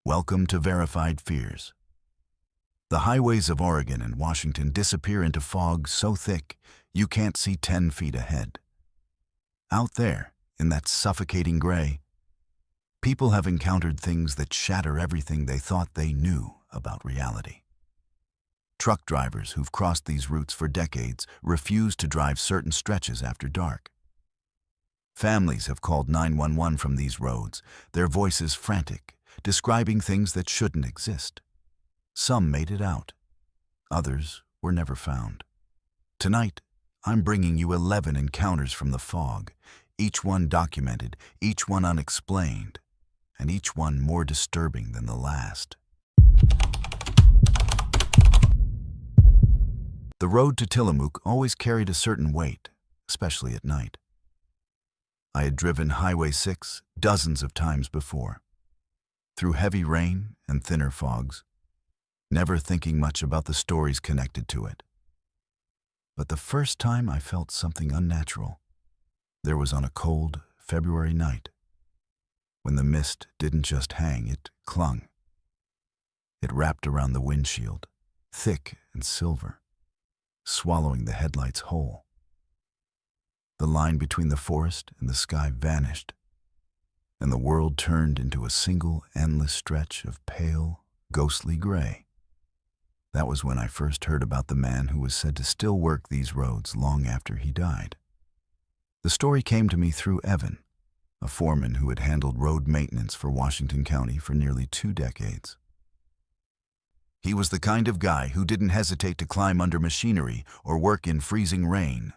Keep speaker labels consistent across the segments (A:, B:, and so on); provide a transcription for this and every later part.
A: Welcome to Verified Fears. The highways of Oregon and Washington disappear into fog so thick you can't see 10 feet ahead. Out there, in that suffocating gray, people have encountered things that shatter everything they thought they knew about reality. Truck drivers who've crossed these routes for decades refuse to drive certain stretches after dark. Families have called 911 from these roads, their voices frantic, describing things that shouldn't exist. Some made it out. Others were never found. Tonight, I'm bringing you 11 encounters from the fog, each one documented, each one unexplained, and each one more disturbing than the last. The road to Tillamook always carried a certain weight, especially at night. I had driven Highway 6 dozens of times before, through heavy rain and thinner fogs, never thinking much about the stories connected to it. But the first time I felt something unnatural, there was on a cold February night, when the mist didn't just hang, it clung. It wrapped around the windshield, thick and silver, swallowing the headlights whole. The line between the forest and the sky vanished, and the world turned into a single endless stretch of pale, ghostly gray. That was when I first heard about the man who was said to still work these roads long after he died. The story came to me through Evan, a foreman who had handled road maintenance for Washington County for nearly 2 decades. He was the kind of guy who didn't hesitate to climb under machinery or work in freezing rain.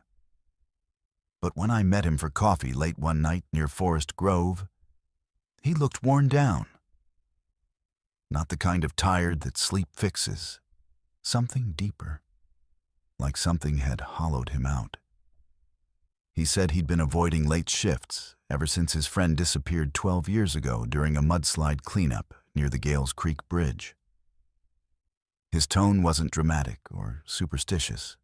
A: But when I met him for coffee late one night near Forest Grove, he looked worn down. Not the kind of tired that sleep fixes. Something deeper, like something had hollowed him out. He said he'd been avoiding late shifts ever since his friend disappeared 12 years ago during a mudslide cleanup near the Gales Creek Bridge. His tone wasn't dramatic or superstitious.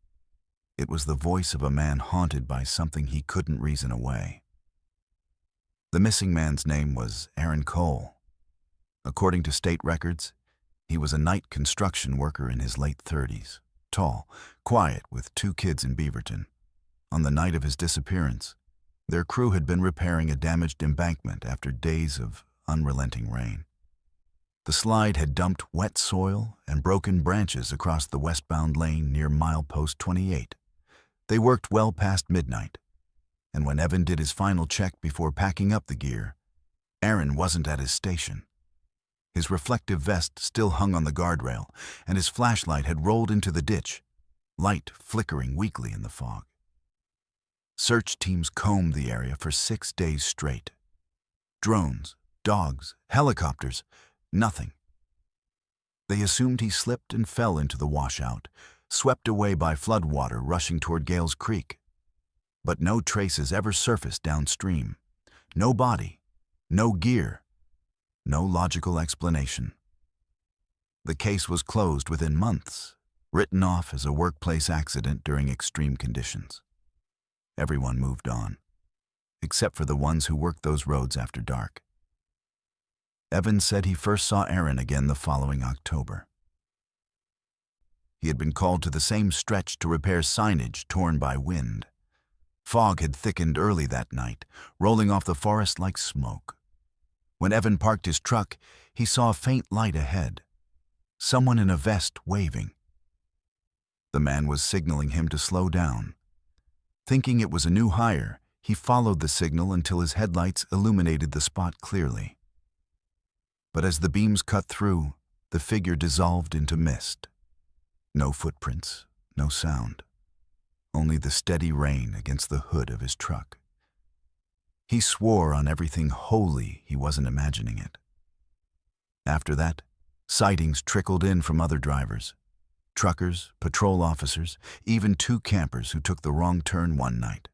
A: It was the voice of a man haunted by something he couldn't reason away. The missing man's name was Aaron Cole. According to state records, he was a night construction worker in his late 30s, tall, quiet, with 2 kids in Beaverton. On the night of his disappearance, their crew had been repairing a damaged embankment after days of unrelenting rain. The slide had dumped wet soil and broken branches across the westbound lane near milepost 28. They worked well past midnight, and when Evan did his final check before packing up the gear, Aaron wasn't at his station. His reflective vest still hung on the guardrail, and his flashlight had rolled into the ditch, light flickering weakly in the fog. Search teams combed the area for 6 days straight. Drones, dogs, helicopters, nothing. They assumed he slipped and fell into the washout, swept away by floodwater rushing toward Gales Creek. But no traces ever surfaced downstream. No body, no gear, no logical explanation. The case was closed within months, written off as a workplace accident during extreme conditions. Everyone moved on, except for the ones who worked those roads after dark. Evans said he first saw Aaron again the following October. He had been called to the same stretch to repair signage torn by wind. Fog had thickened early that night, rolling off the forest like smoke. When Evan parked his truck, he saw a faint light ahead. Someone in a vest waving. The man was signaling him to slow down. Thinking it was a new hire, he followed the signal until his headlights illuminated the spot clearly. But as the beams cut through, the figure dissolved into mist. No footprints, no sound. Only the steady rain against the hood of his truck. He swore on everything holy he wasn't imagining it. After that, sightings trickled in from other drivers. Truckers, patrol officers, even 2 campers who took the wrong turn one night.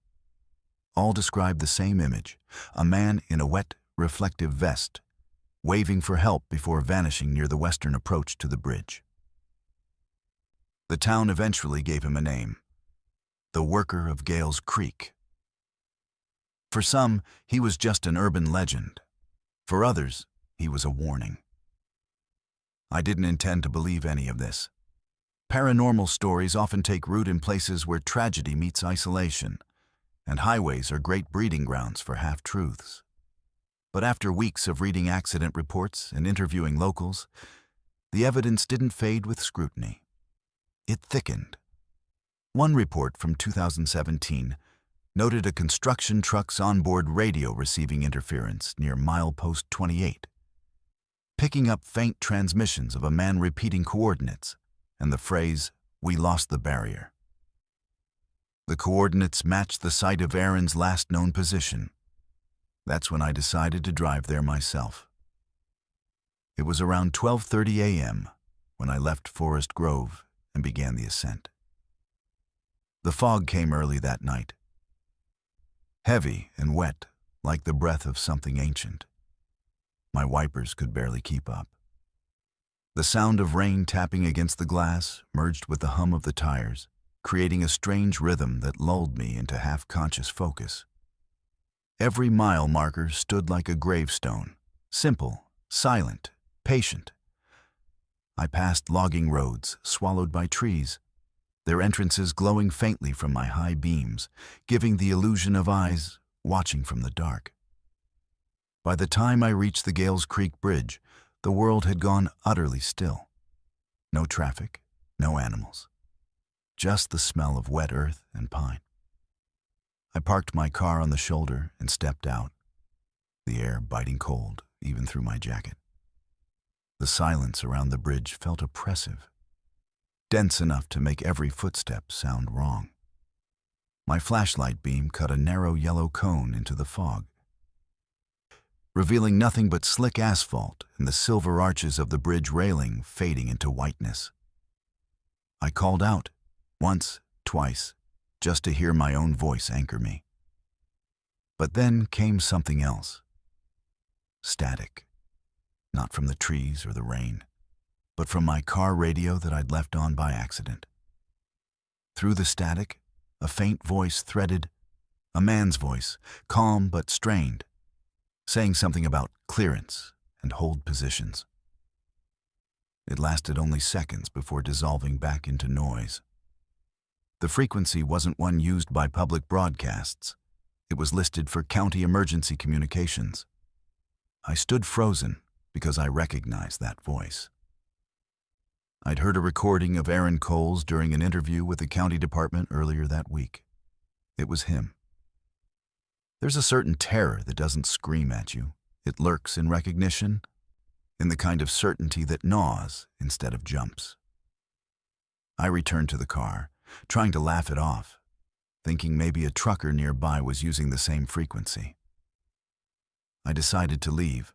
A: All described the same image, a man in a wet, reflective vest, waving for help before vanishing near the western approach to the bridge. The town eventually gave him a name: the Worker of Gales Creek. For some, he was just an urban legend. For others, he was a warning. I didn't intend to believe any of this. Paranormal stories often take root in places where tragedy meets isolation, and highways are great breeding grounds for half-truths. But after weeks of reading accident reports and interviewing locals, the evidence didn't fade with scrutiny. It thickened. One report from 2017 noted a construction truck's onboard radio receiving interference near milepost 28, picking up faint transmissions of a man repeating coordinates and the phrase, "We lost the barrier." The coordinates matched the site of Aaron's last known position. That's when I decided to drive there myself. It was around 12:30 a.m. when I left Forest Grove and began the ascent. The fog came early that night, heavy and wet like the breath of something ancient. My wipers could barely keep up. The sound of rain tapping against the glass merged with the hum of the tires, creating a strange rhythm that lulled me into half-conscious focus. Every mile marker stood like a gravestone, simple, silent, patient. I passed logging roads swallowed by trees, their entrances glowing faintly from my high beams, giving the illusion of eyes watching from the dark. By the time I reached the Gales Creek Bridge, the world had gone utterly still. No traffic, no animals, just the smell of wet earth and pine. I parked my car on the shoulder and stepped out, the air biting cold even through my jacket. The silence around the bridge felt oppressive, dense enough to make every footstep sound wrong. My flashlight beam cut a narrow yellow cone into the fog, revealing nothing but slick asphalt and the silver arches of the bridge railing fading into whiteness. I called out, once, twice, just to hear my own voice anchor me. But then came something else. Static. Not from the trees or the rain, but from my car radio that I'd left on by accident. Through the static, a faint voice threaded, a man's voice, calm but strained, saying something about clearance and hold positions. It lasted only seconds before dissolving back into noise. The frequency wasn't one used by public broadcasts. It was listed for county emergency communications. I stood frozen because I recognized that voice. I'd heard a recording of Aaron Coles during an interview with the county department earlier that week. It was him. There's a certain terror that doesn't scream at you. It lurks in recognition, in the kind of certainty that gnaws instead of jumps. I returned to the car, trying to laugh it off, thinking maybe a trucker nearby was using the same frequency. I decided to leave,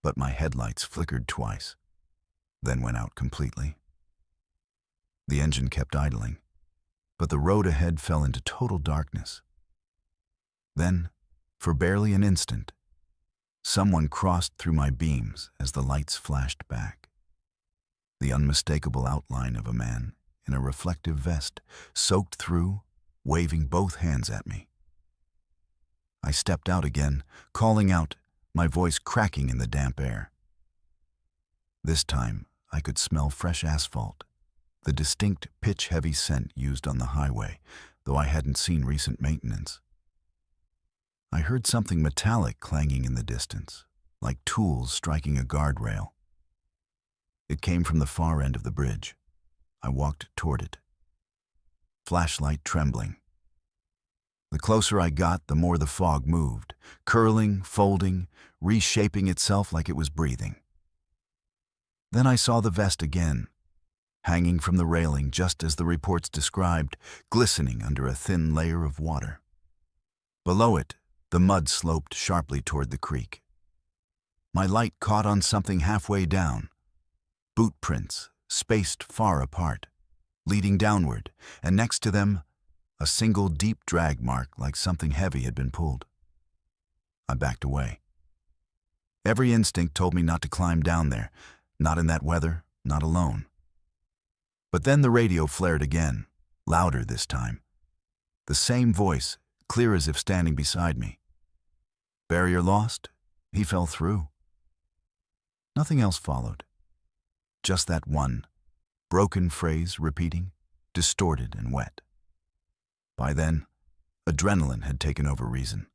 A: but my headlights flickered twice, then went out completely. The engine kept idling, but the road ahead fell into total darkness. Then, for barely an instant, someone crossed through my beams as the lights flashed back. The unmistakable outline of a man in a reflective vest, soaked through, waving both hands at me. I stepped out again, calling out, my voice cracking in the damp air. This time, I could smell fresh asphalt, the distinct pitch-heavy scent used on the highway, though I hadn't seen recent maintenance. I heard something metallic clanging in the distance, like tools striking a guardrail. It came from the far end of the bridge. I walked toward it, flashlight trembling. The closer I got, the more the fog moved, curling, folding, reshaping itself like it was breathing. Then I saw the vest again, hanging from the railing just as the reports described, glistening under a thin layer of water. Below it, the mud sloped sharply toward the creek. My light caught on something halfway down, boot prints spaced far apart, leading downward, and next to them, a single deep drag mark like something heavy had been pulled. I backed away. Every instinct told me not to climb down there, not in that weather, not alone. But then the radio flared again, louder this time. The same voice, clear as if standing beside me. Barrier lost, he fell through. Nothing else followed. Just that one broken phrase repeating, distorted and wet. By then, adrenaline had taken over reason.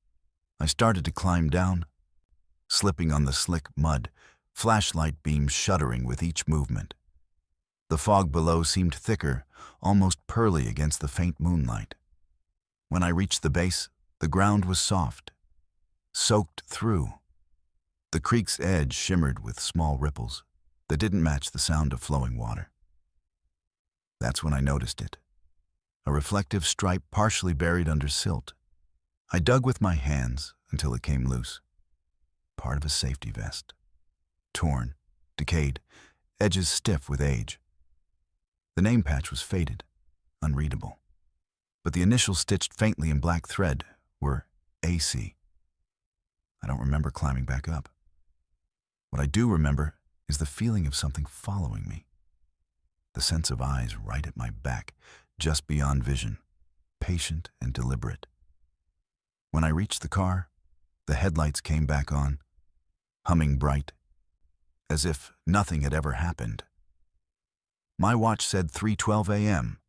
A: I started to climb down, slipping on the slick mud, flashlight beams shuddering with each movement. The fog below seemed thicker, almost pearly against the faint moonlight. When I reached the base, the ground was soft, soaked through. The creek's edge shimmered with small ripples that didn't match the sound of flowing water. That's when I noticed it. A reflective stripe partially buried under silt. I dug with my hands until it came loose. Part of a safety vest. Torn, decayed, edges stiff with age. The name patch was faded, unreadable. But the initials stitched faintly in black thread were AC. I don't remember climbing back up. What I do remember is the feeling of something following me. The sense of eyes right at my back, just beyond vision, patient and deliberate. When I reached the car, the headlights came back on, humming bright, as if nothing had ever happened. My watch said 3:12 a.m.,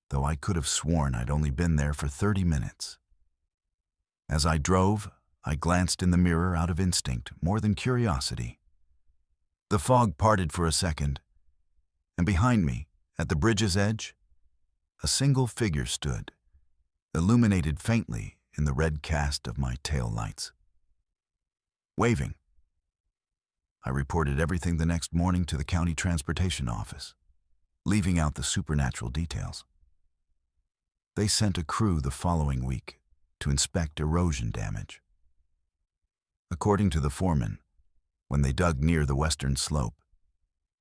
A: though I could have sworn I'd only been there for 30 minutes. As I drove, I glanced in the mirror out of instinct, more than curiosity. The fog parted for a second, and behind me, at the bridge's edge, a single figure stood, illuminated faintly in the red cast of my tail lights. Waving. I reported everything the next morning to the county transportation office, leaving out the supernatural details. They sent a crew the following week to inspect erosion damage. According to the foreman, when they dug near the western slope,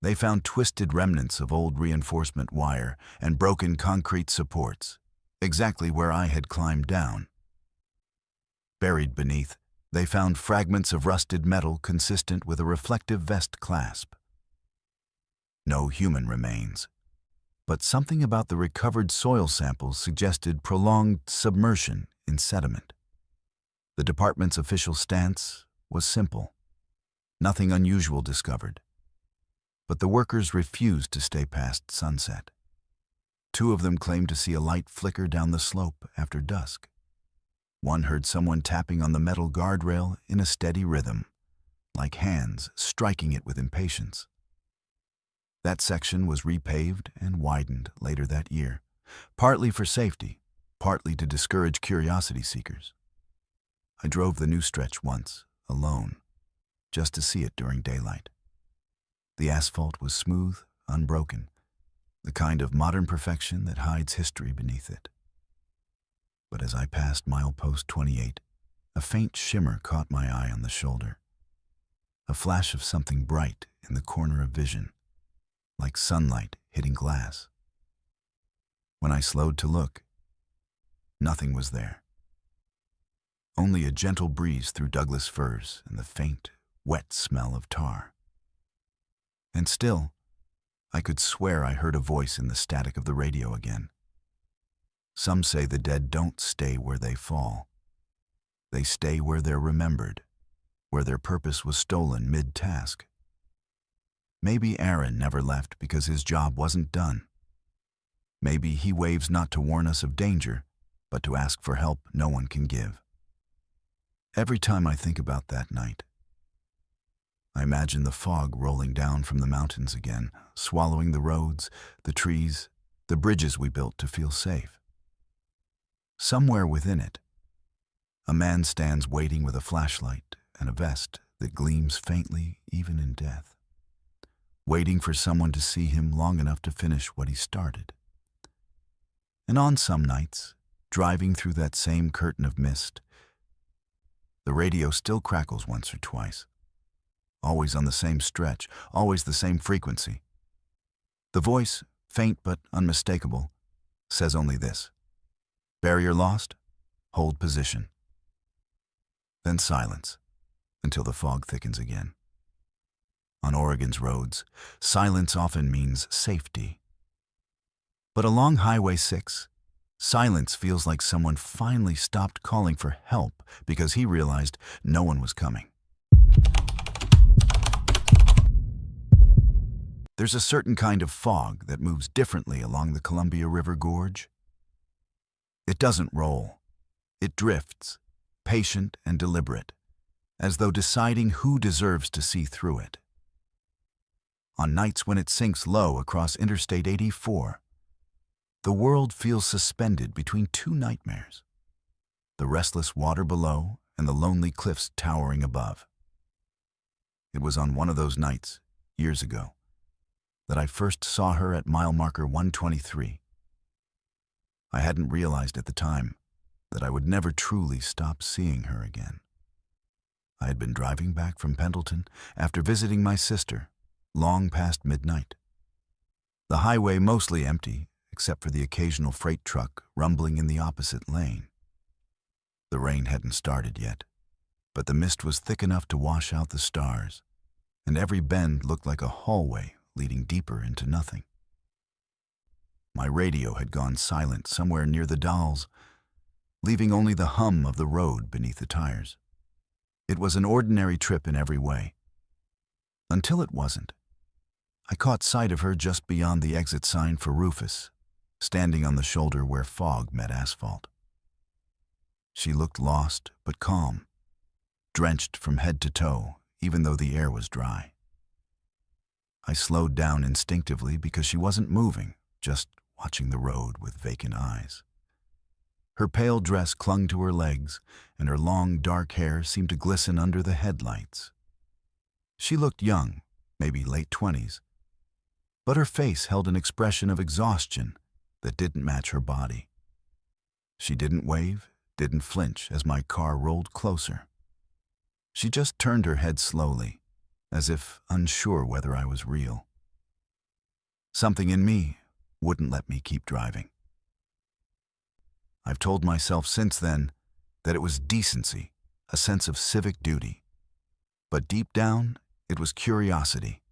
A: they found twisted remnants of old reinforcement wire and broken concrete supports, exactly where I had climbed down. Buried beneath, they found fragments of rusted metal consistent with a reflective vest clasp. No human remains, but something about the recovered soil samples suggested prolonged submersion in sediment. The department's official stance was simple. Nothing unusual discovered. But the workers refused to stay past sunset. 2 of them claimed to see a light flicker down the slope after dusk. One heard someone tapping on the metal guardrail in a steady rhythm, like hands striking it with impatience. That section was repaved and widened later that year, partly for safety, partly to discourage curiosity seekers. I drove the new stretch once, alone, just to see it during daylight. The asphalt was smooth, unbroken, the kind of modern perfection that hides history beneath it. But as I passed milepost 28, a faint shimmer caught my eye on the shoulder. A flash of something bright in the corner of vision, like sunlight hitting glass. When I slowed to look, nothing was there. Only a gentle breeze through Douglas firs and the faint, wet smell of tar. And still, I could swear I heard a voice in the static of the radio again. Some say the dead don't stay where they fall. They stay where they're remembered, where their purpose was stolen mid-task. Maybe Aaron never left because his job wasn't done. Maybe he waves not to warn us of danger, but to ask for help no one can give. Every time I think about that night, I imagine the fog rolling down from the mountains again, swallowing the roads, the trees, the bridges we built to feel safe. Somewhere within it, a man stands waiting with a flashlight and a vest that gleams faintly even in death, waiting for someone to see him long enough to finish what he started. And on some nights, driving through that same curtain of mist, the radio still crackles once or twice, always on the same stretch, always the same frequency. The voice, faint but unmistakable, says only this: barrier lost, hold position. Then silence, until the fog thickens again. On Oregon's roads, silence often means safety. But along Highway 6, silence feels like someone finally stopped calling for help because he realized no one was coming. There's a certain kind of fog that moves differently along the Columbia River Gorge. It doesn't roll. It drifts, patient and deliberate, as though deciding who deserves to see through it. On nights when it sinks low across Interstate 84, the world feels suspended between two nightmares: the restless water below and the lonely cliffs towering above. It was on one of those nights, years ago, that I first saw her at mile marker 123. I hadn't realized at the time that I would never truly stop seeing her again. I had been driving back from Pendleton after visiting my sister, long past midnight. The highway mostly empty, except for the occasional freight truck rumbling in the opposite lane. The rain hadn't started yet, but the mist was thick enough to wash out the stars, and every bend looked like a hallway leading deeper into nothing. My radio had gone silent somewhere near the Dalles, leaving only the hum of the road beneath the tires. It was an ordinary trip in every way. Until it wasn't. I caught sight of her just beyond the exit sign for Rufus, standing on the shoulder where fog met asphalt. She looked lost but calm, drenched from head to toe, even though the air was dry. I slowed down instinctively because she wasn't moving, just watching the road with vacant eyes. Her pale dress clung to her legs, and her long, dark hair seemed to glisten under the headlights. She looked young, maybe late 20s, but her face held an expression of exhaustion that didn't match her body. She didn't wave, didn't flinch as my car rolled closer. She just turned her head slowly, as if unsure whether I was real. Something in me wouldn't let me keep driving. I've told myself since then that it was decency, a sense of civic duty. But deep down, it was curiosity,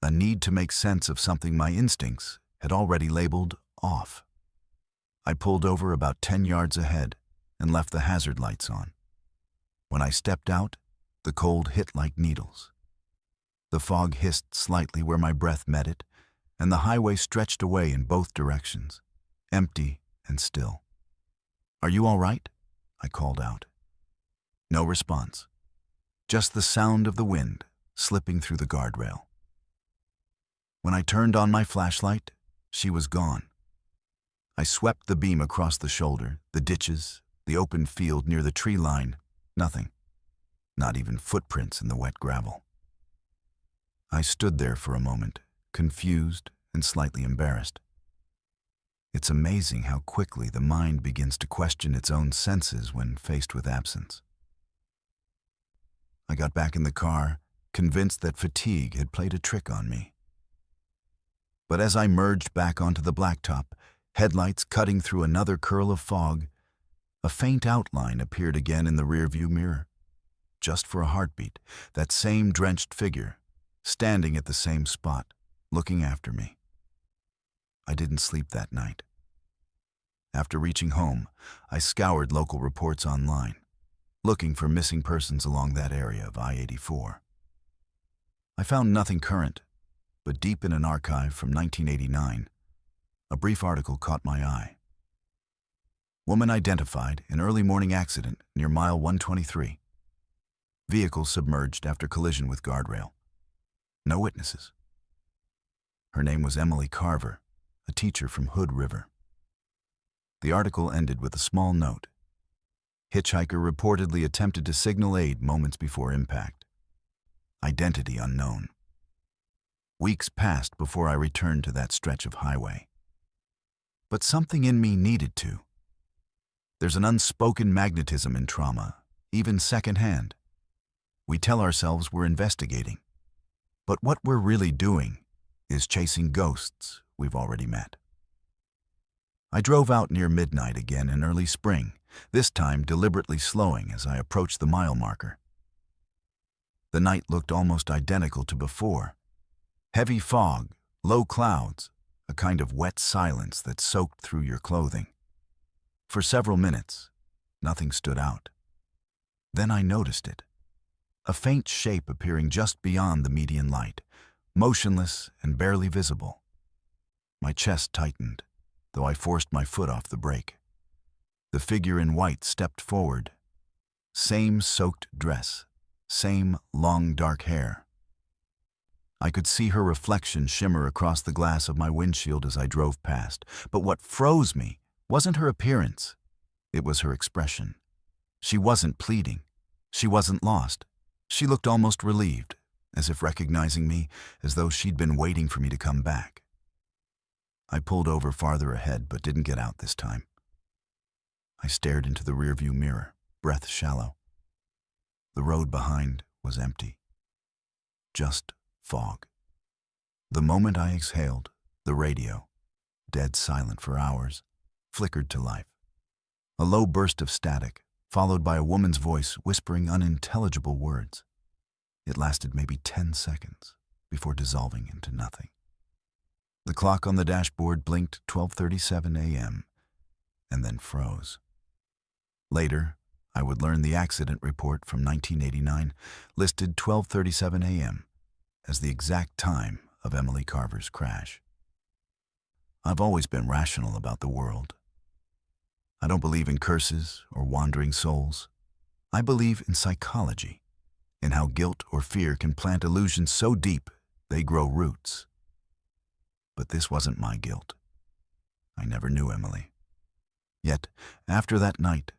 A: a need to make sense of something my instincts had already labeled off. I pulled over about 10 yards ahead and left the hazard lights on. When I stepped out, the cold hit like needles. The fog hissed slightly where my breath met it, and the highway stretched away in both directions, empty and still. "Are you all right?" I called out. No response, just the sound of the wind slipping through the guardrail. When I turned on my flashlight, she was gone. I swept the beam across the shoulder, the ditches, the open field near the tree line. Nothing. Not even footprints in the wet gravel. I stood there for a moment, confused and slightly embarrassed. It's amazing how quickly the mind begins to question its own senses when faced with absence. I got back in the car, convinced that fatigue had played a trick on me. But as I merged back onto the blacktop, headlights cutting through another curl of fog, a faint outline appeared again in the rearview mirror. Just for a heartbeat, that same drenched figure, standing at the same spot, looking after me. I didn't sleep that night. After reaching home, I scoured local reports online, looking for missing persons along that area of I-84. I found nothing current, but deep in an archive from 1989, a brief article caught my eye. Woman identified in early morning accident near mile 123. Vehicle submerged after collision with guardrail. No witnesses. Her name was Emily Carver, a teacher from Hood River. The article ended with a small note. Hitchhiker reportedly attempted to signal aid moments before impact. Identity unknown. Weeks passed before I returned to that stretch of highway. But something in me needed to. There's an unspoken magnetism in trauma, even secondhand. We tell ourselves we're investigating, but what we're really doing is chasing ghosts we've already met. I drove out near midnight again in early spring, this time deliberately slowing as I approached the mile marker. The night looked almost identical to before. Heavy fog, low clouds, a kind of wet silence that soaked through your clothing. For several minutes, nothing stood out. Then I noticed it. A faint shape appearing just beyond the median light, motionless and barely visible. My chest tightened, though I forced my foot off the brake. The figure in white stepped forward. Same soaked dress, same long dark hair. I could see her reflection shimmer across the glass of my windshield as I drove past, but what froze me wasn't her appearance. It was her expression. She wasn't pleading. She wasn't lost. She looked almost relieved, as if recognizing me, as though she'd been waiting for me to come back. I pulled over farther ahead, but didn't get out this time. I stared into the rearview mirror, breath shallow. The road behind was empty. Just fog. The moment I exhaled, the radio, dead silent for hours, flickered to life. A low burst of static, followed by a woman's voice whispering unintelligible words. It lasted maybe 10 seconds before dissolving into nothing. The clock on the dashboard blinked 12:37 a.m. and then froze. Later, I would learn the accident report from 1989 listed 12:37 a.m. as the exact time of Emily Carver's crash. I've always been rational about the world. I don't believe in curses or wandering souls. I believe in psychology, in how guilt or fear can plant illusions so deep they grow roots. But this wasn't my guilt. I never knew Emily. Yet, after that night,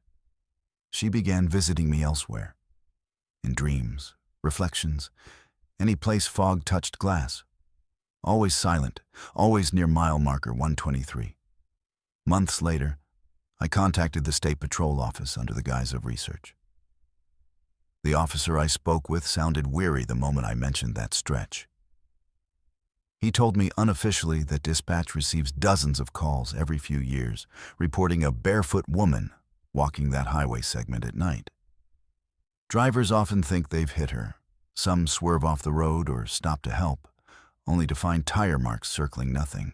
A: she began visiting me elsewhere, in dreams, reflections, any place fog touched glass. Always silent, always near mile marker 123. Months later, I contacted the State Patrol office under the guise of research. The officer I spoke with sounded weary the moment I mentioned that stretch. He told me unofficially that dispatch receives dozens of calls every few years, reporting a barefoot woman walking that highway segment at night. Drivers often think they've hit her. Some swerve off the road or stop to help, only to find tire marks circling nothing.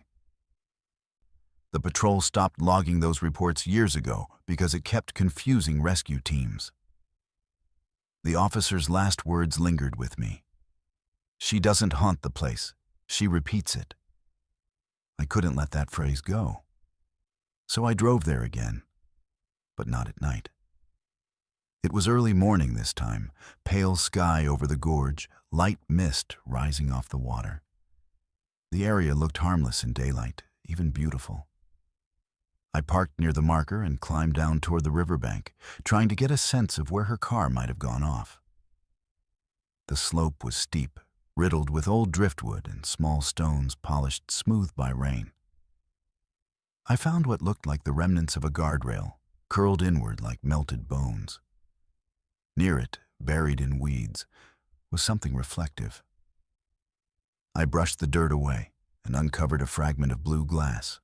A: The patrol stopped logging those reports years ago because it kept confusing rescue teams. The officer's last words lingered with me. She doesn't haunt the place, she repeats it. I couldn't let that phrase go. So I drove there again, but not at night. It was early morning this time, pale sky over the gorge, light mist rising off the water. The area looked harmless in daylight, even beautiful. I parked near the marker and climbed down toward the riverbank, trying to get a sense of where her car might have gone off. The slope was steep, riddled with old driftwood and small stones polished smooth by rain. I found what looked like the remnants of a guardrail, curled inward like melted bones. Near it, buried in weeds, was something reflective. I brushed the dirt away and uncovered a fragment of blue glass.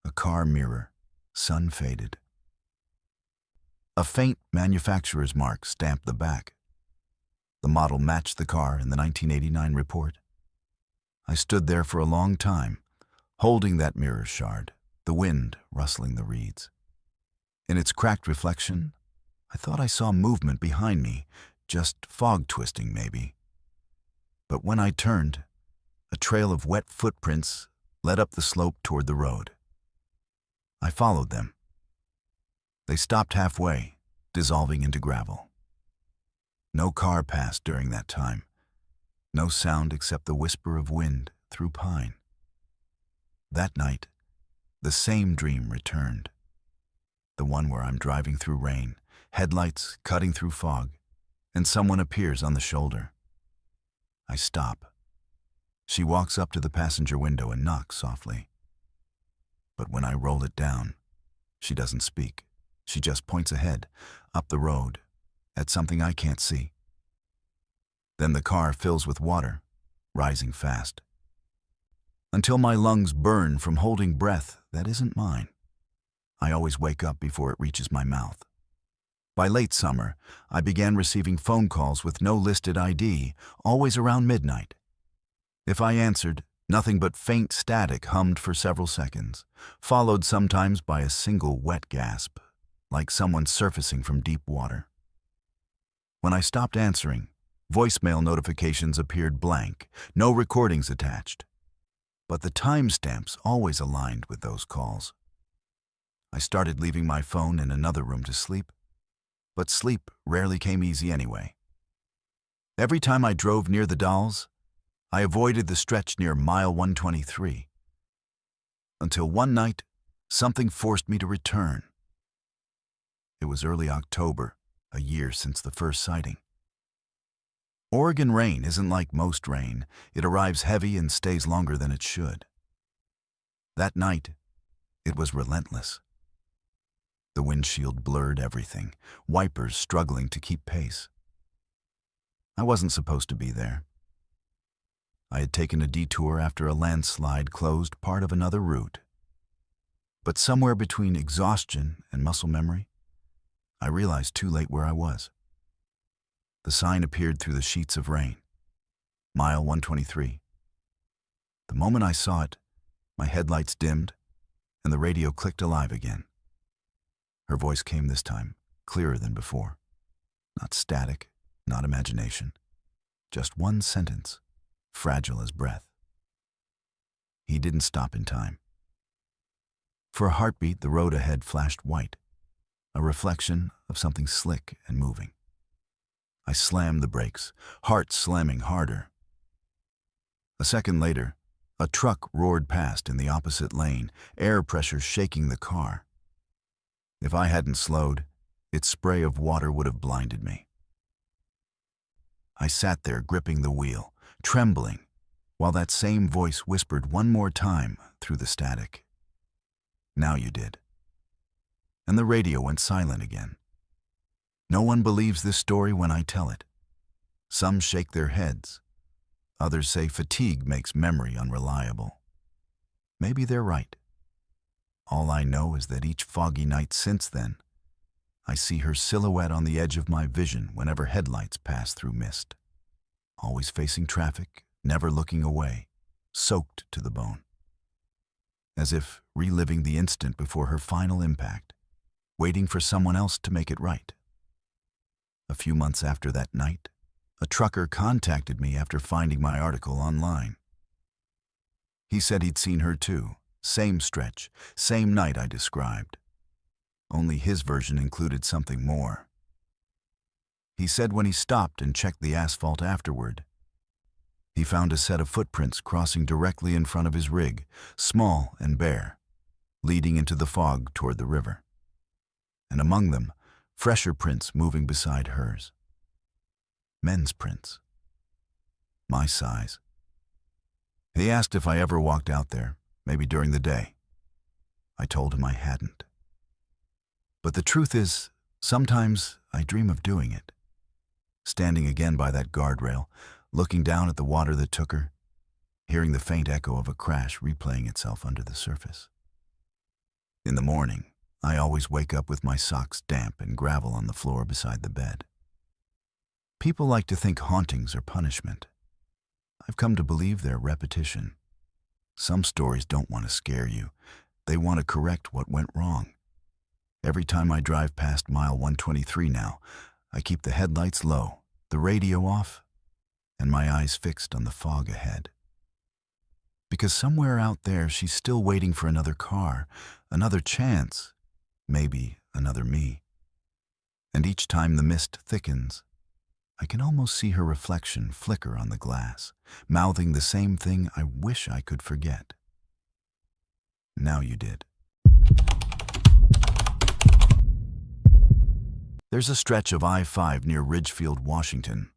A: A car mirror, sun-faded. A faint manufacturer's mark stamped the back. The model matched the car in the 1989 report. I stood there for a long time, holding that mirror shard, the wind rustling the reeds. In its cracked reflection, I thought I saw movement behind me, just fog twisting maybe. But when I turned, a trail of wet footprints led up the slope toward the road. I followed them. They stopped halfway, dissolving into gravel. No car passed during that time. No sound except the whisper of wind through pine. That night, the same dream returned. The one where I'm driving through rain, headlights cutting through fog, and someone appears on the shoulder. I stop. She walks up to the passenger window and knocks softly. But when I roll it down, she doesn't speak. She just points ahead, up the road, at something I can't see. Then the car fills with water, rising fast. Until my lungs burn from holding breath that isn't mine. I always wake up before it reaches my mouth. By late summer, I began receiving phone calls with no listed ID, always around midnight. If I answered, nothing but faint static hummed for several seconds, followed sometimes by a single wet gasp, like someone surfacing from deep water. When I stopped answering, Voicemail notifications appeared blank, no recordings attached. But the timestamps always aligned with those calls. I started leaving my phone in another room to sleep, but sleep rarely came easy anyway. Every time I drove near the Dalles, I avoided the stretch near mile 123. Until one night, something forced me to return. It was early October, a year since the first sighting. Oregon rain isn't like most rain. It arrives heavy and stays longer than it should. That night, it was relentless. The windshield blurred everything, wipers struggling to keep pace. I wasn't supposed to be there. I had taken a detour after a landslide closed part of another route. But somewhere between exhaustion and muscle memory, I realized too late where I was. The sign appeared through the sheets of rain. Mile 123. The moment I saw it, my headlights dimmed and the radio clicked alive again. Her voice came this time, clearer than before. Not static, not imagination. Just one sentence, fragile as breath. He didn't stop in time. For a heartbeat, the road ahead flashed white, a reflection of something slick and moving. I slammed the brakes, heart slamming harder. A second later, a truck roared past in the opposite lane, air pressure shaking the car. If I hadn't slowed, its spray of water would have blinded me. I sat there gripping the wheel, trembling, while that same voice whispered one more time through the static. Now you did. And the radio went silent again. No one believes this story when I tell it. Some shake their heads. Others say fatigue makes memory unreliable. Maybe they're right. All I know is that each foggy night since then, I see her silhouette on the edge of my vision whenever headlights pass through mist. Always facing traffic, never looking away, soaked to the bone. As if reliving the instant before her final impact, waiting for someone else to make it right. A few months after that night, a trucker contacted me after finding my article online. He said he'd seen her too, same stretch, same night I described. Only his version included something more. He said when he stopped and checked the asphalt afterward, he found a set of footprints crossing directly in front of his rig, small and bare, leading into the fog toward the river. And among them, fresher prints moving beside hers. Men's prints. My size. He asked if I ever walked out there, maybe during the day. I told him I hadn't. But the truth is, sometimes I dream of doing it. Standing again by that guardrail, looking down at the water that took her, hearing the faint echo of a crash replaying itself under the surface. In the morning, I always wake up with my socks damp and gravel on the floor beside the bed. People like to think hauntings are punishment. I've come to believe they're repetition. Some stories don't want to scare you. They want to correct what went wrong. Every time I drive past mile 123 now, I keep the headlights low, the radio off, and my eyes fixed on the fog ahead. Because somewhere out there she's still waiting for another car, another chance, maybe another me. And each time the mist thickens, I can almost see her reflection flicker on the glass, mouthing the same thing I wish I could forget. Now you did. There's a stretch of I-5 near Ridgefield, Washington,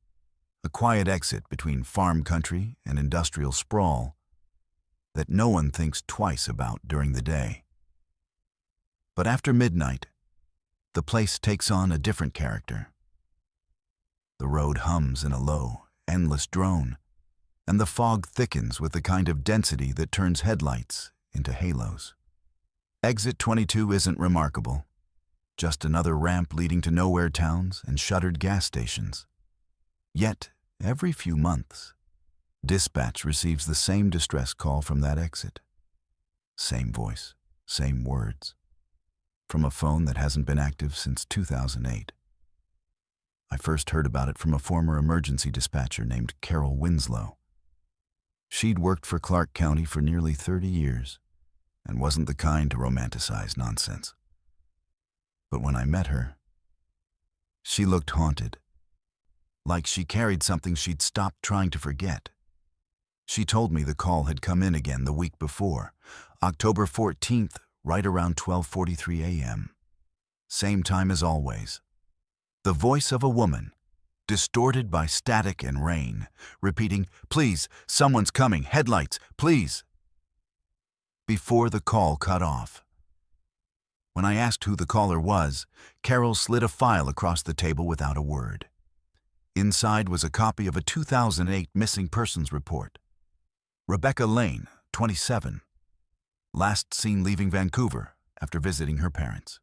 A: a quiet exit between farm country and industrial sprawl that no one thinks twice about during the day. But after midnight, the place takes on a different character. The road hums in a low, endless drone, and the fog thickens with the kind of density that turns headlights into halos. Exit 22 isn't remarkable, just another ramp leading to nowhere towns and shuttered gas stations. Yet, every few months, dispatch receives the same distress call from that exit. Same voice, same words, from a phone that hasn't been active since 2008. I first heard about it from a former emergency dispatcher named Carol Winslow. She'd worked for Clark County for nearly 30 years and wasn't the kind to romanticize nonsense. But when I met her, she looked haunted, like she carried something she'd stopped trying to forget. She told me the call had come in again the week before, October 14th, right around 12:43 a.m. Same time as always. The voice of a woman, distorted by static and rain, repeating, "Please, someone's coming, headlights, please," before the call cut off. When I asked who the caller was, Carol slid a file across the table without a word. Inside was a copy of a 2008 missing persons report. Rebecca Lane, 27, last seen leaving Vancouver after visiting her parents.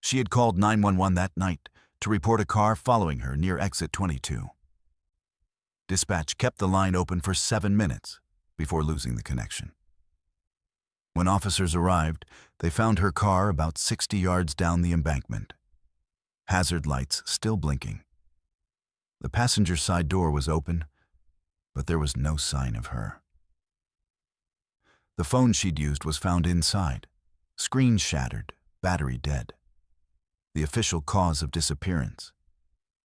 A: She had called 911 that night to report a car following her near exit 22. Dispatch kept the line open for 7 minutes before losing the connection. When officers arrived, they found her car about 60 yards down the embankment, hazard lights still blinking. The passenger side door was open, but there was no sign of her. The phone she'd used was found inside, screen shattered, battery dead. The official cause of disappearance,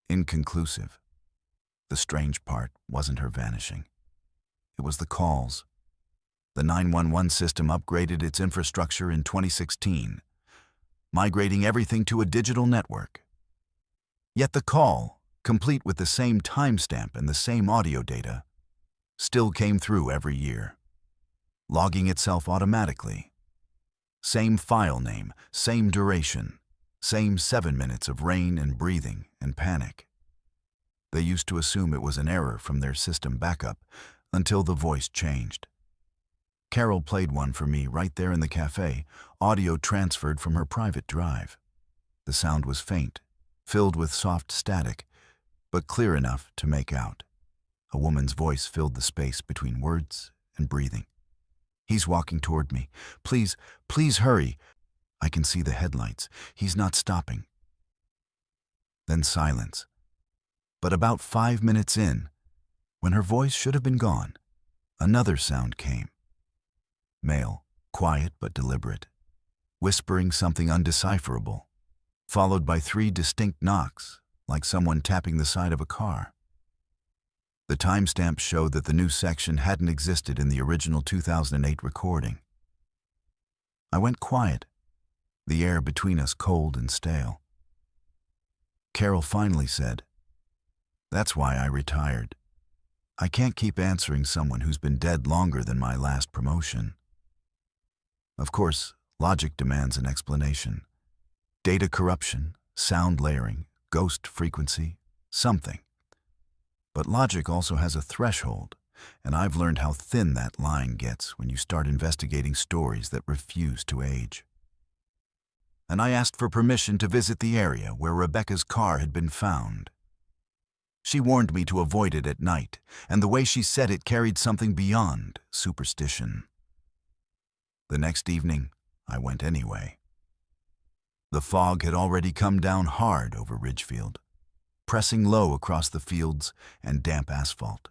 A: inconclusive. The strange part wasn't her vanishing. It was the calls. The 911 system upgraded its infrastructure in 2016, migrating everything to a digital network. Yet the call, complete with the same timestamp and the same audio data, still came through every year, logging itself automatically. Same file name, same duration, same 7 minutes of rain and breathing and panic. They used to assume it was an error from their system backup until the voice changed. Carol played one for me right there in the cafe, audio transferred from her private drive. The sound was faint, filled with soft static, but clear enough to make out. A woman's voice filled the space between words and breathing. "He's walking toward me. Please, please hurry. I can see the headlights. He's not stopping." Then silence. But about 5 minutes in, when her voice should have been gone, another sound came. Male, quiet but deliberate, whispering something undecipherable, followed by 3 distinct knocks, like someone tapping the side of a car. The timestamp showed that the new section hadn't existed in the original 2008 recording. I went quiet, the air between us cold and stale. Carol finally said, "That's why I retired. I can't keep answering someone who's been dead longer than my last promotion." Of course, logic demands an explanation. Data corruption, sound layering, ghost frequency, something. But logic also has a threshold, and I've learned how thin that line gets when you start investigating stories that refuse to age. And I asked for permission to visit the area where Rebecca's car had been found. She warned me to avoid it at night, and the way she said it carried something beyond superstition. The next evening, I went anyway. The fog had already come down hard over Ridgefield, pressing low across the fields and damp asphalt.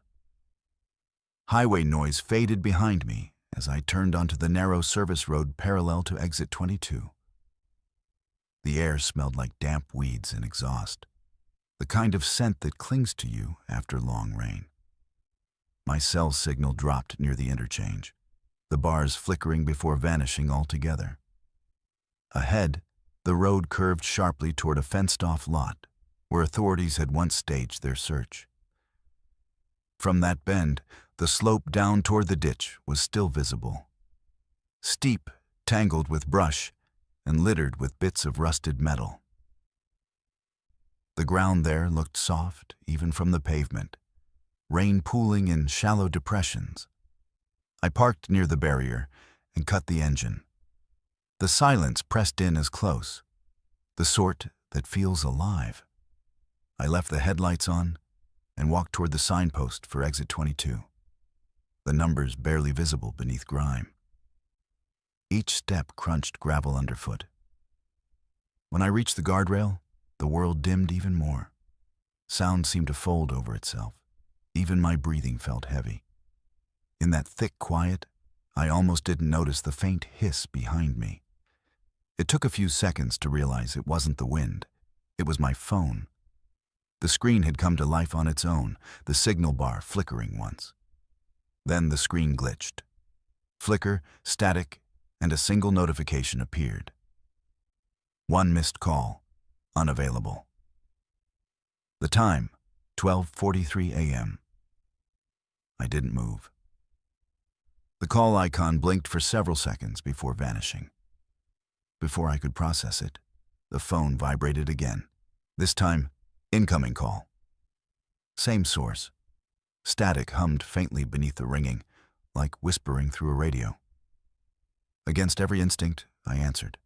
A: Highway noise faded behind me as I turned onto the narrow service road parallel to exit 22. The air smelled like damp weeds and exhaust, the kind of scent that clings to you after long rain. My cell signal dropped near the interchange, the bars flickering before vanishing altogether. Ahead, the road curved sharply toward a fenced-off lot where authorities had once staged their search. From that bend, the slope down toward the ditch was still visible. Steep, tangled with brush, and littered with bits of rusted metal. The ground there looked soft, even from the pavement, rain pooling in shallow depressions. I parked near the barrier and cut the engine. The silence pressed in as close, the sort that feels alive. I left the headlights on and walked toward the signpost for exit 22, the numbers barely visible beneath grime. Each step crunched gravel underfoot. When I reached the guardrail, the world dimmed even more. Sound seemed to fold over itself. Even my breathing felt heavy. In that thick quiet, I almost didn't notice the faint hiss behind me. It took a few seconds to realize it wasn't the wind. It was my phone. The screen had come to life on its own, the signal bar flickering once. Then the screen glitched. Flicker, static, and a single notification appeared. One missed call, unavailable. The time, 12:43 a.m. I didn't move. The call icon blinked for several seconds before vanishing. Before I could process it, the phone vibrated again. This time, incoming call. Same source. Static hummed faintly beneath the ringing, like whispering through a radio. Against every instinct, I answered.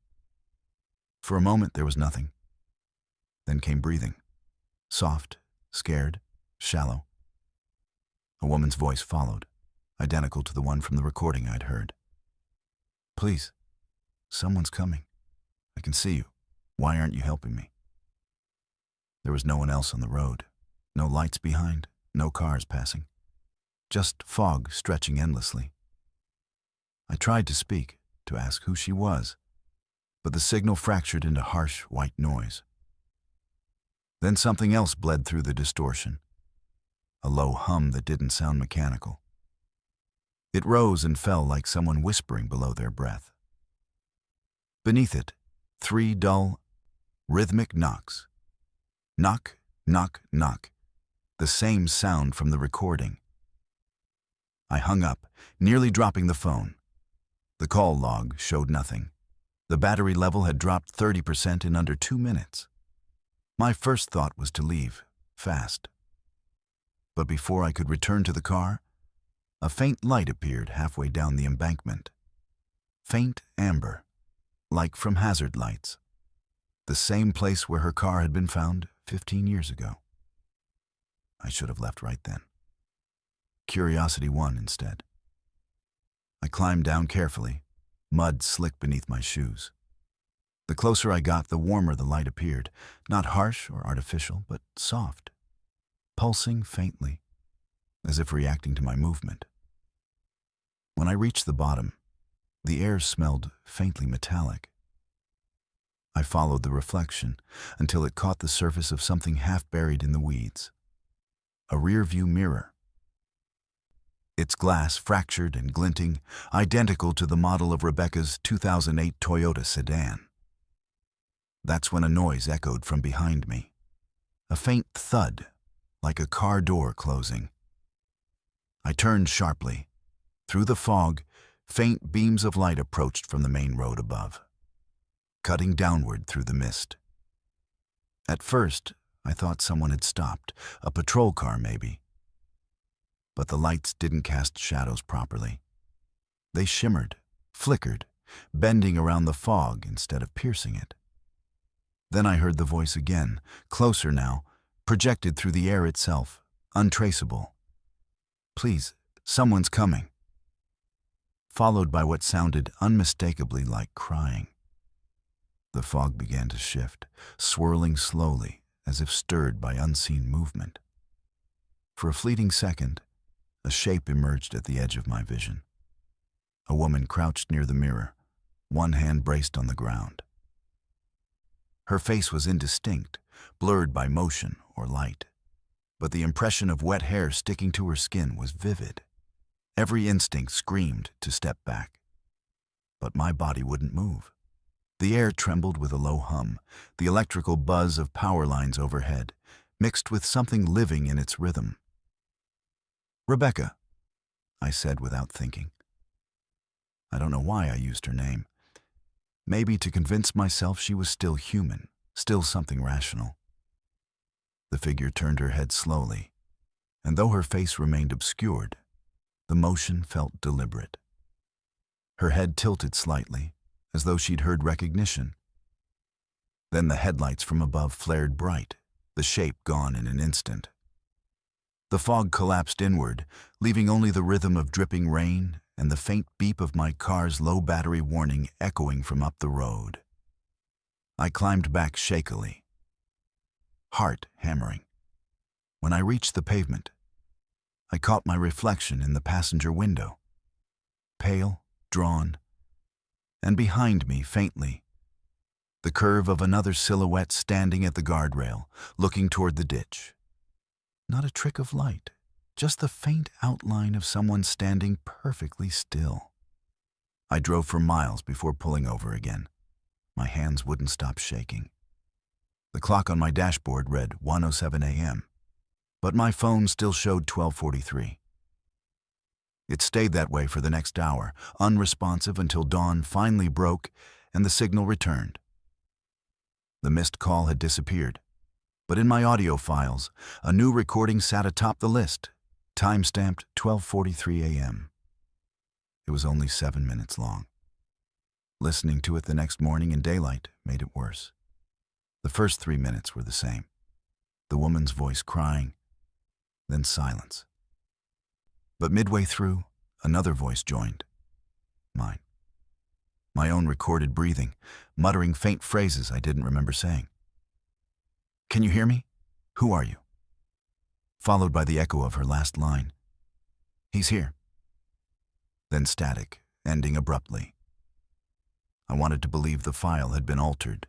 A: For a moment, there was nothing. Then came breathing. Soft, scared, shallow. A woman's voice followed, identical to the one from the recording I'd heard. Please, someone's coming. I can see you. Why aren't you helping me? There was no one else on the road. No lights behind, no cars passing. Just fog stretching endlessly. I tried to speak, to ask who she was, but the signal fractured into harsh white noise. Then something else bled through the distortion. A low hum that didn't sound mechanical. It rose and fell like someone whispering below their breath. Beneath it, 3 dull, rhythmic knocks. Knock, knock, knock. The same sound from the recording. I hung up, nearly dropping the phone. The call log showed nothing. The battery level had dropped 30% in under 2 minutes. My first thought was to leave, fast. But before I could return to the car, a faint light appeared halfway down the embankment. Faint amber, like from hazard lights. The same place where her car had been found 15 years ago. I should have left right then. Curiosity won instead. I climbed down carefully, mud slick beneath my shoes. The closer I got, the warmer the light appeared, not harsh or artificial, but soft, pulsing faintly, as if reacting to my movement. When I reached the bottom, the air smelled faintly metallic. I followed the reflection until it caught the surface of something half buried in the weeds. A rear-view mirror. Its glass fractured and glinting, identical to the model of Rebecca's 2008 Toyota sedan. That's when a noise echoed from behind me. A faint thud, like a car door closing. I turned sharply. Through the fog, faint beams of light approached from the main road above, cutting downward through the mist. At first, I thought someone had stopped, a patrol car maybe. But the lights didn't cast shadows properly. They shimmered, flickered, bending around the fog instead of piercing it. Then I heard the voice again, closer now, projected through the air itself, untraceable. Please, someone's coming. Followed by what sounded unmistakably like crying. The fog began to shift, swirling slowly, as if stirred by unseen movement. For a fleeting second, a shape emerged at the edge of my vision. A woman crouched near the mirror, one hand braced on the ground. Her face was indistinct, blurred by motion or light, but the impression of wet hair sticking to her skin was vivid. Every instinct screamed to step back. But my body wouldn't move. The air trembled with a low hum, the electrical buzz of power lines overhead, mixed with something living in its rhythm. Rebecca, I said without thinking. I don't know why I used her name. Maybe to convince myself she was still human, still something rational. The figure turned her head slowly, and though her face remained obscured, the motion felt deliberate. Her head tilted slightly, as though she'd heard recognition. Then the headlights from above flared bright, the shape gone in an instant. The fog collapsed inward, leaving only the rhythm of dripping rain and the faint beep of my car's low battery warning echoing from up the road. I climbed back shakily, heart hammering. When I reached the pavement, I caught my reflection in the passenger window, pale, drawn, and behind me, faintly, the curve of another silhouette standing at the guardrail, looking toward the ditch. Not a trick of light, just the faint outline of someone standing perfectly still. I drove for miles before pulling over again. My hands wouldn't stop shaking. The clock on my dashboard read 1:07 a.m., but my phone still showed 12:43. It stayed that way for the next hour, unresponsive until dawn finally broke and the signal returned. The missed call had disappeared, but in my audio files, a new recording sat atop the list, time-stamped 12:43 a.m. It was only 7 minutes long. Listening to it the next morning in daylight made it worse. The first 3 minutes were the same. The woman's voice crying, then silence. But midway through, another voice joined. Mine. My own recorded breathing, muttering faint phrases I didn't remember saying. "Can you hear me? Who are you?" Followed by the echo of her last line. "He's here." Then static, ending abruptly. I wanted to believe the file had been altered,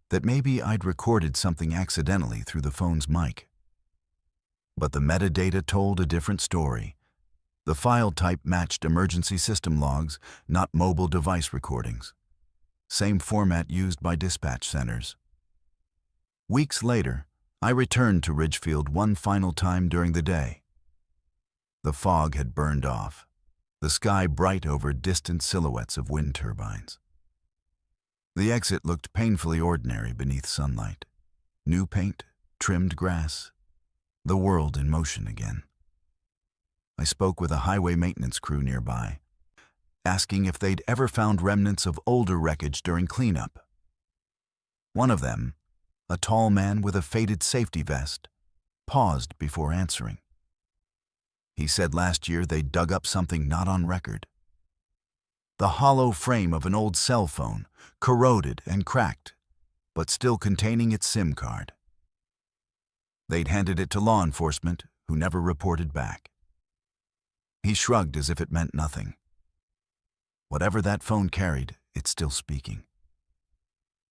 A: that maybe I'd recorded something accidentally through the phone's mic. But the metadata told a different story. The file type matched emergency system logs, not mobile device recordings. Same format used by dispatch centers. Weeks later, I returned to Ridgefield one final time during the day. The fog had burned off, the sky bright over distant silhouettes of wind turbines. The exit looked painfully ordinary beneath sunlight. New paint, trimmed grass, the world in motion again. I spoke with a highway maintenance crew nearby, asking if they'd ever found remnants of older wreckage during cleanup. One of them, a tall man with a faded safety vest, paused before answering. He said last year they'd dug up something not on record. The hollow frame of an old cell phone, corroded and cracked, but still containing its SIM card. They'd handed it to law enforcement, who never reported back. He shrugged as if it meant nothing. Whatever that phone carried, it's still speaking.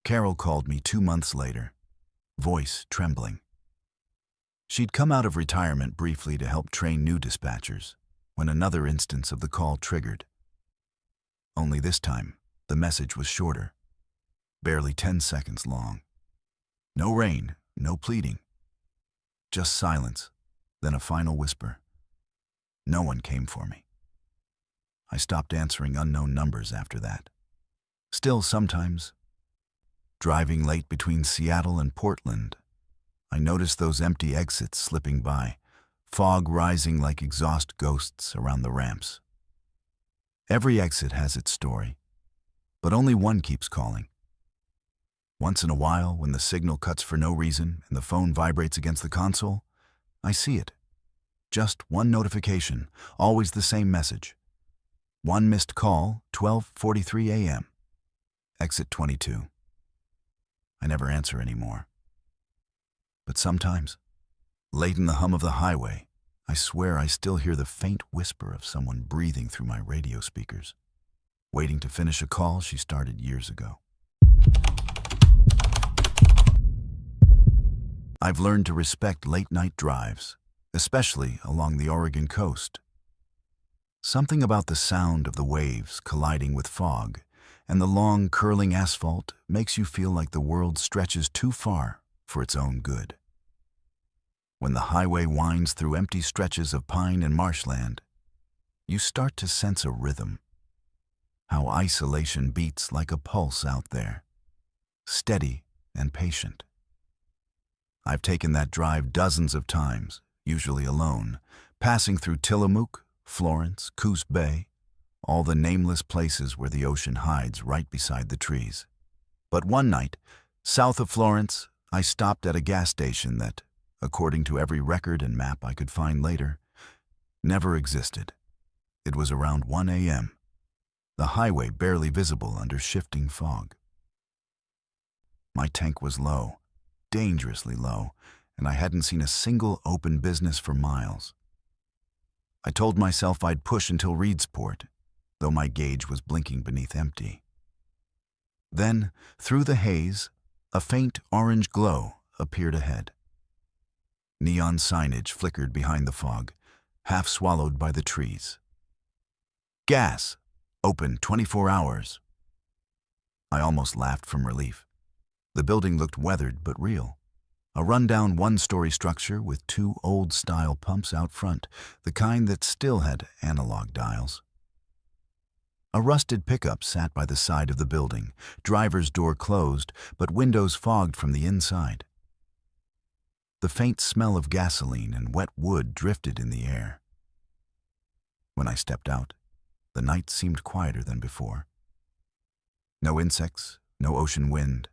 A: Carol called me 2 months later, voice trembling. She'd come out of retirement briefly to help train new dispatchers, when another instance of the call triggered. Only this time, the message was shorter, barely 10 seconds long. No rain, no pleading. Just silence, then a final whisper. No one came for me. I stopped answering unknown numbers after that. Still sometimes, driving late between Seattle and Portland, I noticed those empty exits slipping by, fog rising like exhaust ghosts around the ramps. Every exit has its story, but only one keeps calling. Once in a while, when the signal cuts for no reason and the phone vibrates against the console, I see it. Just one notification, always the same message. One missed call, 12:43 a.m. Exit 22. I never answer anymore. But sometimes, late in the hum of the highway, I swear I still hear the faint whisper of someone breathing through my radio speakers, waiting to finish a call she started years ago. I've learned to respect late-night drives, especially along the Oregon coast. Something about the sound of the waves colliding with fog and the long, curling asphalt makes you feel like the world stretches too far for its own good. When the highway winds through empty stretches of pine and marshland, you start to sense a rhythm. How isolation beats like a pulse out there, steady and patient. I've taken that drive dozens of times, usually alone, passing through Tillamook, Florence, Coos Bay, all the nameless places where the ocean hides right beside the trees. But one night, south of Florence, I stopped at a gas station that, according to every record and map I could find later, never existed. It was around 1 a.m., the highway barely visible under shifting fog. My tank was low, dangerously low, and I hadn't seen a single open business for miles. I told myself I'd push until Reedsport, though my gauge was blinking beneath empty. Then, through the haze, a faint orange glow appeared ahead. Neon signage flickered behind the fog, half swallowed by the trees. Gas, open 24 hours. I almost laughed from relief. The building looked weathered but real. A rundown one-story structure with two old-style pumps out front, the kind that still had analog dials. A rusted pickup sat by the side of the building, driver's door closed, but windows fogged from the inside. The faint smell of gasoline and wet wood drifted in the air. When I stepped out, the night seemed quieter than before. No insects, no ocean wind,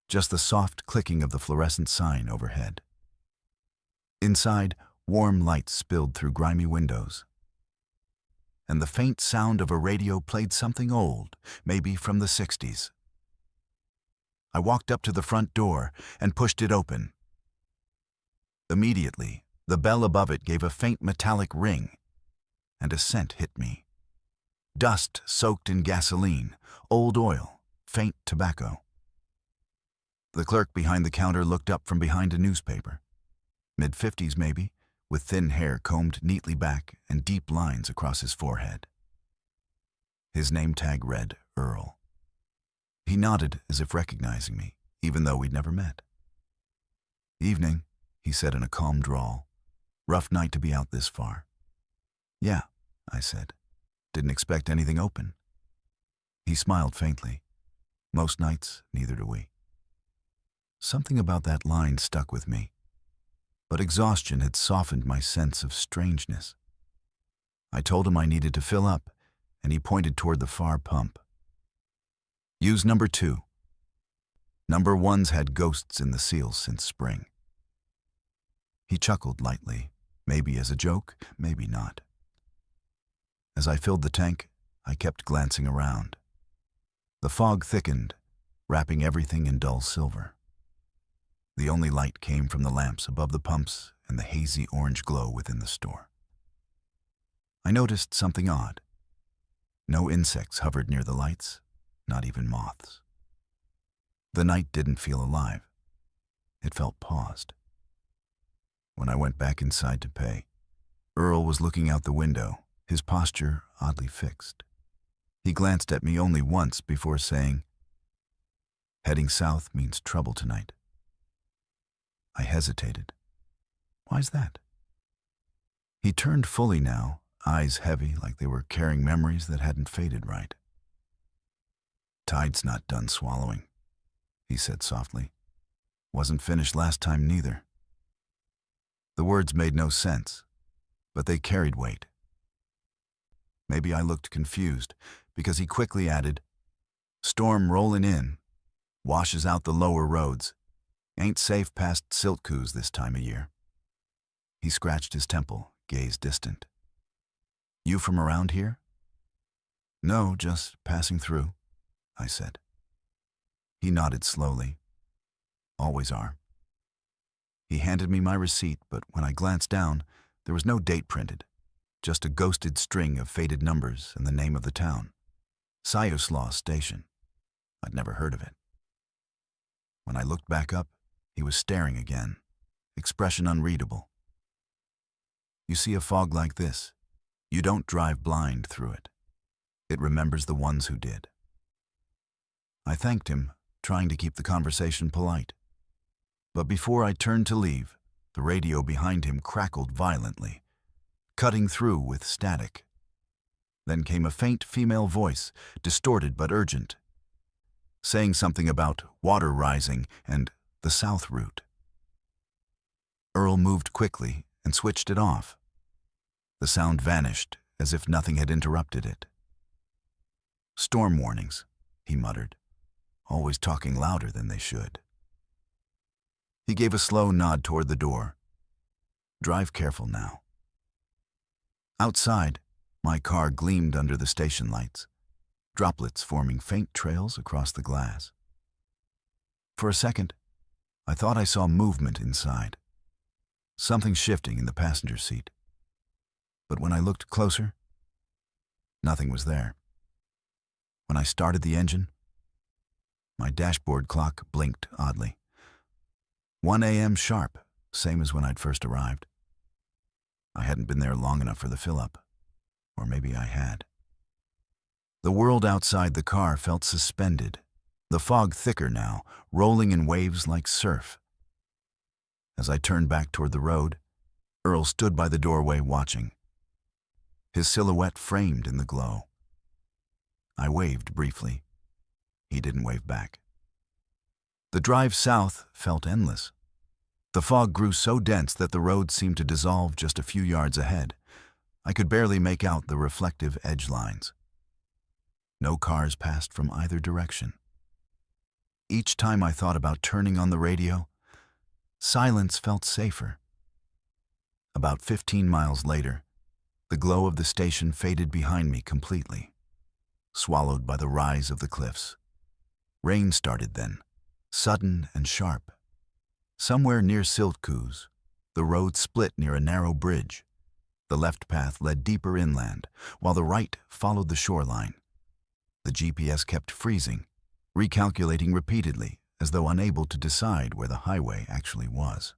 A: just the soft clicking of the fluorescent sign overhead. Inside, warm light spilled through grimy windows, and the faint sound of a radio played something old, maybe from the 60s. I walked up to the front door and pushed it open. Immediately, the bell above it gave a faint metallic ring, and a scent hit me. Dust soaked in gasoline, old oil, faint tobacco. The clerk behind the counter looked up from behind a newspaper. Mid-50s maybe, with thin hair combed neatly back and deep lines across his forehead. His name tag read Earl. He nodded as if recognizing me, even though we'd never met. "Evening," he said in a calm drawl. "Rough night to be out this far." "Yeah," I said. "Didn't expect anything open." He smiled faintly. "Most nights, neither do we." Something about that line stuck with me, but exhaustion had softened my sense of strangeness. I told him I needed to fill up, and he pointed toward the far pump. "Use number 2. Number 1's had ghosts in the seals since spring." He chuckled lightly, maybe as a joke, maybe not. As I filled the tank, I kept glancing around. The fog thickened, wrapping everything in dull silver. The only light came from the lamps above the pumps and the hazy orange glow within the store. I noticed something odd. No insects hovered near the lights, not even moths. The night didn't feel alive. It felt paused. When I went back inside to pay, Earl was looking out the window, his posture oddly fixed. He glanced at me only once before saying, "Heading south means trouble tonight." I hesitated. "Why's that?" He turned fully now, eyes heavy like they were carrying memories that hadn't faded right. "Tide's not done swallowing," he said softly. "Wasn't finished last time neither." The words made no sense, but they carried weight. Maybe I looked confused, because he quickly added, "Storm rolling in, washes out the lower roads. Ain't safe past Siltcoos this time of year." He scratched his temple, gaze distant. "You from around here?" "No, just passing through," I said. He nodded slowly. "Always are." He handed me my receipt, but when I glanced down, there was no date printed, just a ghosted string of faded numbers and the name of the town, Siuslaw Station. I'd never heard of it. When I looked back up, he was staring again, expression unreadable. You see a fog like this, you don't drive blind through it. It remembers the ones who did. I thanked him, trying to keep the conversation polite. But before I turned to leave, the radio behind him crackled violently, cutting through with static. Then came a faint female voice, distorted but urgent, saying something about water rising and the south route. Earl moved quickly and switched it off. The sound vanished as if nothing had interrupted it. "Storm warnings," he muttered, always talking louder than they should. He gave a slow nod toward the door. "Drive careful now." Outside, my car gleamed under the station lights, droplets forming faint trails across the glass. For a second, I thought I saw movement inside, something shifting in the passenger seat. But when I looked closer, nothing was there. When I started the engine, my dashboard clock blinked oddly. 1 a.m. sharp, same as when I'd first arrived. I hadn't been there long enough for the fill-up, or maybe I had. The world outside the car felt suspended, the fog thicker now, rolling in waves like surf. As I turned back toward the road, Earl stood by the doorway watching, his silhouette framed in the glow. I waved briefly. He didn't wave back. The drive south felt endless. The fog grew so dense that the road seemed to dissolve just a few yards ahead. I could barely make out the reflective edge lines. No cars passed from either direction. Each time I thought about turning on the radio, silence felt safer. About 15 miles later, the glow of the station faded behind me completely, swallowed by the rise of the cliffs. Rain started then, sudden and sharp. Somewhere near Siltkus, the road split near a narrow bridge. The left path led deeper inland, while the right followed the shoreline. The GPS kept freezing, recalculating repeatedly, as though unable to decide where the highway actually was.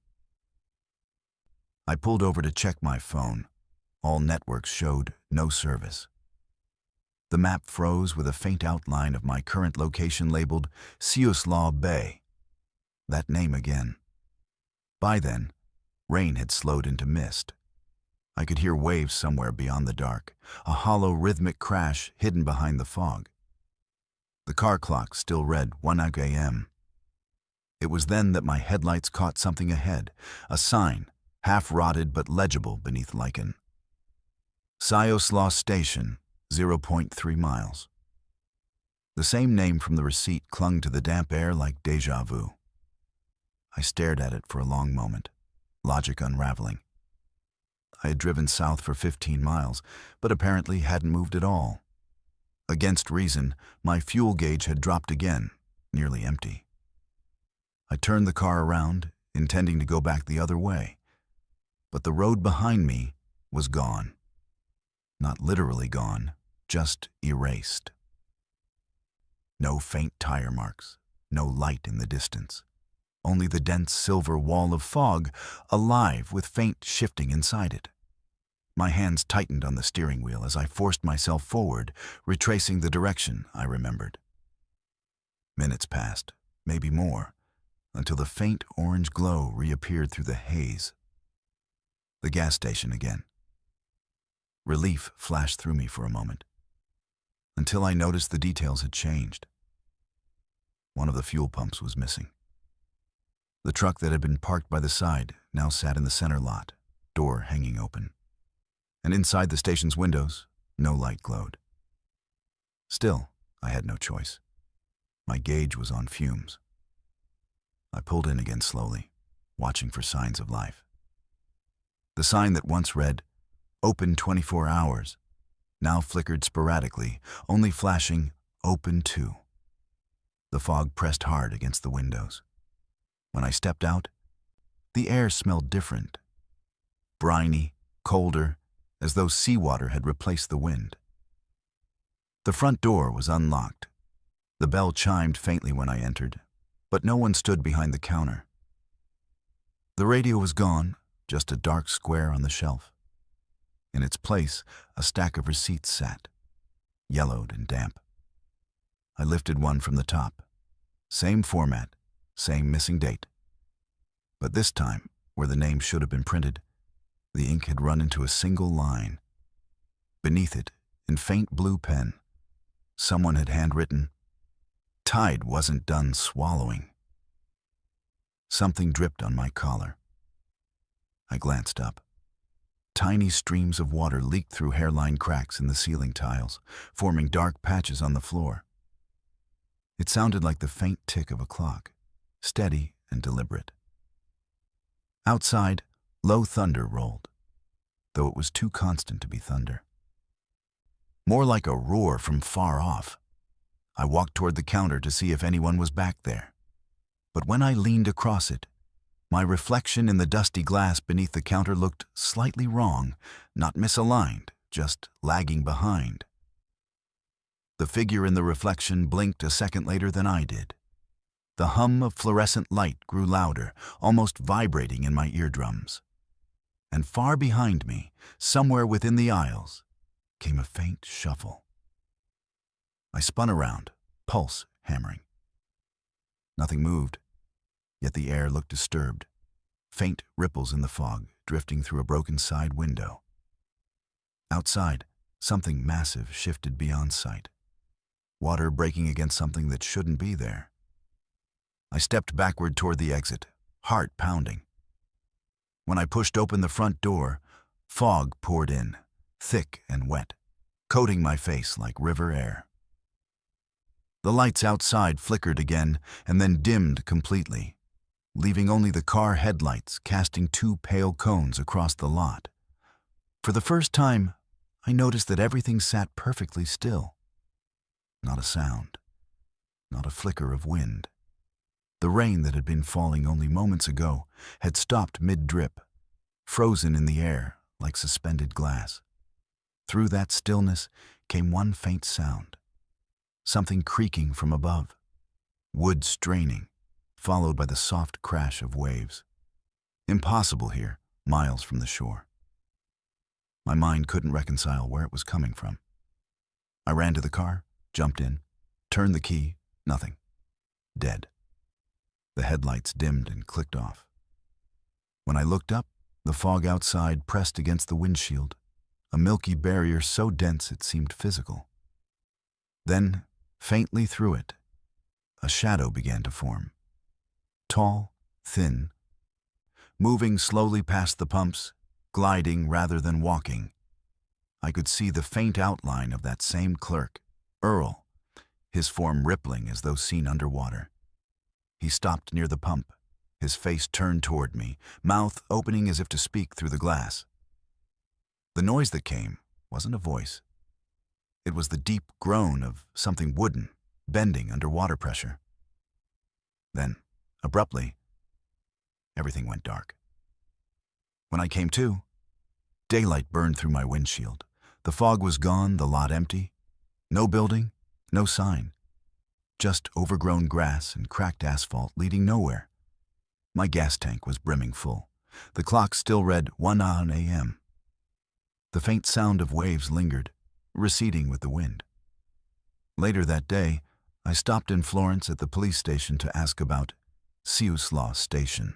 A: I pulled over to check my phone. All networks showed no service. The map froze with a faint outline of my current location labeled Siuslaw Bay. That name again. By then, rain had slowed into mist. I could hear waves somewhere beyond the dark, a hollow rhythmic crash hidden behind the fog. The car clock still read 1 a.m. It was then that my headlights caught something ahead, a sign, half-rotted but legible beneath lichen. Siuslaw Station, 0.3 miles. The same name from the receipt clung to the damp air like déjà vu. I stared at it for a long moment, logic unraveling. I had driven south for 15 miles, but apparently hadn't moved at all. Against reason, my fuel gauge had dropped again, nearly empty. I turned the car around, intending to go back the other way. But the road behind me was gone. Not literally gone, just erased. No faint tire marks, no light in the distance. Only the dense silver wall of fog, alive with faint shifting inside it. My hands tightened on the steering wheel as I forced myself forward, retracing the direction I remembered. Minutes passed, maybe more, until the faint orange glow reappeared through the haze. The gas station again. Relief flashed through me for a moment, until I noticed the details had changed. One of the fuel pumps was missing. The truck that had been parked by the side now sat in the center lot, door hanging open. And inside the station's windows, no light glowed. Still, I had no choice. My gauge was on fumes. I pulled in again slowly, watching for signs of life. The sign that once read, "Open 24 hours," now flickered sporadically, only flashing, "Open 2." The fog pressed hard against the windows. When I stepped out, the air smelled different. Briny, colder, as though seawater had replaced the wind. The front door was unlocked. The bell chimed faintly when I entered, but no one stood behind the counter. The radio was gone, just a dark square on the shelf. In its place, a stack of receipts sat, yellowed and damp. I lifted one from the top. Same format, same missing date. But this time, where the name should have been printed, the ink had run into a single line. Beneath it, in faint blue pen, someone had handwritten, "Tide wasn't done swallowing." Something dripped on my collar. I glanced up. Tiny streams of water leaked through hairline cracks in the ceiling tiles, forming dark patches on the floor. It sounded like the faint tick of a clock, steady and deliberate. Outside, low thunder rolled, though it was too constant to be thunder. More like a roar from far off. I walked toward the counter to see if anyone was back there. But when I leaned across it, My reflection in the dusty glass beneath the counter looked slightly wrong, not misaligned, just lagging behind. The figure in the reflection blinked a second later than I did. The hum of fluorescent light grew louder, almost vibrating in my eardrums. And far behind me, somewhere within the aisles, came a faint shuffle. I spun around, pulse hammering. Nothing moved, yet the air looked disturbed. Faint ripples in the fog, drifting through a broken side window. Outside, something massive shifted beyond sight. Water breaking against something that shouldn't be there. I stepped backward toward the exit, heart pounding. When I pushed open the front door, fog poured in, thick and wet, coating my face like river air. The lights outside flickered again and then dimmed completely, leaving only the car headlights casting two pale cones across the lot. For the first time, I noticed that everything sat perfectly still. Not a sound, not a flicker of wind. The rain that had been falling only moments ago had stopped mid-drip, frozen in the air like suspended glass. Through that stillness came one faint sound, something creaking from above, wood straining, followed by the soft crash of waves. Impossible here, miles from the shore. My mind couldn't reconcile where it was coming from. I ran to the car, jumped in, turned the key, nothing. Dead. The headlights dimmed and clicked off. When I looked up, the fog outside pressed against the windshield, a milky barrier so dense it seemed physical. Then, faintly through it, a shadow began to form. Tall, thin, moving slowly past the pumps, gliding rather than walking. I could see the faint outline of that same clerk, Earl, his form rippling as though seen underwater. He stopped near the pump, his face turned toward me, mouth opening as if to speak through the glass. The noise that came wasn't a voice. It was the deep groan of something wooden, bending under water pressure. Then, abruptly, everything went dark. When I came to, daylight burned through my windshield. The fog was gone, the lot empty. No building, no sign. Just overgrown grass and cracked asphalt leading nowhere. My gas tank was brimming full. The clock still read 1 a.m. The faint sound of waves lingered, receding with the wind. Later that day, I stopped in Florence at the police station to ask about Siuslaw Station.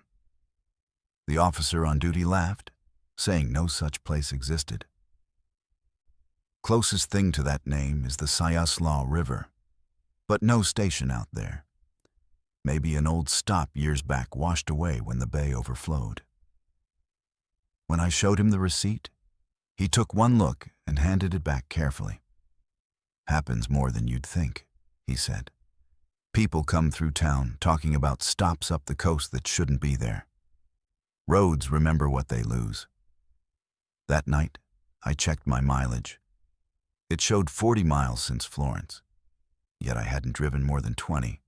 A: The officer on duty laughed, saying no such place existed. Closest thing to that name is the Siuslaw River, but no station out there. Maybe an old stop years back washed away when the bay overflowed. When I showed him the receipt, he took one look and handed it back carefully. "Happens more than you'd think," he said. "People come through town talking about stops up the coast that shouldn't be there. Roads remember what they lose." That night, I checked my mileage. It showed 40 miles since Florence, yet I hadn't driven more than 20.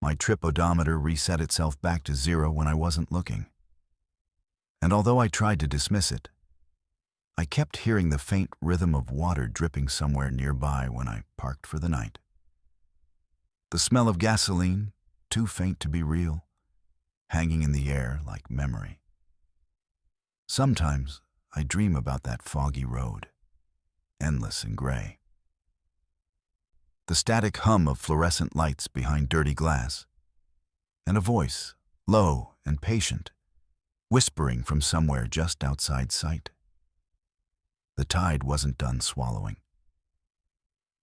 A: My trip odometer reset itself back to 0 when I wasn't looking. And although I tried to dismiss it, I kept hearing the faint rhythm of water dripping somewhere nearby when I parked for the night. The smell of gasoline, too faint to be real, hanging in the air like memory. Sometimes I dream about that foggy road, endless and gray. The static hum of fluorescent lights behind dirty glass, and a voice, low and patient, whispering from somewhere just outside sight. The tide wasn't done swallowing.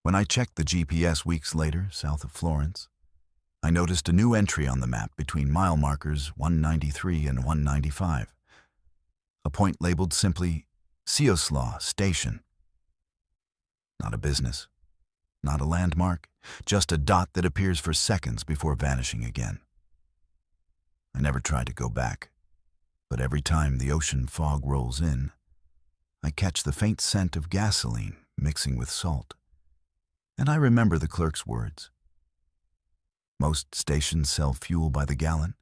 A: When I checked the GPS weeks later, south of Florence, I noticed a new entry on the map between mile markers 193 and 195. A point labeled simply Siuslaw Station. Not a business, not a landmark, just a dot that appears for seconds before vanishing again. I never tried to go back, but every time the ocean fog rolls in, I catch the faint scent of gasoline mixing with salt. And I remember the clerk's words. Most stations sell fuel by the gallon.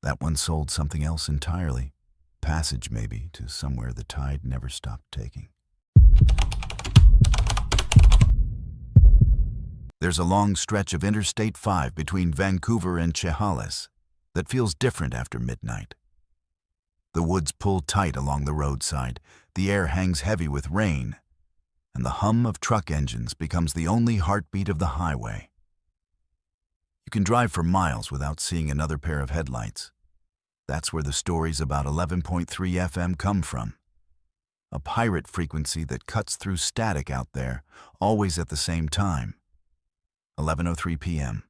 A: That one sold something else entirely. Passage, maybe, to somewhere the tide never stopped taking. There's a long stretch of Interstate 5 between Vancouver and Chehalis that feels different after midnight. The woods pull tight along the roadside, the air hangs heavy with rain, and the hum of truck engines becomes the only heartbeat of the highway. You can drive for miles without seeing another pair of headlights. That's where the stories about 11.3 FM come from. A pirate frequency that cuts through static out there, always at the same time. 11:03 p.m.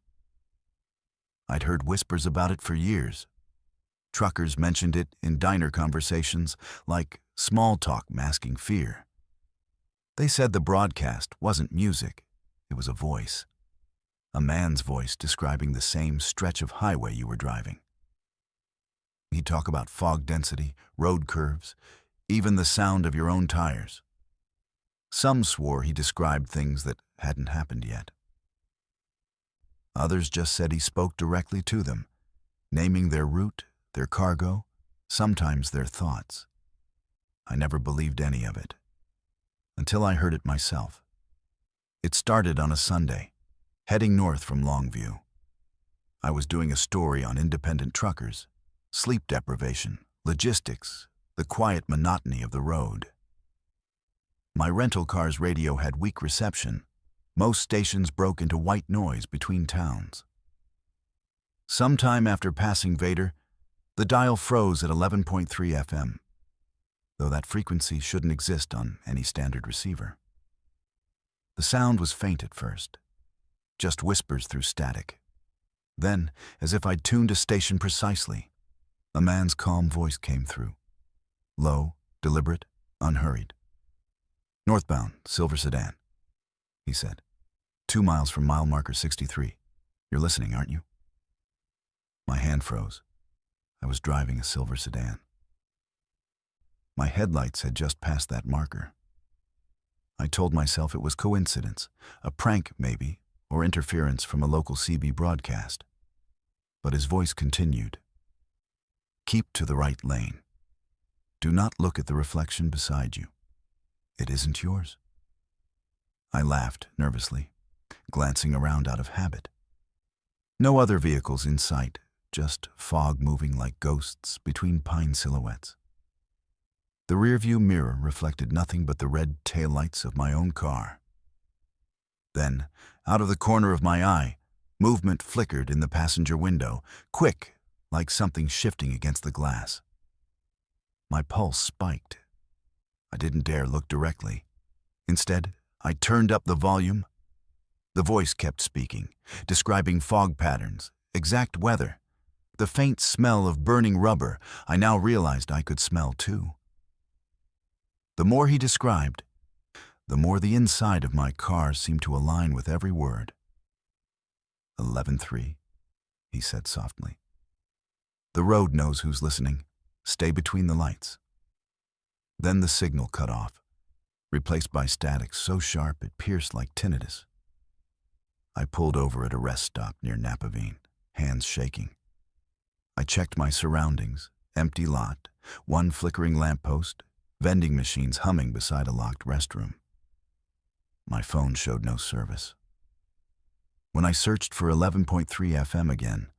A: I'd heard whispers about it for years. Truckers mentioned it in diner conversations like small talk masking fear. They said the broadcast wasn't music, it was a voice. A man's voice describing the same stretch of highway you were driving. He'd talk about fog density, road curves, even the sound of your own tires. Some swore he described things that hadn't happened yet. Others just said he spoke directly to them, naming their route, their cargo, sometimes their thoughts. I never believed any of it, until I heard it myself. It started on a Sunday, heading north from Longview. I was doing a story on independent truckers, sleep deprivation, logistics, the quiet monotony of the road. My rental car's radio had weak reception. Most stations broke into white noise between towns. Sometime after passing Vader, the dial froze at 11.3 FM, though that frequency shouldn't exist on any standard receiver. The sound was faint at first, just whispers through static. Then, as if I'd tuned a station precisely, a man's calm voice came through. Low, deliberate, unhurried. "Northbound, silver sedan," he said. 2 miles from mile marker 63. You're listening, aren't you? My hand froze. I was driving a silver sedan. My headlights had just passed that marker. I told myself it was coincidence, a prank maybe, or interference from a local CB broadcast. But his voice continued. "Keep to the right lane. Do not look at the reflection beside you. It isn't yours." I laughed nervously, glancing around out of habit. No other vehicles in sight, just fog moving like ghosts between pine silhouettes. The rearview mirror reflected nothing but the red taillights of my own car. Then, out of the corner of my eye, movement flickered in the passenger window, quick, like something shifting against the glass. My pulse spiked. I didn't dare look directly. Instead, I turned up the volume. The voice kept speaking, describing fog patterns, exact weather, the faint smell of burning rubber I now realized I could smell too. The more he described, the more the inside of my car seemed to align with every word. 11:3, he said softly. "The road knows who's listening. Stay between the lights." Then the signal cut off, replaced by static so sharp it pierced like tinnitus. I pulled over at a rest stop near Napavine, hands shaking. I checked my surroundings, empty lot, one flickering lamppost, vending machines humming beside a locked restroom. My phone showed no service. When I searched for 11.3 FM again,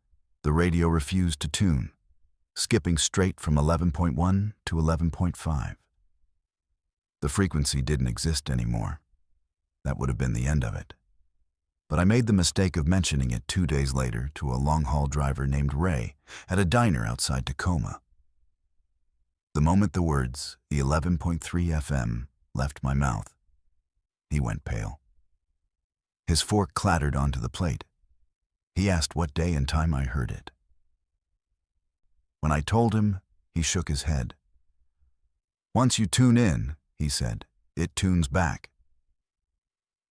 A: the radio refused to tune, skipping straight from 11.1 to 11.5. The frequency didn't exist anymore. That would have been the end of it. But I made the mistake of mentioning it 2 days later to a long-haul driver named Ray at a diner outside Tacoma. The moment the words, 11.3 FM, left my mouth, he went pale. His fork clattered onto the plate. He asked what day and time I heard it. When I told him, he shook his head. "Once you tune in," he said, "it tunes back."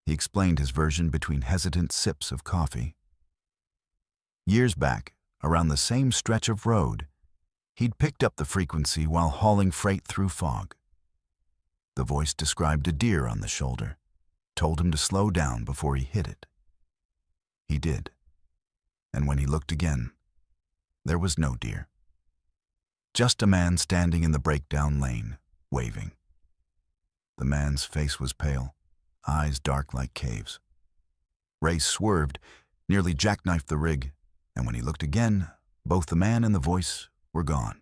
A: He explained his version between hesitant sips of coffee. Years back, around the same stretch of road, he'd picked up the frequency while hauling freight through fog. The voice described a deer on the shoulder, told him to slow down before he hit it. He did, and when he looked again, there was no deer. Just a man standing in the breakdown lane, waving. The man's face was pale, eyes dark like caves. Ray swerved, nearly jackknifed the rig, and when he looked again, both the man and the voice were gone.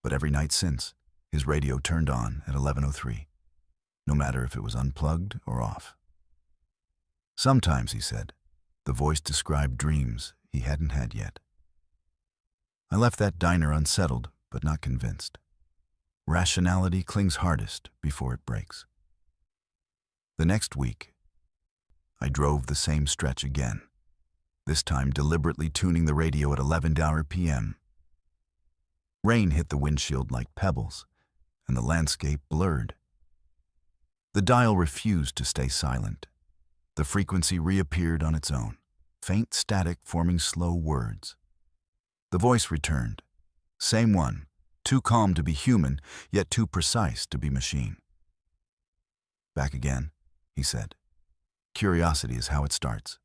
A: But every night since, his radio turned on at 11:03, no matter if it was unplugged or off. Sometimes, he said, the voice described dreams he hadn't had yet. I left that diner unsettled, but not convinced. Rationality clings hardest before it breaks. The next week, I drove the same stretch again, this time deliberately tuning the radio at 11 p.m. Rain hit the windshield like pebbles, and the landscape blurred. The dial refused to stay silent. The frequency reappeared on its own, faint static forming slow words. The voice returned, same one, too calm to be human, yet too precise to be machine. Back again, he said. Curiosity is how it starts.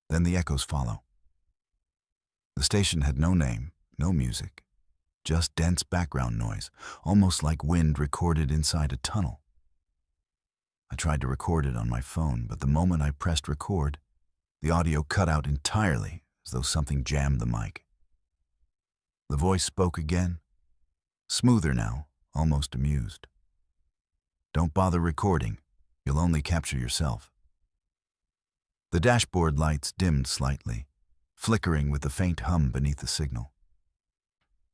A: Then the echoes follow. The station had no name, no music, just dense background noise, almost like wind recorded inside a tunnel. I tried to record it on my phone, but the moment I pressed record, the audio cut out entirely, as though something jammed the mic. The voice spoke again, smoother now, almost amused. Don't bother recording. You'll only capture yourself. The dashboard lights dimmed slightly, flickering with the faint hum beneath the signal.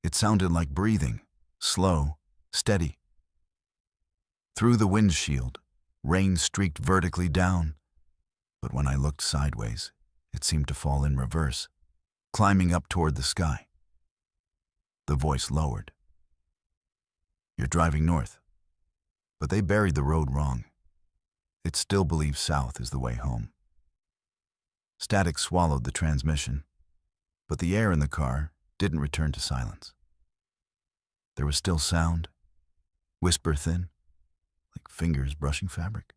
A: It sounded like breathing, slow, steady. Through the windshield, rain streaked vertically down, but when I looked sideways, it seemed to fall in reverse, climbing up toward the sky. The voice lowered. You're driving north, but they buried the road wrong. It still believes south is the way home. Static swallowed the transmission, but the air in the car didn't return to silence. There was still sound, whisper thin, like fingers brushing fabric.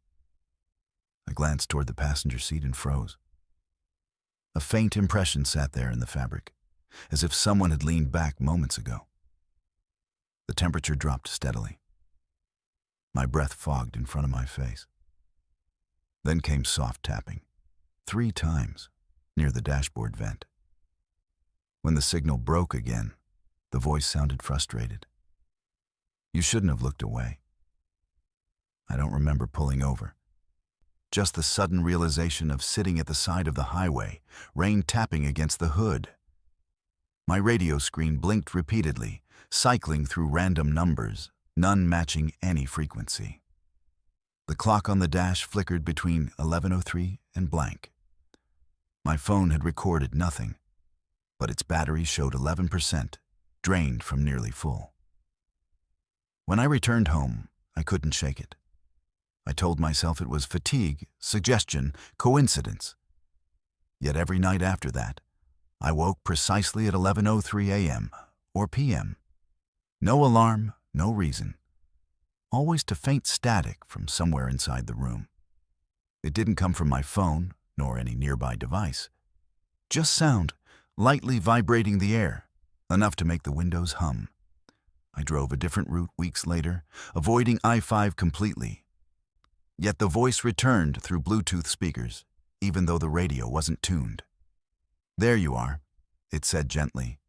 A: I glanced toward the passenger seat and froze. A faint impression sat there in the fabric, as if someone had leaned back moments ago. The temperature dropped steadily. My breath fogged in front of my face. Then came soft tapping, 3 times, near the dashboard vent. When the signal broke again, the voice sounded frustrated. You shouldn't have looked away. I don't remember pulling over. Just the sudden realization of sitting at the side of the highway, rain tapping against the hood. My radio screen blinked repeatedly, cycling through random numbers, none matching any frequency. The clock on the dash flickered between 11:03 and blank. My phone had recorded nothing, but its battery showed 11%, drained from nearly full. When I returned home, I couldn't shake it. I told myself it was fatigue, suggestion, coincidence. Yet every night after that, I woke precisely at 11:03 a.m. or p.m. No alarm, no reason. Always to faint static from somewhere inside the room. It didn't come from my phone, nor any nearby device. Just sound, lightly vibrating the air, enough to make the windows hum. I drove a different route weeks later, avoiding I-5 completely. Yet the voice returned through Bluetooth speakers, even though the radio wasn't tuned. There you are, it said gently.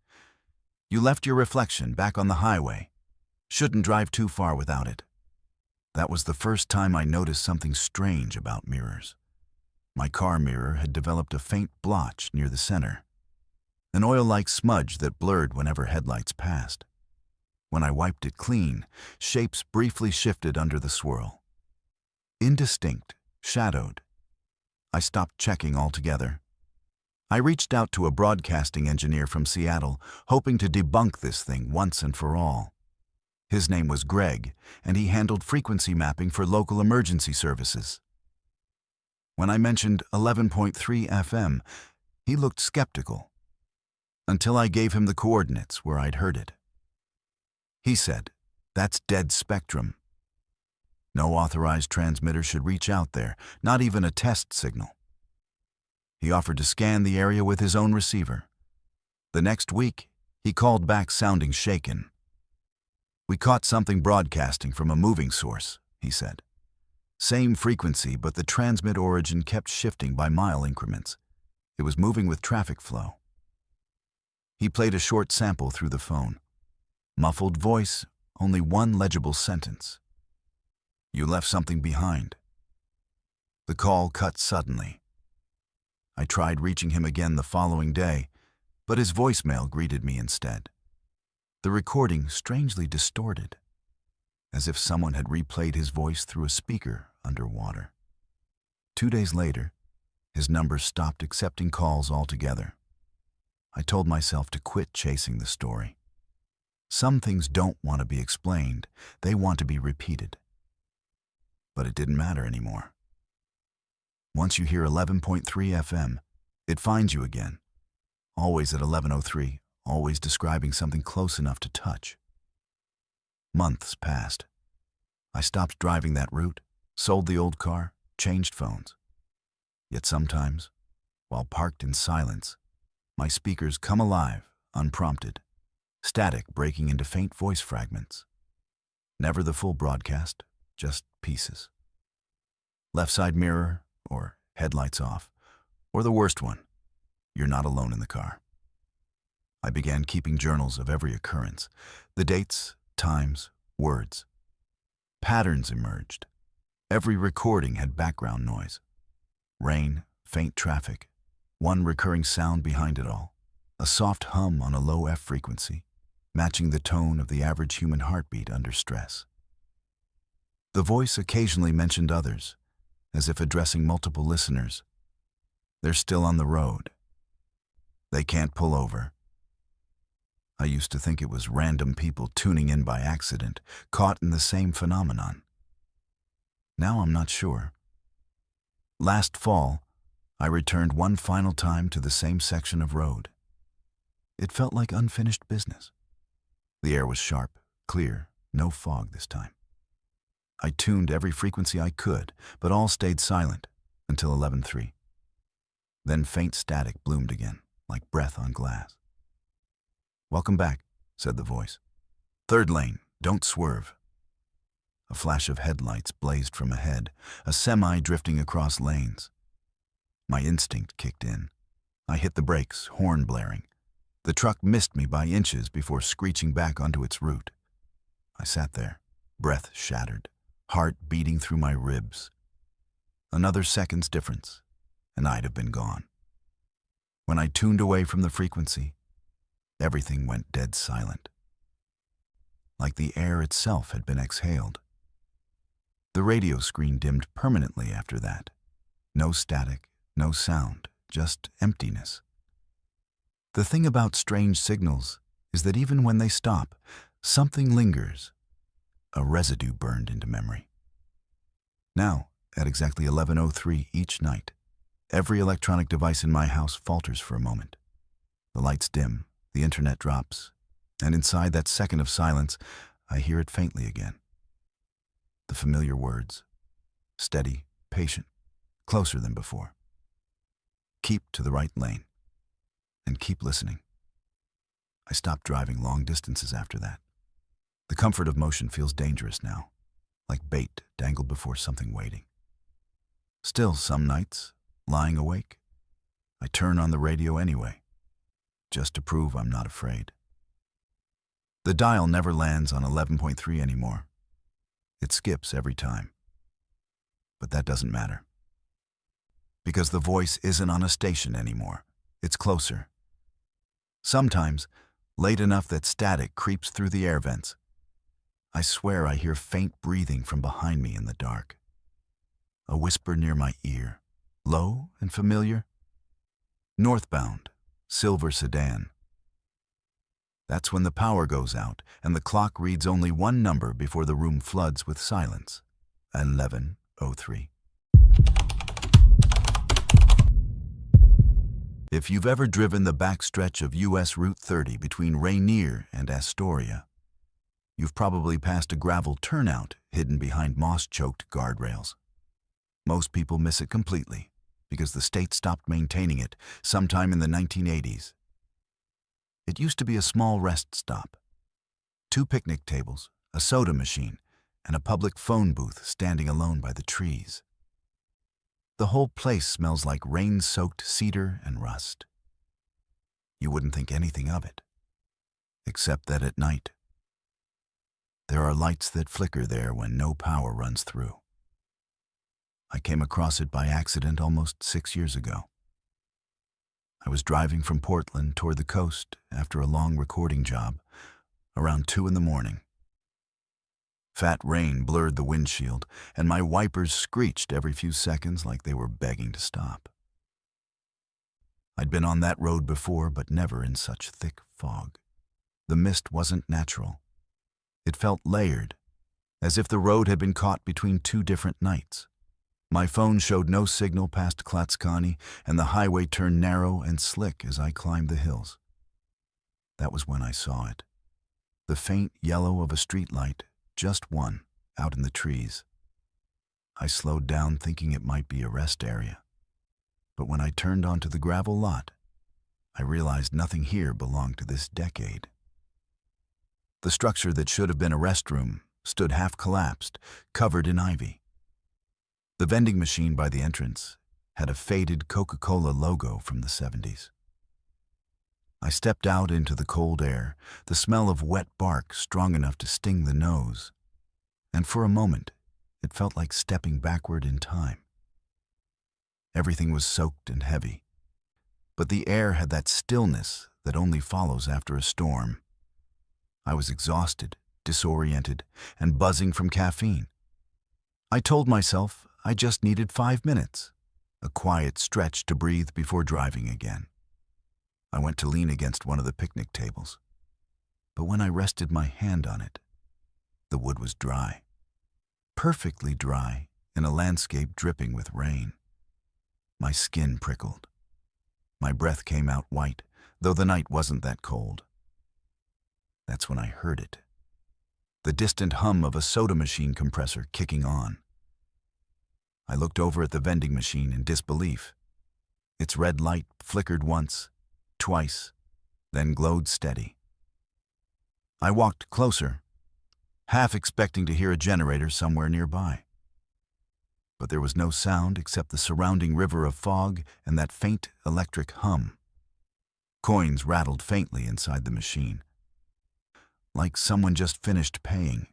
A: You left your reflection back on the highway. Shouldn't drive too far without it. That was the first time I noticed something strange about mirrors. My car mirror had developed a faint blotch near the center, an oil-like smudge that blurred whenever headlights passed. When I wiped it clean, shapes briefly shifted under the swirl. Indistinct, shadowed. I stopped checking altogether. I reached out to a broadcasting engineer from Seattle, hoping to debunk this thing once and for all. His name was Greg, and he handled frequency mapping for local emergency services. When I mentioned 11.3 FM, he looked skeptical, until I gave him the coordinates where I'd heard it. He said, "That's dead spectrum. No authorized transmitter should reach out there, not even a test signal." He offered to scan the area with his own receiver. The next week, he called back sounding shaken, "We caught something broadcasting from a moving source," he said. "Same frequency, but the transmit origin kept shifting by mile increments. It was moving with traffic flow." He played a short sample through the phone. Muffled voice, only one legible sentence. "You left something behind." The call cut suddenly. I tried reaching him again the following day, but his voicemail greeted me instead. The recording strangely distorted, as if someone had replayed his voice through a speaker underwater. 2 days later, his number stopped accepting calls altogether. I told myself to quit chasing the story. Some things don't want to be explained, they want to be repeated. But it didn't matter anymore. Once you hear 11.3 FM, it finds you again. Always at 11:03, always describing something close enough to touch. Months passed. I stopped driving that route, sold the old car, changed phones. Yet sometimes, while parked in silence, my speakers come alive, unprompted, static breaking into faint voice fragments. Never the full broadcast, just pieces. Left side mirror, or headlights off, or the worst one, you're not alone in the car. I began keeping journals of every occurrence, the dates, times, words. Patterns emerged. Every recording had background noise. Rain, faint traffic, one recurring sound behind it all, a soft hum on a low F frequency, matching the tone of the average human heartbeat under stress. The voice occasionally mentioned others, as if addressing multiple listeners. They're still on the road. They can't pull over. I used to think it was random people tuning in by accident, caught in the same phenomenon. Now I'm not sure. Last fall, I returned one final time to the same section of road. It felt like unfinished business. The air was sharp, clear, no fog this time. I tuned every frequency I could, but all stayed silent until 11:03. Then faint static bloomed again, like breath on glass. "Welcome back," said the voice. "Third lane, don't swerve." A flash of headlights blazed from ahead, a semi drifting across lanes. My instinct kicked in. I hit the brakes, horn blaring. The truck missed me by inches before screeching back onto its route. I sat there, breath shattered, heart beating through my ribs. Another second's difference, and I'd have been gone. When I tuned away from the frequency, everything went dead silent. Like the air itself had been exhaled. The radio screen dimmed permanently after that. No static, no sound, just emptiness. The thing about strange signals is that even when they stop, something lingers. A residue burned into memory. Now, at exactly 11:03 each night, every electronic device in my house falters for a moment. The lights dim, the internet drops, and inside that second of silence, I hear it faintly again. The familiar words, steady, patient, closer than before. Keep to the right lane, and keep listening. I stopped driving long distances after that. The comfort of motion feels dangerous now, like bait dangled before something waiting. Still, some nights, lying awake, I turn on the radio anyway, just to prove I'm not afraid. The dial never lands on 11.3 anymore. It skips every time. But that doesn't matter. Because the voice isn't on a station anymore. It's closer. Sometimes, late enough that static creeps through the air vents. I swear I hear faint breathing from behind me in the dark. A whisper near my ear, low and familiar. Northbound, silver sedan. That's when the power goes out and the clock reads only one number before the room floods with silence. 11:03. If you've ever driven the backstretch of US Route 30 between Rainier and Astoria, you've probably passed a gravel turnout hidden behind moss-choked guardrails. Most people miss it completely because the state stopped maintaining it sometime in the 1980s. It used to be a small rest stop. 2 picnic tables, a soda machine, and a public phone booth standing alone by the trees. The whole place smells like rain-soaked cedar and rust. You wouldn't think anything of it, except that at night, there are lights that flicker there when no power runs through. I came across it by accident almost 6 years ago. I was driving from Portland toward the coast after a long recording job around 2 in the morning. Fat rain blurred the windshield, and my wipers screeched every few seconds like they were begging to stop. I'd been on that road before, but never in such thick fog. The mist wasn't natural. It felt layered, as if the road had been caught between 2 different nights. My phone showed no signal past Klatskani, and the highway turned narrow and slick as I climbed the hills. That was when I saw it. The faint yellow of a streetlight, just one, out in the trees. I slowed down thinking it might be a rest area. But when I turned onto the gravel lot, I realized nothing here belonged to this decade. The structure that should have been a restroom stood half-collapsed, covered in ivy. The vending machine by the entrance had a faded Coca-Cola logo from the 70s. I stepped out into the cold air, the smell of wet bark strong enough to sting the nose, and for a moment it felt like stepping backward in time. Everything was soaked and heavy, but the air had that stillness that only follows after a storm. I was exhausted, disoriented, and buzzing from caffeine. I told myself I just needed 5 minutes, a quiet stretch to breathe before driving again. I went to lean against one of the picnic tables, but when I rested my hand on it, the wood was dry, perfectly dry in a landscape dripping with rain. My skin prickled. My breath came out white, though the night wasn't that cold. That's when I heard it. The distant hum of a soda machine compressor kicking on. I looked over at the vending machine in disbelief. Its red light flickered once, twice, then glowed steady. I walked closer, half expecting to hear a generator somewhere nearby. But there was no sound except the surrounding river of fog and that faint electric hum. Coins rattled faintly inside the machine, like someone just finished paying.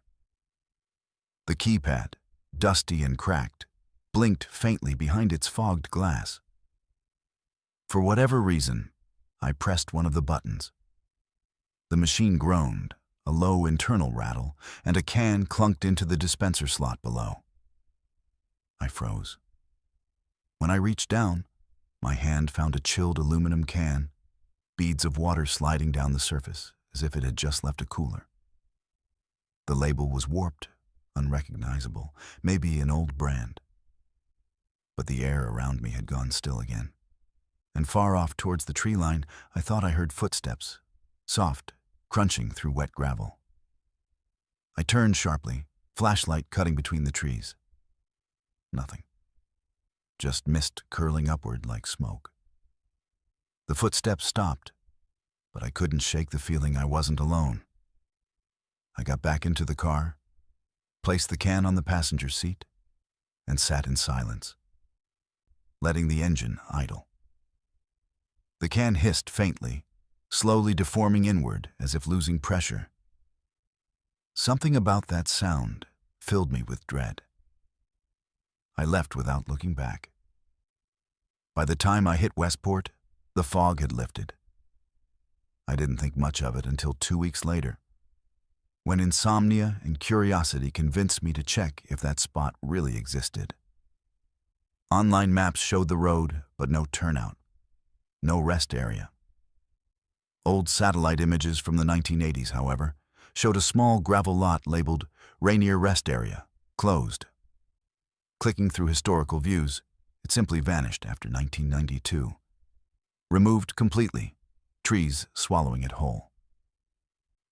A: The keypad, dusty and cracked, blinked faintly behind its fogged glass. For whatever reason, I pressed one of the buttons. The machine groaned, a low internal rattle, and a can clunked into the dispenser slot below. I froze. When I reached down, my hand found a chilled aluminum can, beads of water sliding down the surface as if it had just left a cooler. The label was warped, unrecognizable, maybe an old brand. But the air around me had gone still again, and far off towards the tree line, I thought I heard footsteps, soft, crunching through wet gravel. I turned sharply, flashlight cutting between the trees. Nothing. Just mist curling upward like smoke. The footsteps stopped, but I couldn't shake the feeling I wasn't alone. I got back into the car, placed the can on the passenger seat, and sat in silence, letting the engine idle. The can hissed faintly, slowly deforming inward as if losing pressure. Something about that sound filled me with dread. I left without looking back. By the time I hit Westport, the fog had lifted. I didn't think much of it until 2 weeks later, when insomnia and curiosity convinced me to check if that spot really existed. Online maps showed the road, but no turnout, no rest area. Old satellite images from the 1980s, however, showed a small gravel lot labeled Rainier Rest Area, closed. Clicking through historical views, it simply vanished after 1992. Removed completely, trees swallowing it whole.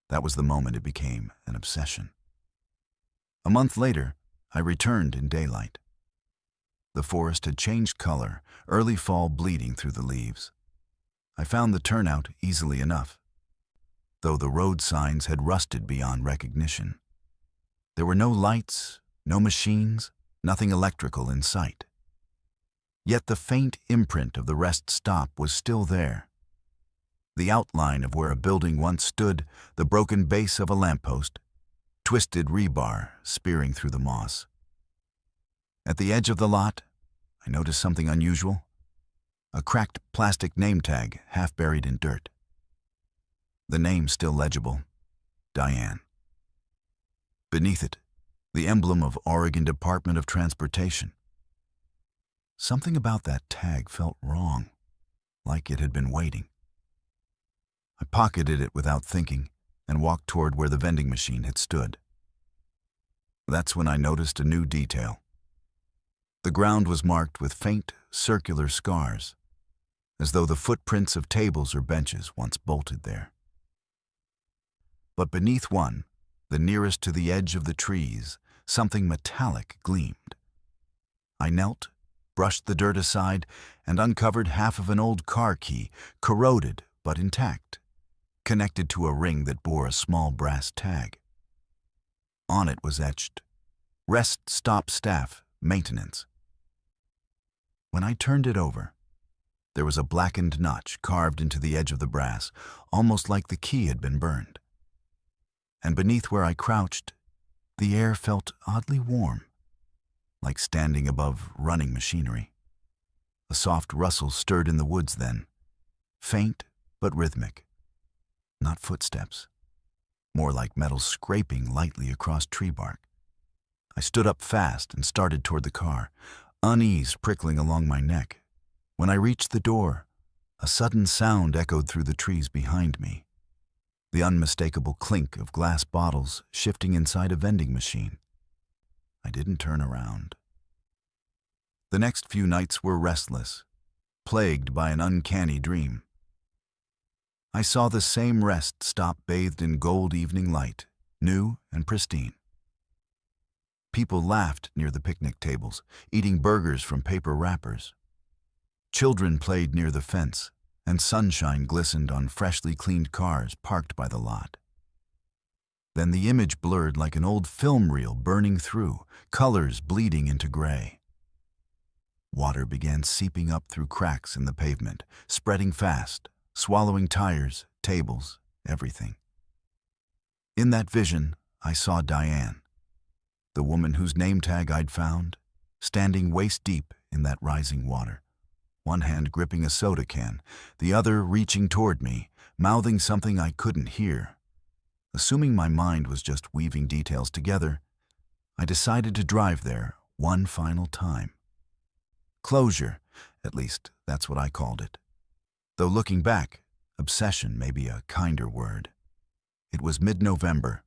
A: That was the moment it became an obsession. A month later, I returned in daylight. The forest had changed color, early fall bleeding through the leaves. I found the turnout easily enough, though the road signs had rusted beyond recognition. There were no lights, no machines, nothing electrical in sight. Yet the faint imprint of the rest stop was still there. The outline of where a building once stood, the broken base of a lamppost, twisted rebar spearing through the moss. At the edge of the lot, I noticed something unusual. A cracked plastic name tag half buried in dirt. The name still legible, Diane. Beneath it, the emblem of Oregon Department of Transportation. Something about that tag felt wrong, like it had been waiting. I pocketed it without thinking and walked toward where the vending machine had stood. That's when I noticed a new detail. The ground was marked with faint, circular scars, as though the footprints of tables or benches once bolted there. But beneath one, the nearest to the edge of the trees, something metallic gleamed. I knelt, brushed the dirt aside, and uncovered half of an old car key, corroded but intact, connected to a ring that bore a small brass tag. On it was etched, "Rest Stop Staff, Maintenance." When I turned it over, there was a blackened notch carved into the edge of the brass, almost like the key had been burned. And beneath where I crouched, the air felt oddly warm, like standing above running machinery. A soft rustle stirred in the woods then, faint but rhythmic. Not footsteps, more like metal scraping lightly across tree bark. I stood up fast and started toward the car, unease prickling along my neck. When I reached the door, a sudden sound echoed through the trees behind me. The unmistakable clink of glass bottles shifting inside a vending machine. I didn't turn around. The next few nights were restless, plagued by an uncanny dream. I saw the same rest stop bathed in gold evening light, new and pristine. People laughed near the picnic tables, eating burgers from paper wrappers. Children played near the fence, and sunshine glistened on freshly cleaned cars parked by the lot. Then the image blurred like an old film reel burning through, colors bleeding into gray. Water began seeping up through cracks in the pavement, spreading fast, swallowing tires, tables, everything. In that vision, I saw Diane, the woman whose name tag I'd found, standing waist-deep in that rising water, one hand gripping a soda can, the other reaching toward me, mouthing something I couldn't hear. Assuming my mind was just weaving details together, I decided to drive there one final time. Closure, at least that's what I called it. Though looking back, obsession may be a kinder word. It was mid-November,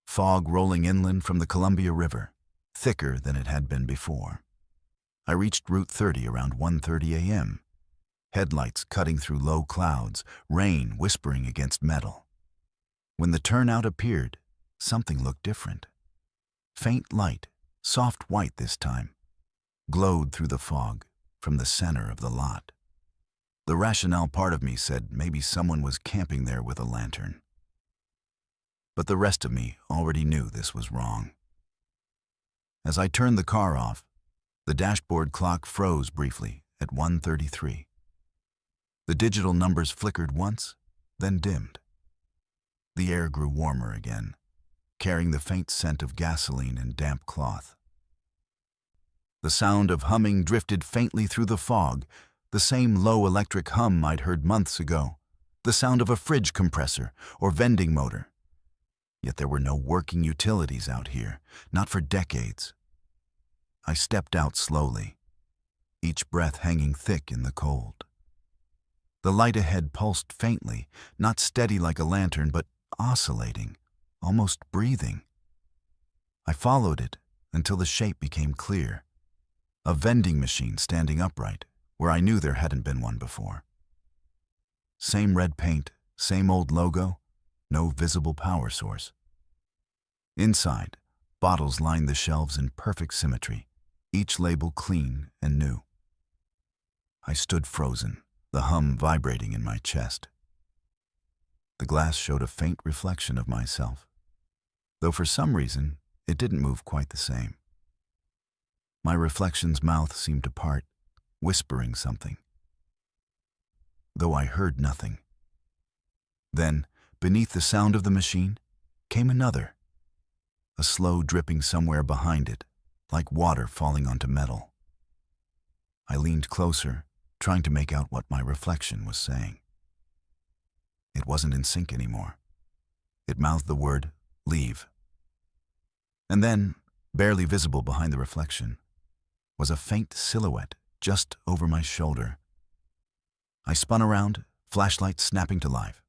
A: fog rolling inland from the Columbia River, thicker than it had been before. I reached Route 30 around 1:30 a.m., headlights cutting through low clouds, rain whispering against metal. When the turnout appeared, something looked different. Faint light, soft white this time, glowed through the fog from the center of the lot. The rationale part of me said maybe someone was camping there with a lantern. But the rest of me already knew this was wrong. As I turned the car off, the dashboard clock froze briefly at 1:33. The digital numbers flickered once, then dimmed. The air grew warmer again, carrying the faint scent of gasoline and damp cloth. The sound of humming drifted faintly through the fog, the same low electric hum I'd heard months ago, the sound of a fridge compressor or vending motor. Yet there were no working utilities out here, not for decades. I stepped out slowly, each breath hanging thick in the cold. The light ahead pulsed faintly, not steady like a lantern, but oscillating, almost breathing. I followed it until the shape became clear. A vending machine standing upright, where I knew there hadn't been one before. Same red paint, same old logo, no visible power source. Inside, bottles lined the shelves in perfect symmetry, each label clean and new. I stood frozen, the hum vibrating in my chest. The glass showed a faint reflection of myself, though for some reason it didn't move quite the same. My reflection's mouth seemed to part, whispering something, though I heard nothing. Then, beneath the sound of the machine, came another, a slow dripping somewhere behind it, like water falling onto metal. I leaned closer, trying to make out what my reflection was saying. It wasn't in sync anymore. It mouthed the word, "Leave." And then, barely visible behind the reflection, was a faint silhouette just over my shoulder. I spun around, flashlight snapping to life.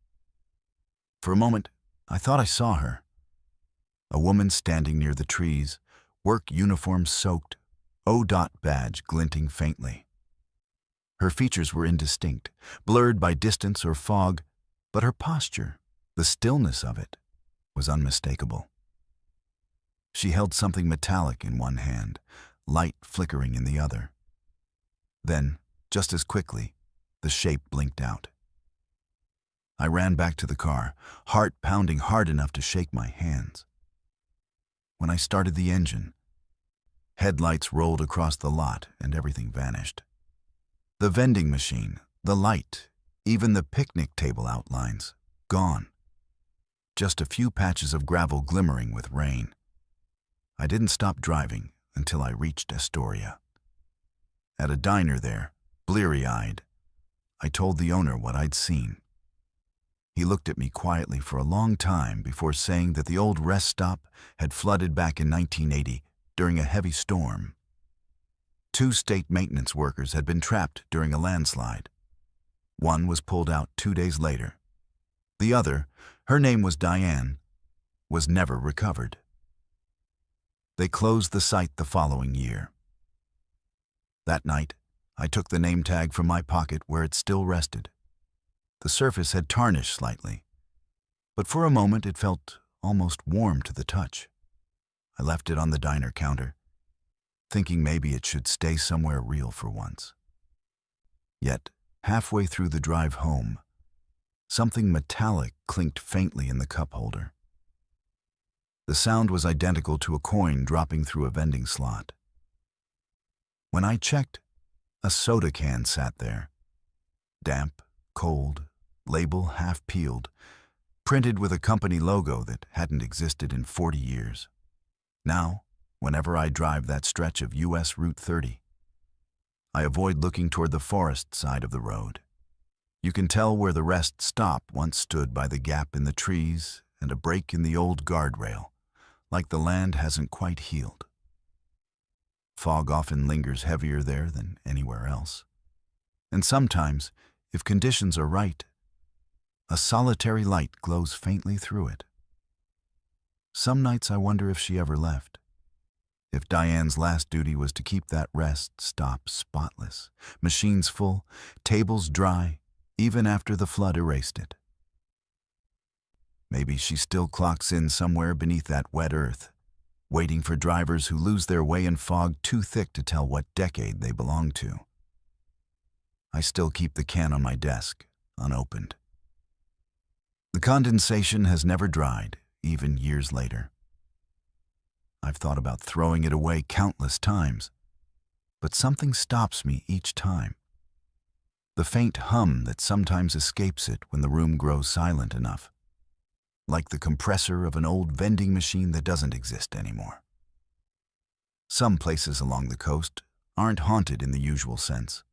A: For a moment, I thought I saw her. A woman standing near the trees, work uniform soaked, O. badge glinting faintly. Her features were indistinct, blurred by distance or fog, but her posture, the stillness of it, was unmistakable. She held something metallic in one hand, light flickering in the other. Then, just as quickly, the shape blinked out. I ran back to the car, heart pounding hard enough to shake my hands. When I started the engine, headlights rolled across the lot and everything vanished. The vending machine, the light, even the picnic table outlines, gone. Just a few patches of gravel glimmering with rain. I didn't stop driving until I reached Astoria. At a diner there, bleary-eyed, I told the owner what I'd seen. He looked at me quietly for a long time before saying that the old rest stop had flooded back in 1980 during a heavy storm. 2 state maintenance workers had been trapped during a landslide. One was pulled out 2 days later. The other, her name was Diane, was never recovered. They closed the site the following year. That night, I took the name tag from my pocket where it still rested. The surface had tarnished slightly, but for a moment it felt almost warm to the touch. I left it on the diner counter, thinking maybe it should stay somewhere real for once. Yet, halfway through the drive home, something metallic clinked faintly in the cup holder. The sound was identical to a coin dropping through a vending slot. When I checked, a soda can sat there, damp, cold, label half peeled, printed with a company logo that hadn't existed in 40 years. Now, whenever I drive that stretch of US Route 30, I avoid looking toward the forest side of the road. You can tell where the rest stop once stood by the gap in the trees and a break in the old guardrail, like the land hasn't quite healed. Fog often lingers heavier there than anywhere else. And sometimes, if conditions are right, a solitary light glows faintly through it. Some nights I wonder if she ever left. If Diane's last duty was to keep that rest stop spotless, machines full, tables dry, even after the flood erased it. Maybe she still clocks in somewhere beneath that wet earth, waiting for drivers who lose their way in fog too thick to tell what decade they belong to. I still keep the can on my desk, unopened. The condensation has never dried, even years later. I've thought about throwing it away countless times, but something stops me each time. The faint hum that sometimes escapes it when the room grows silent enough, like the compressor of an old vending machine that doesn't exist anymore. Some places along the coast aren't haunted in the usual sense.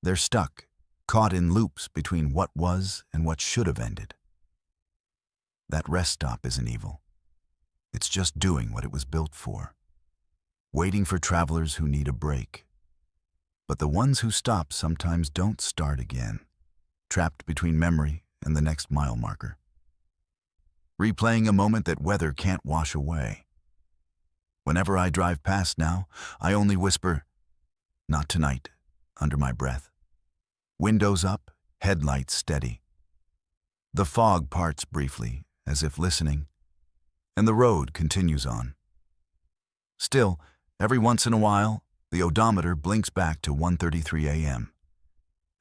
A: They're stuck, caught in loops between what was and what should have ended. That rest stop isn't evil. It's just doing what it was built for, waiting for travelers who need a break. But the ones who stop sometimes don't start again, trapped between memory and the next mile marker, replaying a moment that weather can't wash away. Whenever I drive past now, I only whisper, "Not tonight," under my breath. Windows up, headlights steady. The fog parts briefly, as if listening, and the road continues on. Still, every once in a while, the odometer blinks back to 1:33 a.m.,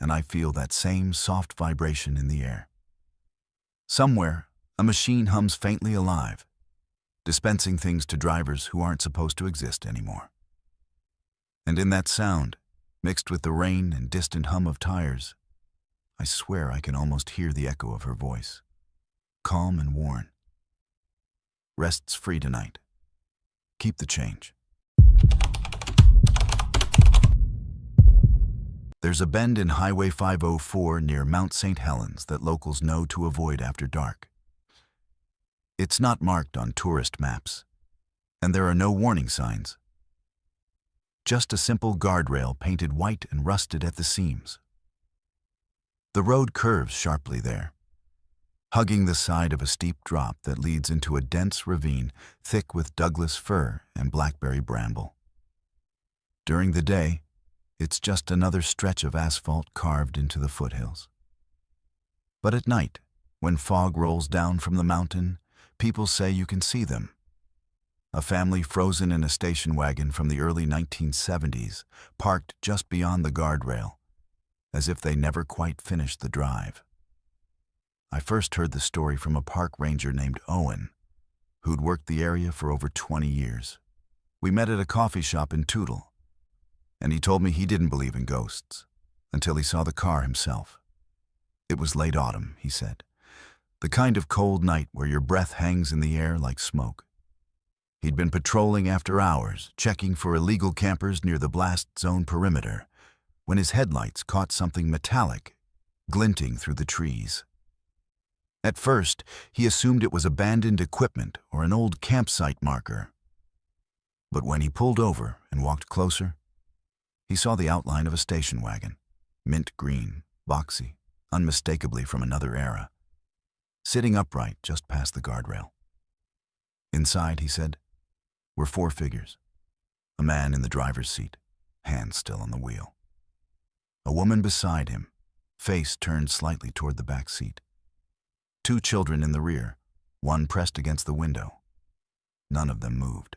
A: and I feel that same soft vibration in the air. Somewhere, a machine hums faintly alive, dispensing things to drivers who aren't supposed to exist anymore. And in that sound, mixed with the rain and distant hum of tires, I swear I can almost hear the echo of her voice, calm and worn. Rest's free tonight. Keep the change. There's a bend in Highway 504 near Mount St. Helens that locals know to avoid after dark. It's not marked on tourist maps, and there are no warning signs. Just a simple guardrail painted white and rusted at the seams. The road curves sharply there, hugging the side of a steep drop that leads into a dense ravine thick with Douglas fir and blackberry bramble. During the day, it's just another stretch of asphalt carved into the foothills. But at night, when fog rolls down from the mountain, people say you can see them. A family frozen in a station wagon from the early 1970s, parked just beyond the guardrail, as if they never quite finished the drive. I first heard the story from a park ranger named Owen, who'd worked the area for over 20 years. We met at a coffee shop in Tootle, and he told me he didn't believe in ghosts until he saw the car himself. It was late autumn, he said, the kind of cold night where your breath hangs in the air like smoke. He'd been patrolling after hours, checking for illegal campers near the blast zone perimeter, when his headlights caught something metallic, glinting through the trees. At first, he assumed it was abandoned equipment or an old campsite marker. But when he pulled over and walked closer, he saw the outline of a station wagon, mint green, boxy, unmistakably from another era, sitting upright just past the guardrail. Inside, he said, were 4 figures. A man in the driver's seat, hands still on the wheel. A woman beside him, face turned slightly toward the back seat. 2 children in the rear, one pressed against the window. None of them moved.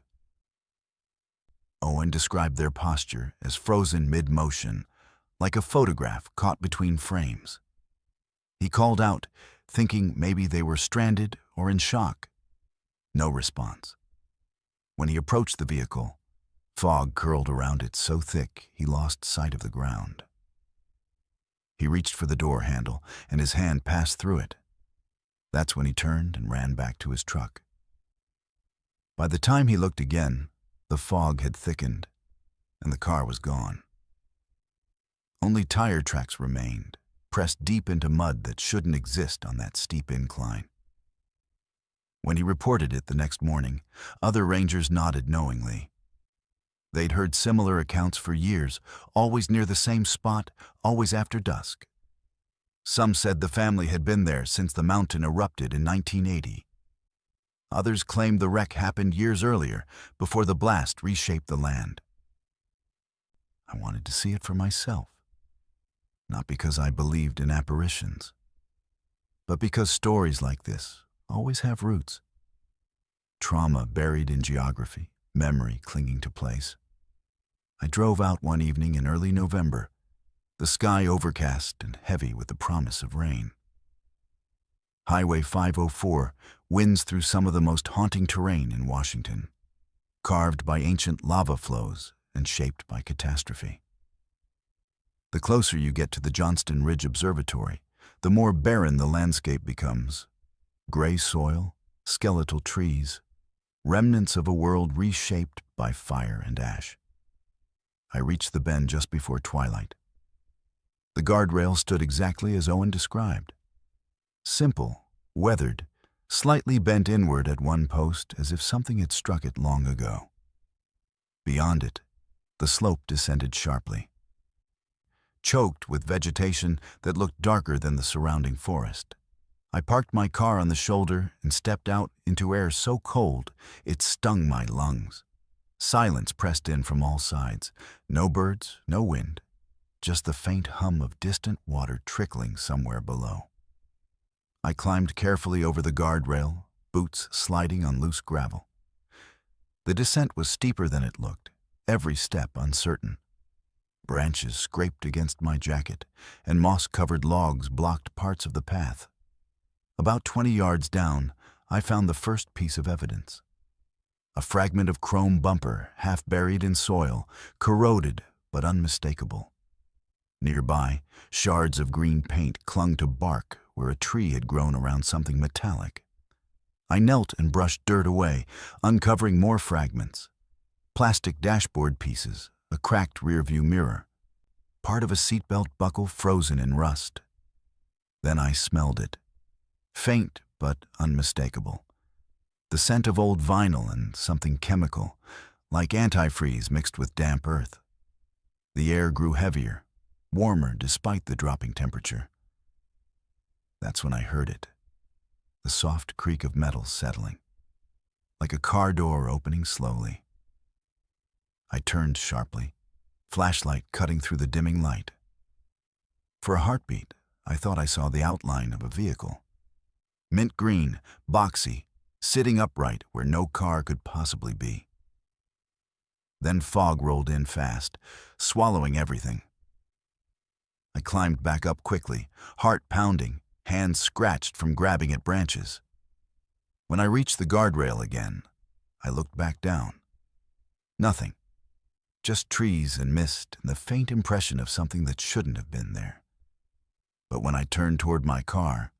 A: Owen described their posture as frozen mid-motion, like a photograph caught between frames. He called out, thinking maybe they were stranded or in shock. No response. When he approached the vehicle, fog curled around it so thick he lost sight of the ground. He reached for the door handle, and his hand passed through it. That's when he turned and ran back to his truck. By the time he looked again, the fog had thickened, and the car was gone. Only tire tracks remained, pressed deep into mud that shouldn't exist on that steep incline. When he reported it the next morning, other rangers nodded knowingly. They'd heard similar accounts for years, always near the same spot, always after dusk. Some said the family had been there since the mountain erupted in 1980. Others claimed the wreck happened years earlier, before the blast reshaped the land. I wanted to see it for myself, not because I believed in apparitions, but because stories like this always have roots. Trauma buried in geography, memory clinging to place. I drove out one evening in early November, the sky overcast and heavy with the promise of rain. Highway 504 winds through some of the most haunting terrain in Washington, carved by ancient lava flows and shaped by catastrophe. The closer you get to the Johnston Ridge Observatory, the more barren the landscape becomes. Gray soil, skeletal trees, remnants of a world reshaped by fire and ash. I reached the bend just before twilight. The guardrail stood exactly as Owen described. Simple, weathered, slightly bent inward at one post as if something had struck it long ago. Beyond it, the slope descended sharply, choked with vegetation that looked darker than the surrounding forest. I parked my car on the shoulder and stepped out into air so cold it stung my lungs. Silence pressed in from all sides. No birds, no wind, just the faint hum of distant water trickling somewhere below. I climbed carefully over the guardrail, boots sliding on loose gravel. The descent was steeper than it looked, every step uncertain. Branches scraped against my jacket, and moss-covered logs blocked parts of the path. About 20 yards down, I found the first piece of evidence. a fragment of chrome bumper half buried in soil, corroded but unmistakable. Nearby, shards of green paint clung to bark where a tree had grown around something metallic. I knelt and brushed dirt away, uncovering more fragments. Plastic dashboard pieces, a cracked rearview mirror, part of a seatbelt buckle frozen in rust. Then I smelled it. Faint but unmistakable. The scent of old vinyl and something chemical, like antifreeze mixed with damp earth. The air grew heavier, warmer despite the dropping temperature. That's when I heard it. The soft creak of metal settling, like a car door opening slowly. I turned sharply, flashlight cutting through the dimming light. For a heartbeat, I thought I saw the outline of a vehicle. Mint green, boxy, sitting upright where no car could possibly be. Then fog rolled in fast, swallowing everything. I climbed back up quickly, heart pounding, hands scratched from grabbing at branches. When I reached the guardrail again, I looked back down. Nothing. Just trees and mist and the faint impression of something that shouldn't have been there. But when I turned toward my car,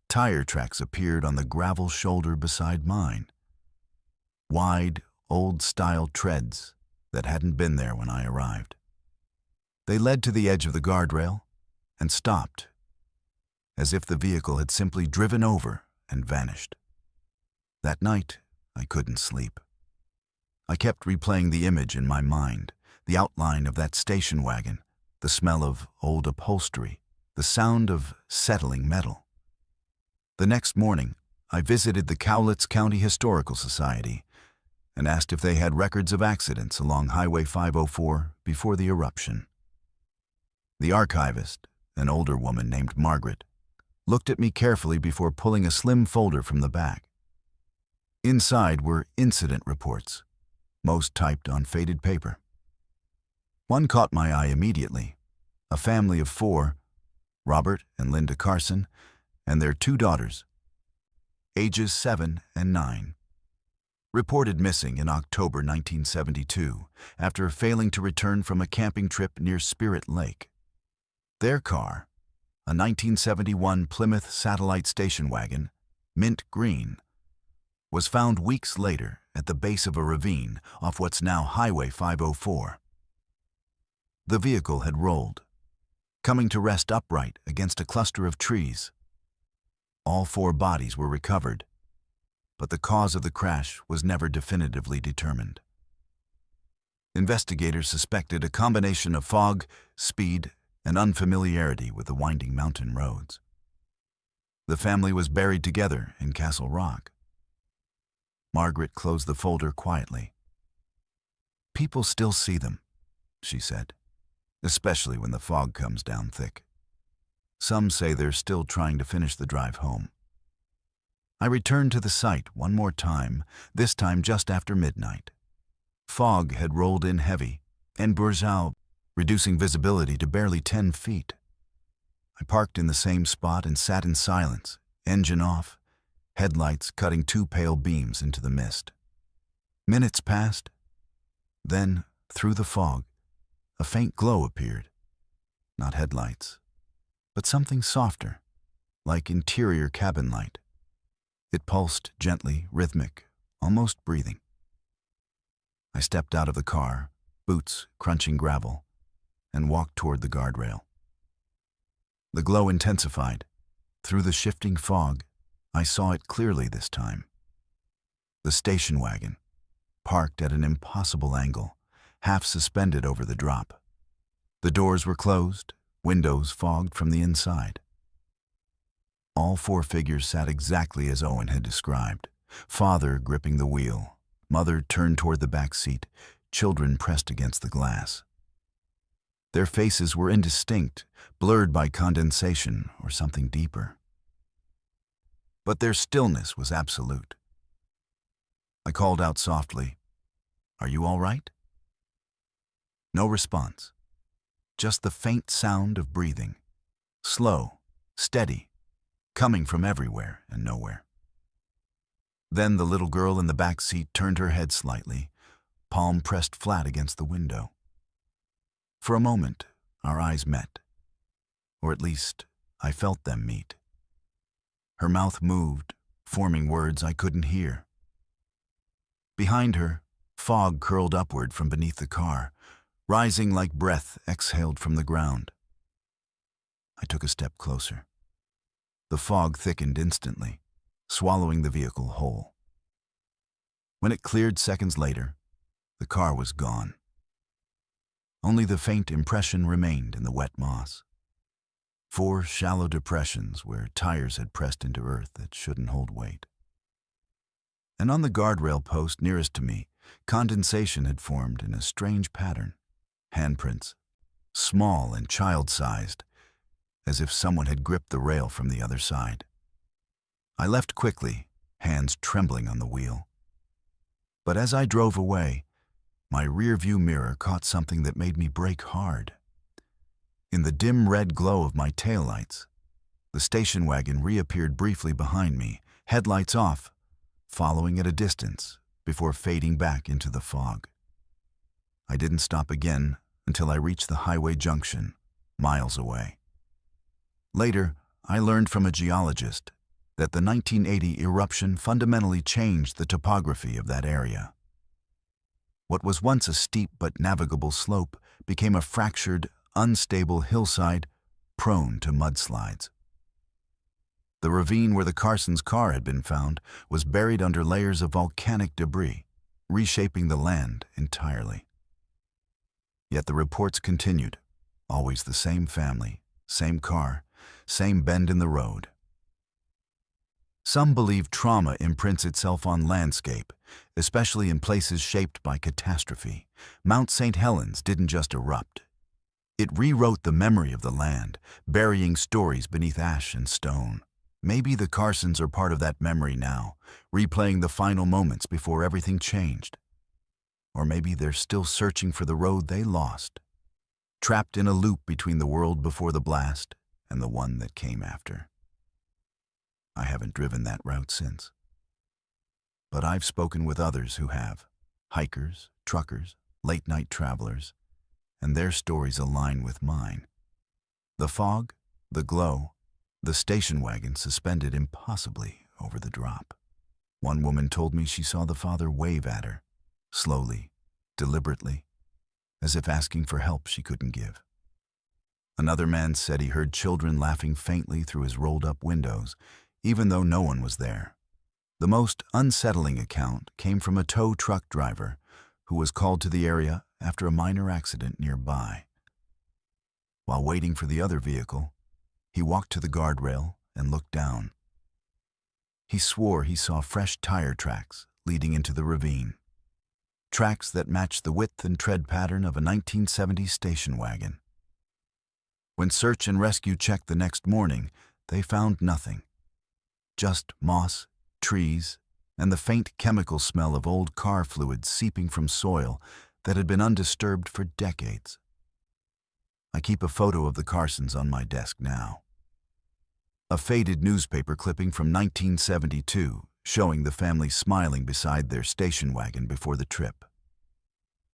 A: tire tracks appeared on the gravel shoulder beside mine. Wide, old-style treads that hadn't been there when I arrived. They led to the edge of the guardrail and stopped, as if the vehicle had simply driven over and vanished. That night, I couldn't sleep. I kept replaying the image in my mind, the outline of that station wagon, the smell of old upholstery, the sound of settling metal. The next morning, I visited the Cowlitz County Historical Society and asked if they had records of accidents along Highway 504 before the eruption. The archivist, an older woman named Margaret, looked at me carefully before pulling a slim folder from the back. Inside were incident reports, most typed on faded paper. One caught my eye immediately. A family of 4, Robert and Linda Carson, and their 2 daughters, ages 7 and 9, reported missing in October 1972 after failing to return from a camping trip near Spirit Lake. Their car, a 1971 Plymouth Satellite station wagon, mint green, was found weeks later at the base of a ravine off what's now Highway 504. The vehicle had rolled, coming to rest upright against a cluster of trees. All 4 bodies were recovered, but the cause of the crash was never definitively determined. Investigators suspected a combination of fog, speed, and unfamiliarity with the winding mountain roads. The family was buried together in Castle Rock. Margaret closed the folder quietly. "People still see them," she said, "especially when the fog comes down thick. Some say they're still trying to finish the drive home." I returned to the site one more time, this time just after midnight. Fog had rolled in heavy, and bourgeois, reducing visibility to barely 10 feet. I parked in the same spot and sat in silence, engine off, headlights cutting 2 pale beams into the mist. Minutes passed. Then, through the fog, a faint glow appeared. Not headlights, but something softer, like interior cabin light. It pulsed gently, rhythmic, almost breathing. I stepped out of the car, boots crunching gravel, and walked toward the guardrail. The glow intensified. Through the shifting fog, I saw it clearly this time. The station wagon, parked at an impossible angle, half suspended over the drop. The doors were closed, windows fogged from the inside. All 4 figures sat exactly as Owen had described. Father gripping the wheel, mother turned toward the back seat, children pressed against the glass. Their faces were indistinct, blurred by condensation or something deeper. But their stillness was absolute. I called out softly, "Are you all right?" No response, just the faint sound of breathing, slow, steady, coming from everywhere and nowhere. Then the little girl in the back seat turned her head slightly, palm pressed flat against the window. For a moment, our eyes met, or at least I felt them meet. Her mouth moved, forming words I couldn't hear. Behind her, fog curled upward from beneath the car, rising like breath exhaled from the ground. I took a step closer. The fog thickened instantly, swallowing the vehicle whole. When it cleared seconds later, the car was gone. Only the faint impression remained in the wet moss. 4 shallow depressions where tires had pressed into earth that shouldn't hold weight. And on the guardrail post nearest to me, condensation had formed in a strange pattern. Handprints, small and child-sized, as if someone had gripped the rail from the other side. I left quickly, hands trembling on the wheel. But as I drove away, my rearview mirror caught something that made me brake hard. In the dim red glow of my taillights, the station wagon reappeared briefly behind me, headlights off, following at a distance before fading back into the fog. I didn't stop again until I reached the highway junction, miles away. Later, I learned from a geologist that the 1980 eruption fundamentally changed the topography of that area. What was once a steep but navigable slope became a fractured, unstable hillside prone to mudslides. The ravine where the Carsons' car had been found was buried under layers of volcanic debris, reshaping the land entirely. Yet the reports continued, always the same family, same car, same bend in the road. Some believe trauma imprints itself on landscape, especially in places shaped by catastrophe. Mount St. Helens didn't just erupt. It rewrote the memory of the land, burying stories beneath ash and stone. Maybe the Carsons are part of that memory now, replaying the final moments before everything changed. Or maybe they're still searching for the road they lost, trapped in a loop between the world before the blast and the one that came after. I haven't driven that route since. But I've spoken with others who have, hikers, truckers, late-night travelers, and their stories align with mine. The fog, the glow, the station wagon suspended impossibly over the drop. One woman told me she saw the father wave at her, slowly, deliberately, as if asking for help she couldn't give. Another man said he heard children laughing faintly through his rolled-up windows, even though no one was there. The most unsettling account came from a tow truck driver who was called to the area after a minor accident nearby. While waiting for the other vehicle, he walked to the guardrail and looked down. He swore he saw fresh tire tracks leading into the ravine, tracks that matched the width and tread pattern of a 1970s station wagon. When search and rescue checked the next morning, they found nothing. Just moss, trees, and the faint chemical smell of old car fluid seeping from soil that had been undisturbed for decades. I keep a photo of the Carsons on my desk now. A faded newspaper clipping from 1972 showing the family smiling beside their station wagon before the trip.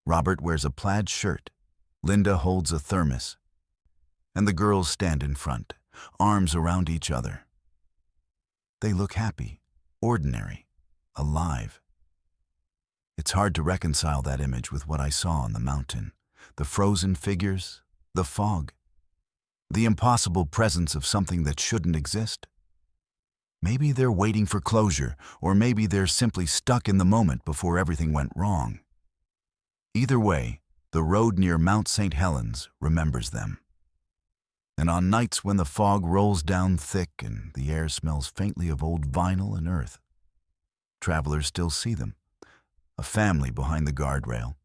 A: Robert wears a plaid shirt, Linda holds a thermos, and the girls stand in front, arms around each other. They look happy, ordinary, alive. It's hard to reconcile that image with what I saw on the mountain, the frozen figures, the fog, the impossible presence of something that shouldn't exist. Maybe they're waiting for closure, or maybe they're simply stuck in the moment before everything went wrong. Either way, the road near Mount St. Helens remembers them. And on nights when the fog rolls down thick and the air smells faintly of old vinyl and earth, travelers still see them, a family behind the guardrail,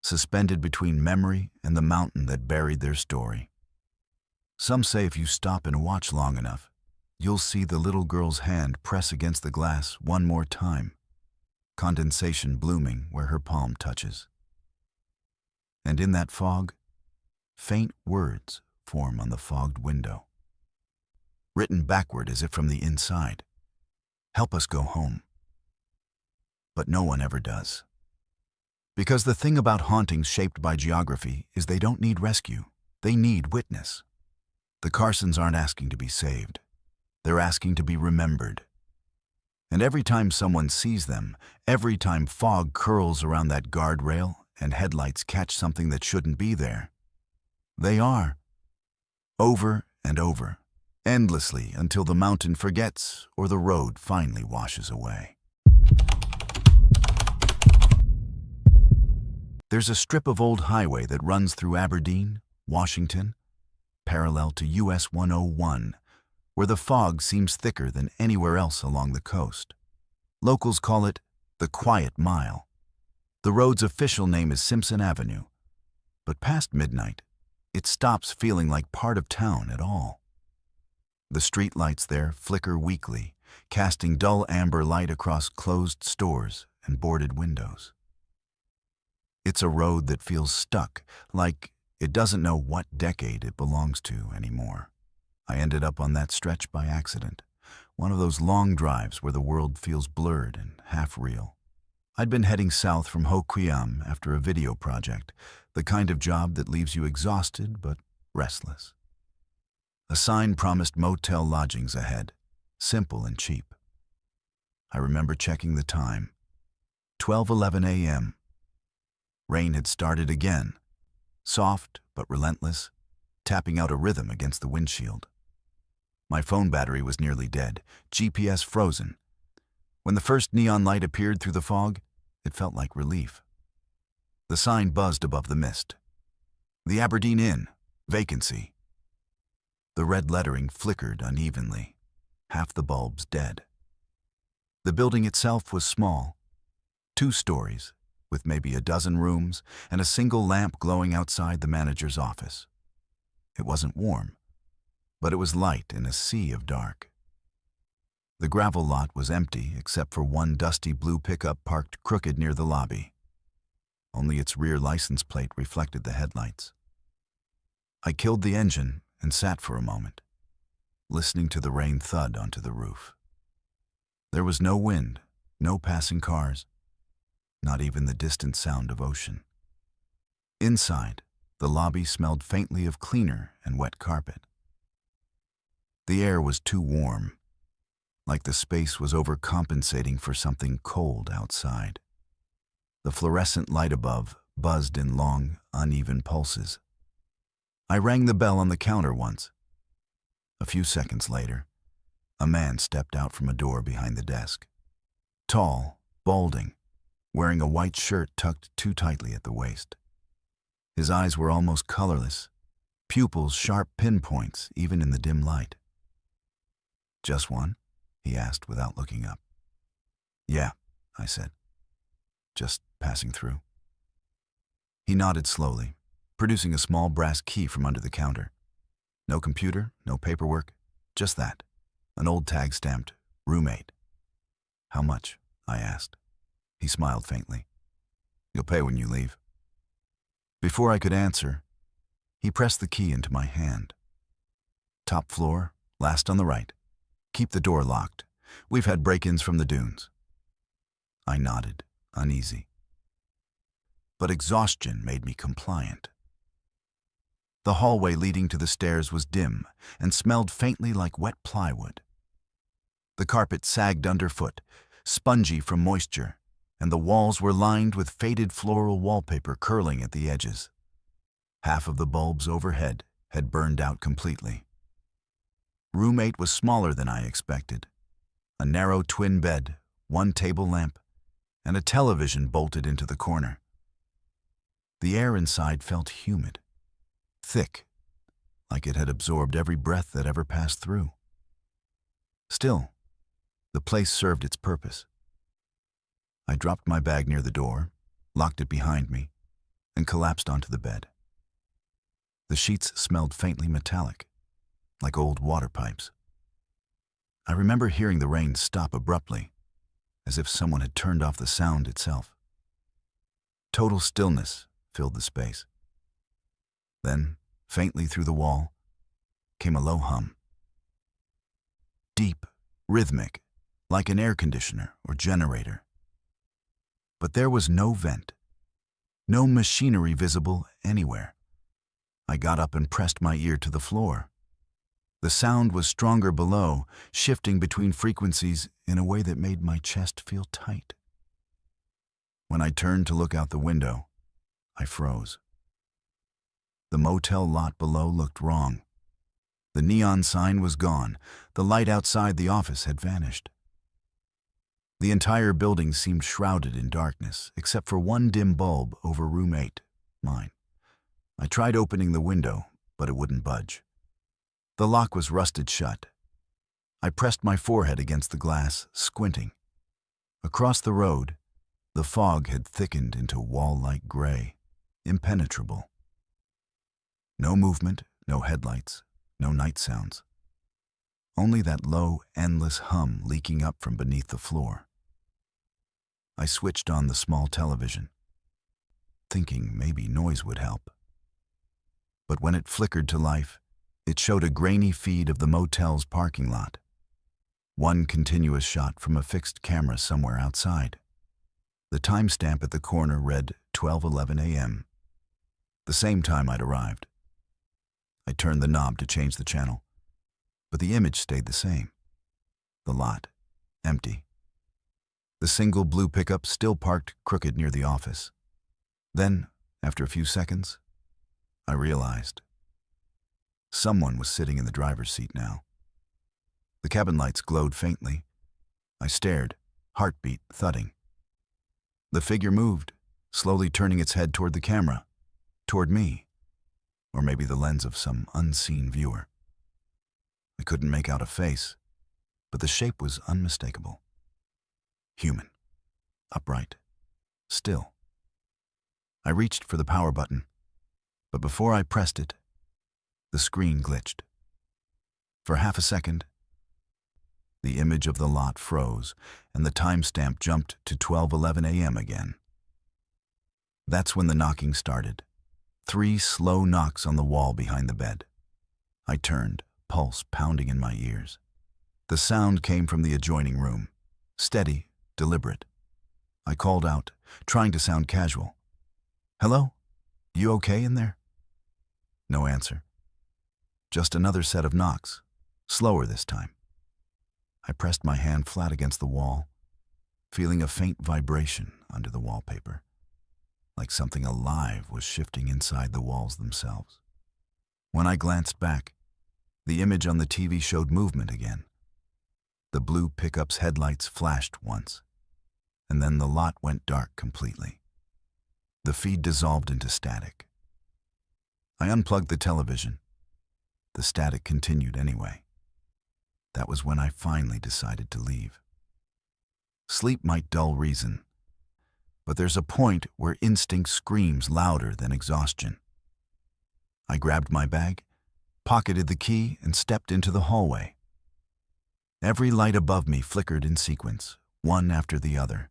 A: suspended between memory and the mountain that buried their story. Some say if you stop and watch long enough, you'll see the little girl's hand press against the glass one more time, condensation blooming where her palm touches. And in that fog, faint words form on the fogged window, written backward as if from the inside. Help us go home. but no one ever does. Because the thing about hauntings shaped by geography is they don't need rescue, they need witness. The Carsons aren't asking to be saved. They're asking to be remembered. And every time someone sees them, every time fog curls around that guardrail and headlights catch something that shouldn't be there, they are. Over and over, endlessly until the mountain forgets or the road finally washes away. There's a strip of old highway that runs through Aberdeen, Washington, parallel to US 101, where the fog seems thicker than anywhere else along the coast. Locals call it the Quiet Mile. The road's official name is Simpson Avenue, but past midnight, it stops feeling like part of town at all. The street lights there flicker weakly, casting dull amber light across closed stores and boarded windows. It's a road that feels stuck, like it doesn't know what decade it belongs to anymore. I ended up on that stretch by accident, one of those long drives where the world feels blurred and half real. I'd been heading south from Ho Chi Minh after a video project, the kind of job that leaves you exhausted but restless. A sign promised motel lodgings ahead, simple and cheap. I remember checking the time, 12:11 a.m. Rain had started again, soft but relentless, tapping out a rhythm against the windshield. My phone battery was nearly dead, GPS frozen. When the first neon light appeared through the fog, it felt like relief. The sign buzzed above the mist. The Aberdeen Inn, vacancy. The red lettering flickered unevenly, half the bulbs dead. The building itself was small, 2 stories, with maybe a dozen rooms and a single lamp glowing outside the manager's office. It wasn't warm, but it was light in a sea of dark. The gravel lot was empty except for one dusty blue pickup parked crooked near the lobby. Only its rear license plate reflected the headlights. I killed the engine and sat for a moment, listening to the rain thud onto the roof. There was no wind, no passing cars, not even the distant sound of ocean. Inside, the lobby smelled faintly of cleaner and wet carpet. The air was too warm, like the space was overcompensating for something cold outside. The fluorescent light above buzzed in long, uneven pulses. I rang the bell on the counter once. A few seconds later, a man stepped out from a door behind the desk. Tall, balding, wearing a white shirt tucked too tightly at the waist. His eyes were almost colorless, pupils sharp pinpoints even in the dim light. "Just one?" he asked without looking up. "Yeah," I said. "Just passing through." He nodded slowly, producing a small brass key from under the counter. No computer, no paperwork, just that. An old tag stamped, "Roommate." "How much?" I asked. He smiled faintly. "You'll pay when you leave." Before I could answer, he pressed the key into my hand. "Top floor, last on the right. Keep the door locked. We've had break-ins from the dunes." I nodded, uneasy. But exhaustion made me compliant. The hallway leading to the stairs was dim and smelled faintly like wet plywood. The carpet sagged underfoot, spongy from moisture, and the walls were lined with faded floral wallpaper curling at the edges. Half of the bulbs overhead had burned out completely. Roommate was smaller than I expected. A narrow twin bed, one table lamp, and a television bolted into the corner. The air inside felt humid, thick, like it had absorbed every breath that ever passed through. Still, the place served its purpose. I dropped my bag near the door, locked it behind me, and collapsed onto the bed. The sheets smelled faintly metallic, like old water pipes. I remember hearing the rain stop abruptly, as if someone had turned off the sound itself. Total stillness filled the space. Then, faintly through the wall, came a low hum. Deep, rhythmic, like an air conditioner or generator. but there was no vent, no machinery visible anywhere. I got up and pressed my ear to the floor. The sound was stronger below, shifting between frequencies in a way that made my chest feel tight. When I turned to look out the window, I froze. The motel lot below looked wrong. The neon sign was gone. The light outside the office had vanished. The entire building seemed shrouded in darkness, except for one dim bulb over room 8, mine. I tried opening the window, but it wouldn't budge. The lock was rusted shut. I pressed my forehead against the glass, squinting. Across the road, the fog had thickened into wall-like gray, impenetrable. No movement, no headlights, no night sounds. Only that low, endless hum leaking up from beneath the floor. I switched on the small television, thinking maybe noise would help. But when it flickered to life, it showed a grainy feed of the motel's parking lot. One continuous shot from a fixed camera somewhere outside. The timestamp at the corner read 12:11 a.m., the same time I'd arrived. I turned the knob to change the channel, but the image stayed the same. The lot, empty. The single blue pickup still parked crooked near the office. Then, after a few seconds, I realized. Someone was sitting in the driver's seat now. The cabin lights glowed faintly. I stared, heartbeat thudding. The figure moved, slowly turning its head toward the camera, toward me, or maybe the lens of some unseen viewer. I couldn't make out a face, but the shape was unmistakable. Human, upright, still. I reached for the power button, but before I pressed it, the screen glitched. For half a second, the image of the lot froze, and the timestamp jumped to 12:11 a.m. again. That's when the knocking started. 3 slow knocks on the wall behind the bed. I turned, pulse pounding in my ears. The sound came from the adjoining room, steady, deliberate. I called out, trying to sound casual. "Hello? You okay in there?" No answer. Just another set of knocks, slower this time. I pressed my hand flat against the wall, feeling a faint vibration under the wallpaper, like something alive was shifting inside the walls themselves. When I glanced back, the image on the TV showed movement again. The blue pickup's headlights flashed once, and then the lot went dark completely. The feed dissolved into static. I unplugged the television. The static continued anyway. That was when I finally decided to leave. Sleep might dull reason, but there's a point where instinct screams louder than exhaustion. I grabbed my bag, pocketed the key, and stepped into the hallway. Every light above me flickered in sequence, one after the other,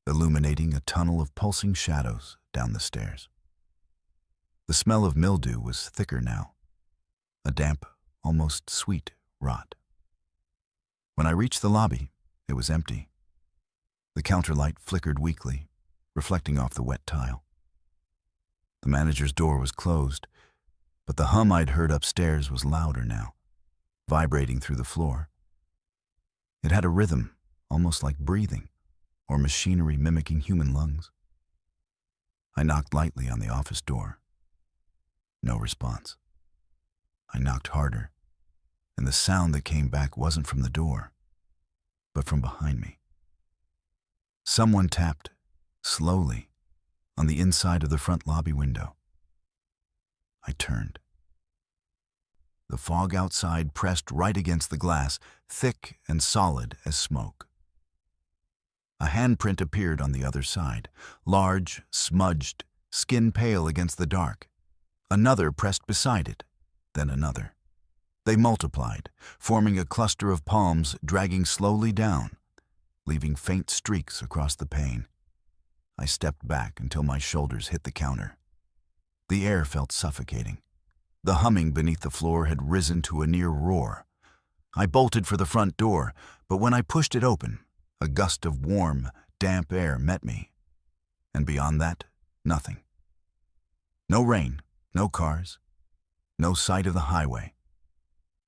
A: illuminating a tunnel of pulsing shadows down the stairs. The smell of mildew was thicker now, a damp, almost sweet rot. When I reached the lobby, it was empty. The counterlight flickered weakly, reflecting off the wet tile. The manager's door was closed, but the hum I'd heard upstairs was louder now, vibrating through the floor. It had a rhythm, almost like breathing, or machinery mimicking human lungs. I knocked lightly on the office door. No response. I knocked harder, and the sound that came back wasn't from the door, but from behind me. Someone tapped, slowly, on the inside of the front lobby window. I turned. The fog outside pressed right against the glass, thick and solid as smoke. A handprint appeared on the other side, large, smudged, skin pale against the dark. Another pressed beside it, then another. They multiplied, forming a cluster of palms dragging slowly down, leaving faint streaks across the pane. I stepped back until my shoulders hit the counter. The air felt suffocating. The humming beneath the floor had risen to a near roar. I bolted for the front door, but when I pushed it open, a gust of warm, damp air met me, And beyond that, nothing. No rain, no cars, no sight of the highway.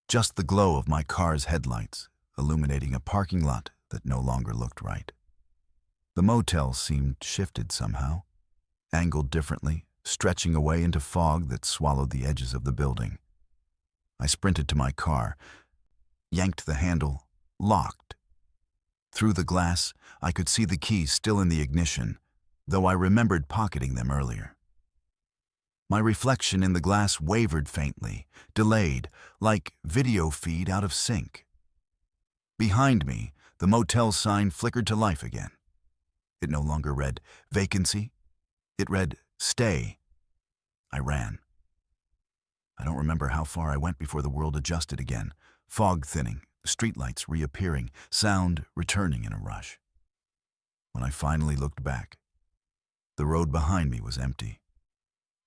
A: Just the glow of my car's headlights, illuminating a parking lot that no longer looked right. The motel seemed shifted somehow, angled differently, stretching away into fog that swallowed the edges of the building. I sprinted to my car, yanked the handle, locked. Through the glass, I could see the keys still in the ignition, though I remembered pocketing them earlier. My reflection in the glass wavered faintly, delayed, like video feed out of sync. Behind me, the motel sign flickered to life again. It no longer read vacancy. It read stay. I ran. I don't remember how far I went before the world adjusted again, fog thinning, streetlights reappearing, sound returning in a rush. When I finally looked back, the road behind me was empty.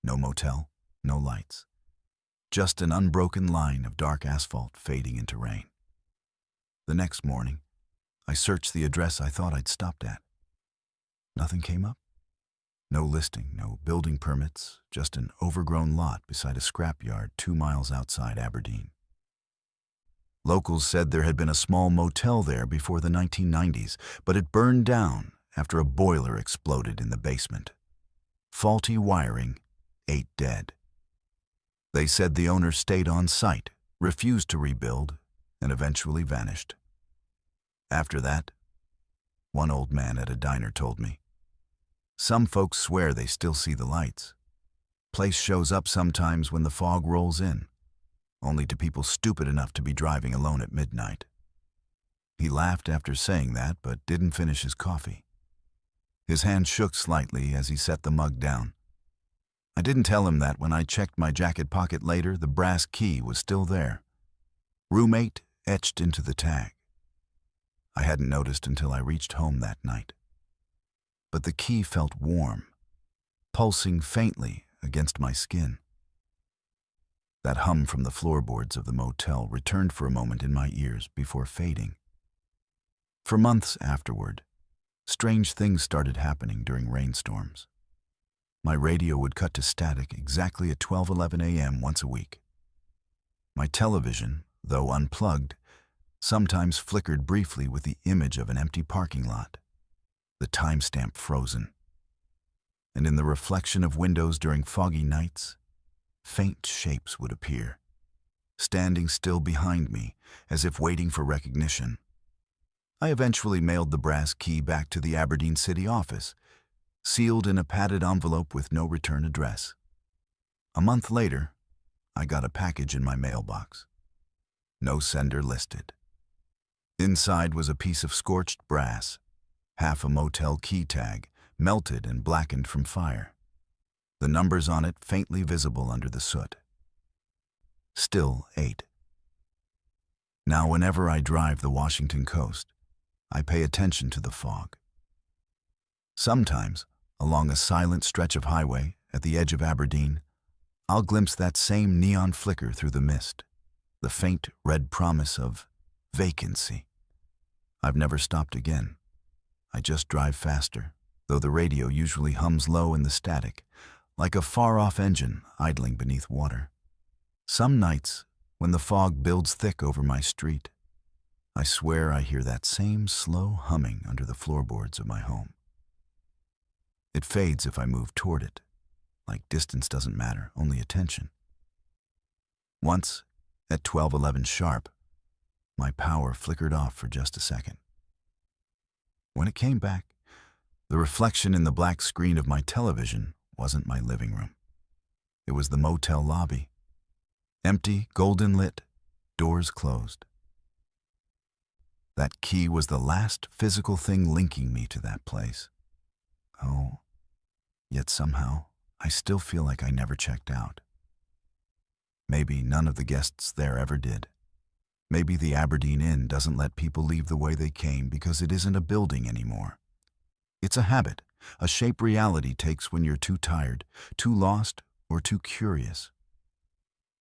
A: No motel, no lights. Just an unbroken line of dark asphalt fading into rain. The next morning, I searched the address I thought I'd stopped at. Nothing came up. No listing, no building permits, just an overgrown lot beside a scrapyard 2 miles outside Aberdeen. Locals said there had been a small motel there before the 1990s, but it burned down after a boiler exploded in the basement. Faulty wiring, 8 dead. They said the owner stayed on site, refused to rebuild, and eventually vanished. After that, one old man at a diner told me, some folks swear they still see the lights. Place shows up sometimes when the fog rolls in, only to people stupid enough to be driving alone at midnight. He laughed after saying that, but didn't finish his coffee. His hand shook slightly as he set the mug down. I didn't tell him that when I checked my jacket pocket later, the brass key was still there. Room 8 etched into the tag. I hadn't noticed until I reached home that night. But the key felt warm, pulsing faintly against my skin. That hum from the floorboards of the motel returned for a moment in my ears before fading. For months afterward, strange things started happening during rainstorms. My radio would cut to static exactly at 12:11 a.m. once a week. My television, though unplugged, sometimes flickered briefly with the image of an empty parking lot, the timestamp frozen. And in the reflection of windows during foggy nights, faint shapes would appear, standing still behind me as if waiting for recognition. I eventually mailed the brass key back to the Aberdeen city office, sealed in a padded envelope with no return address. A month later, I got a package in my mailbox. No sender listed. Inside was a piece of scorched brass, half a motel key tag, melted and blackened from fire. The numbers on it faintly visible under the soot. Still 8. Now whenever I drive the Washington coast, I pay attention to the fog. Sometimes, along a silent stretch of highway at the edge of Aberdeen, I'll glimpse that same neon flicker through the mist, the faint red promise of vacancy. I've never stopped again. I just drive faster, though the radio usually hums low in the static, like a far-off engine idling beneath water. Some nights, when the fog builds thick over my street, I swear I hear that same slow humming under the floorboards of my home. It fades if I move toward it, like distance doesn't matter, only attention. Once, at 12:11 sharp, my power flickered off for just a second. When it came back, the reflection in the black screen of my television wasn't my living room. It was the motel lobby. Empty, golden lit, doors closed. That key was the last physical thing linking me to that place. Oh, yet somehow, I still feel like I never checked out. Maybe none of the guests there ever did. Maybe the Aberdeen Inn doesn't let people leave the way they came because it isn't a building anymore. It's a habit, a shape reality takes when you're too tired, too lost, or too curious.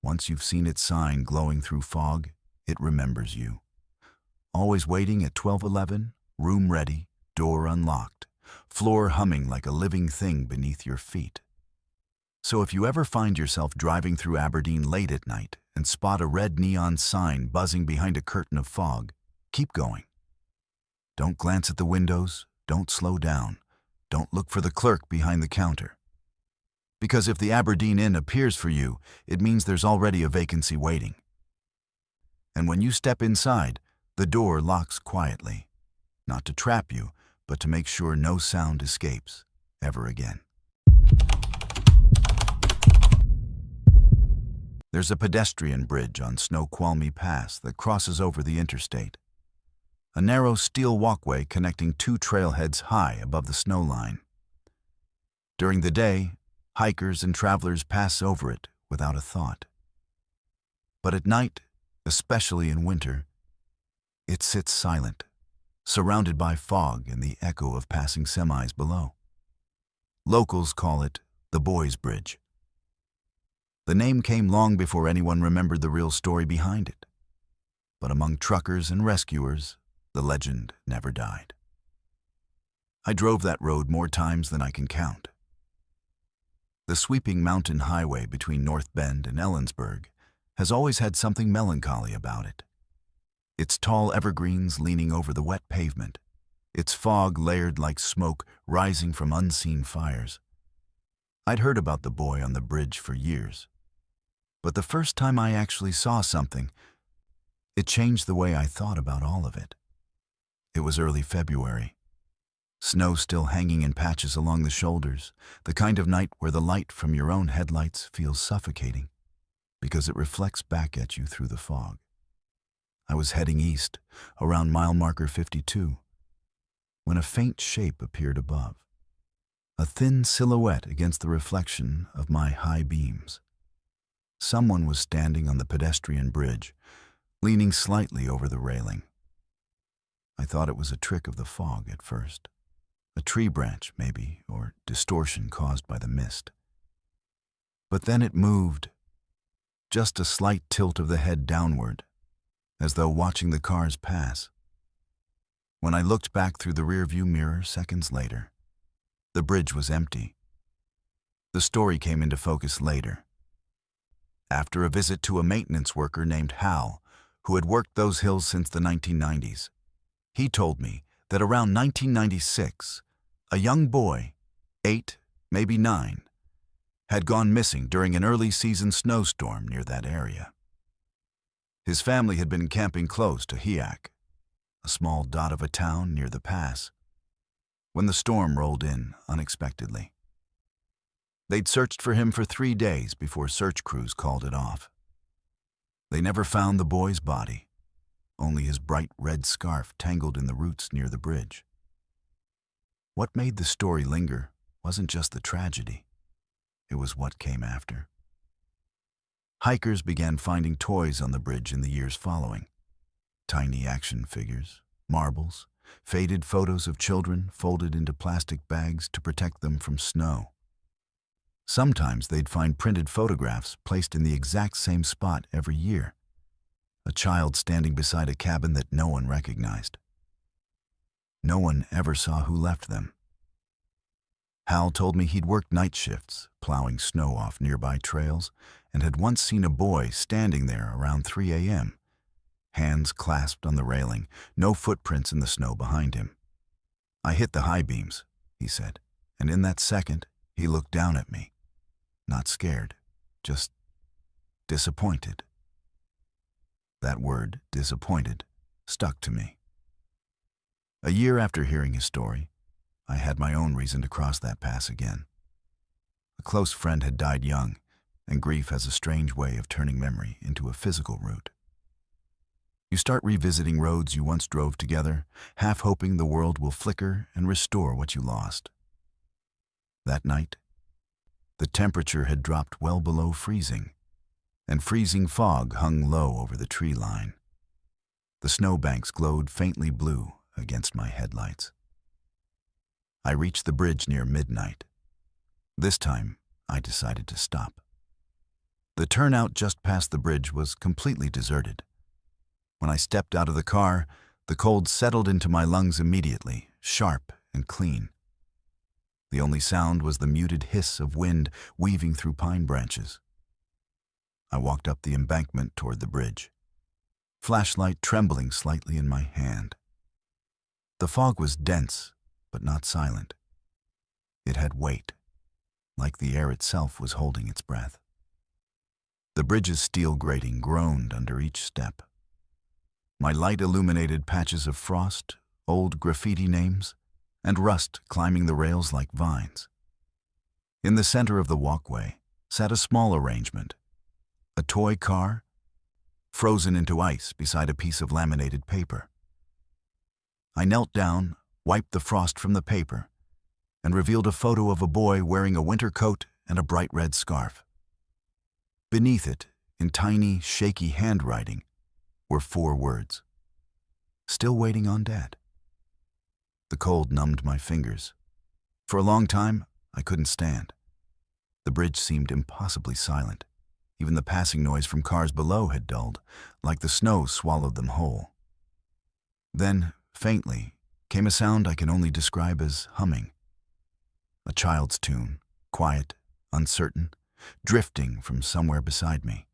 A: Once you've seen its sign glowing through fog, it remembers you. Always waiting at 12:11, room ready, door unlocked, floor humming like a living thing beneath your feet. So if you ever find yourself driving through Aberdeen late at night and spot a red neon sign buzzing behind a curtain of fog, keep going. Don't glance at the windows, don't slow down, don't look for the clerk behind the counter. Because if the Aberdeen Inn appears for you, it means there's already a vacancy waiting. And when you step inside, the door locks quietly, not to trap you, but to make sure no sound escapes ever again. There's a pedestrian bridge on Snoqualmie Pass that crosses over the interstate. A narrow steel walkway connecting two trailheads high above the snow line. During the day, hikers and travelers pass over it without a thought. But at night, especially in winter, it sits silent, surrounded by fog and the echo of passing semis below. Locals call it the Boys Bridge. The name came long before anyone remembered the real story behind it. But among truckers and rescuers, the legend never died. I drove that road more times than I can count. The sweeping mountain highway between North Bend and Ellensburg has always had something melancholy about it. Its tall evergreens leaning over the wet pavement, its fog layered like smoke rising from unseen fires. I'd heard about the boy on the bridge for years, but the first time I actually saw something, it changed the way I thought about all of it. It was early February. Snow still hanging in patches along the shoulders, the kind of night where the light from your own headlights feels suffocating because it reflects back at you through the fog. I was heading east, around mile marker 52, when a faint shape appeared above, a thin silhouette against the reflection of my high beams. Someone was standing on the pedestrian bridge, leaning slightly over the railing. I thought it was a trick of the fog at first. A tree branch, maybe, or distortion caused by the mist. But then it moved, just a slight tilt of the head downward, as though watching the cars pass. When I looked back through the rearview mirror seconds later, the bridge was empty. The story came into focus later. After a visit to a maintenance worker named Hal, who had worked those hills since the 1990s, he told me that around 1996, a young boy, 8, maybe 9, had gone missing during an early season snowstorm near that area. His family had been camping close to Hiak, a small dot of a town near the pass, when the storm rolled in unexpectedly. They'd searched for him for 3 days before search crews called it off. They never found the boy's body, only his bright red scarf tangled in the roots near the bridge. What made the story linger wasn't just the tragedy, it was what came after. Hikers began finding toys on the bridge in the years following. Tiny action figures, marbles, faded photos of children folded into plastic bags to protect them from snow. Sometimes they'd find printed photographs placed in the exact same spot every year. A child standing beside a cabin that no one recognized. No one ever saw who left them. Hal told me he'd worked night shifts, plowing snow off nearby trails, and had once seen a boy standing there around 3 a.m., hands clasped on the railing, no footprints in the snow behind him. I hit the high beams, he said, and in that second, he looked down at me. Not scared, just disappointed. That word, disappointed, stuck to me. A year after hearing his story, I had my own reason to cross that pass again. A close friend had died young, and grief has a strange way of turning memory into a physical route. You start revisiting roads you once drove together, half hoping the world will flicker and restore what you lost. That night, the temperature had dropped well below freezing, and freezing fog hung low over the tree line. The snowbanks glowed faintly blue against my headlights. I reached the bridge near midnight. This time, I decided to stop. The turnout just past the bridge was completely deserted. When I stepped out of the car, the cold settled into my lungs immediately, sharp and clean. The only sound was the muted hiss of wind weaving through pine branches. I walked up the embankment toward the bridge, flashlight trembling slightly in my hand. The fog was dense, but not silent. It had weight, like the air itself was holding its breath. The bridge's steel grating groaned under each step. My light illuminated patches of frost, old graffiti names, and rust climbing the rails like vines. In the center of the walkway sat a small arrangement, a toy car, frozen into ice beside a piece of laminated paper. I knelt down, wiped the frost from the paper, and revealed a photo of a boy wearing a winter coat and a bright red scarf. Beneath it, in tiny, shaky handwriting, were 4 words: "Still waiting on Dad." The cold numbed my fingers. For a long time, I couldn't stand. The bridge seemed impossibly silent. Even the passing noise from cars below had dulled, like the snow swallowed them whole. Then, faintly, came a sound I can only describe as humming. A child's tune, quiet, uncertain, drifting from somewhere beside me.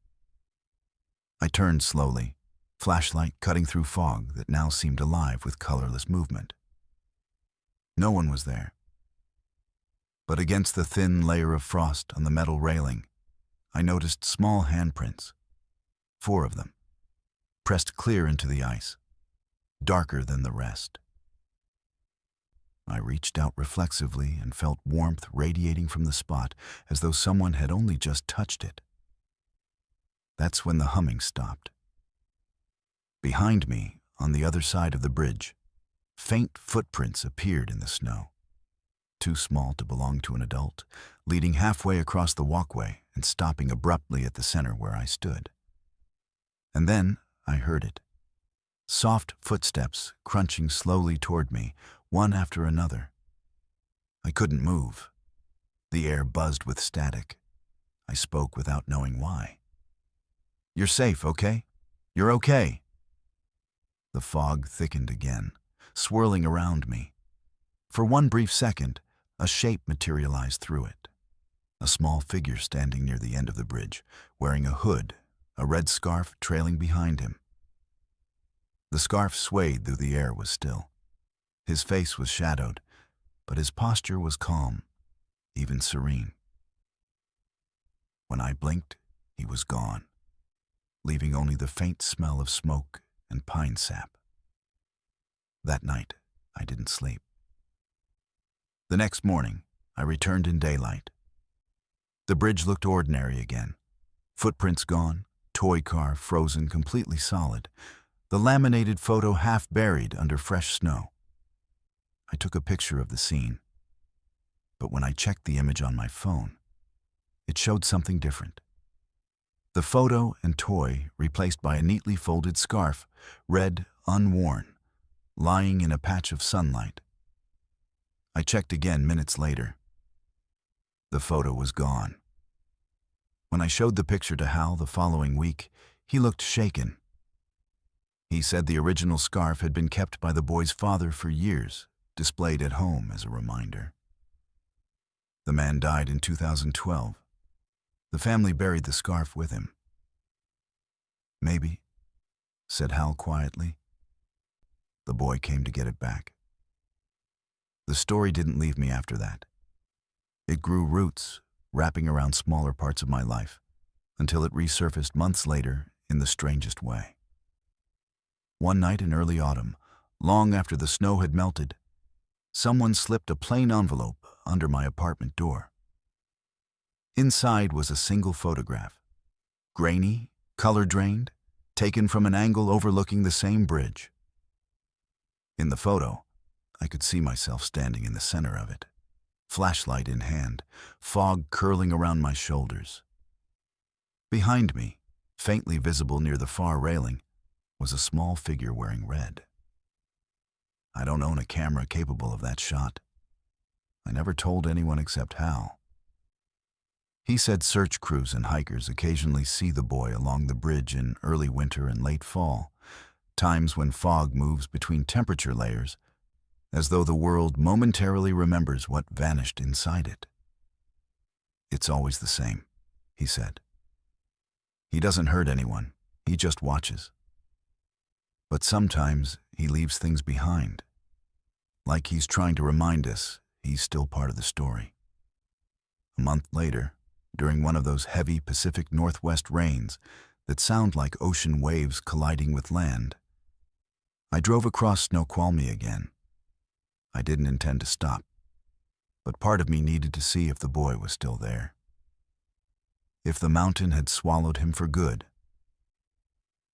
A: I turned slowly, flashlight cutting through fog that now seemed alive with colorless movement. No one was there. But against the thin layer of frost on the metal railing, I noticed small handprints, 4 of them, pressed clear into the ice, darker than the rest. I reached out reflexively and felt warmth radiating from the spot as though someone had only just touched it. That's when the humming stopped. Behind me, on the other side of the bridge, faint footprints appeared in the snow, too small to belong to an adult, leading halfway across the walkway and stopping abruptly at the center where I stood. And then I heard it. Soft footsteps crunching slowly toward me, one after another. I couldn't move. The air buzzed with static. I spoke without knowing why. "You're safe, okay? You're okay." The fog thickened again, swirling around me. For one brief second, a shape materialized through it. A small figure standing near the end of the bridge, wearing a hood, a red scarf trailing behind him. The scarf swayed though the air was still. His face was shadowed, but his posture was calm, even serene. When I blinked, he was gone, leaving only the faint smell of smoke and pine sap. That night, I didn't sleep. The next morning, I returned in daylight. The bridge looked ordinary again. Footprints gone, toy car frozen completely solid, the laminated photo half buried under fresh snow. I took a picture of the scene. But when I checked the image on my phone, it showed something different. The photo and toy replaced by a neatly folded scarf, red, unworn, lying in a patch of sunlight. I checked again minutes later. The photo was gone. When I showed the picture to Hal the following week, he looked shaken. He said the original scarf had been kept by the boy's father for years, displayed at home as a reminder. The man died in 2012. The family buried the scarf with him. "Maybe," said Hal quietly. The boy came to get it back. The story didn't leave me after that. It grew roots, wrapping around smaller parts of my life, until it resurfaced months later in the strangest way. One night in early autumn, long after the snow had melted, someone slipped a plain envelope under my apartment door. Inside was a single photograph, grainy, color-drained, taken from an angle overlooking the same bridge. In the photo, I could see myself standing in the center of it, flashlight in hand, fog curling around my shoulders. Behind me, faintly visible near the far railing, was a small figure wearing red. I don't own a camera capable of that shot. I never told anyone except Hal. He said search crews and hikers occasionally see the boy along the bridge in early winter and late fall, times when fog moves between temperature layers as though the world momentarily remembers what vanished inside it. "It's always the same," he said. "He doesn't hurt anyone, he just watches. But sometimes he leaves things behind, like he's trying to remind us he's still part of the story." A month later, during one of those heavy Pacific Northwest rains that sound like ocean waves colliding with land, I drove across Snoqualmie again. I didn't intend to stop, but part of me needed to see if the boy was still there. If the mountain had swallowed him for good,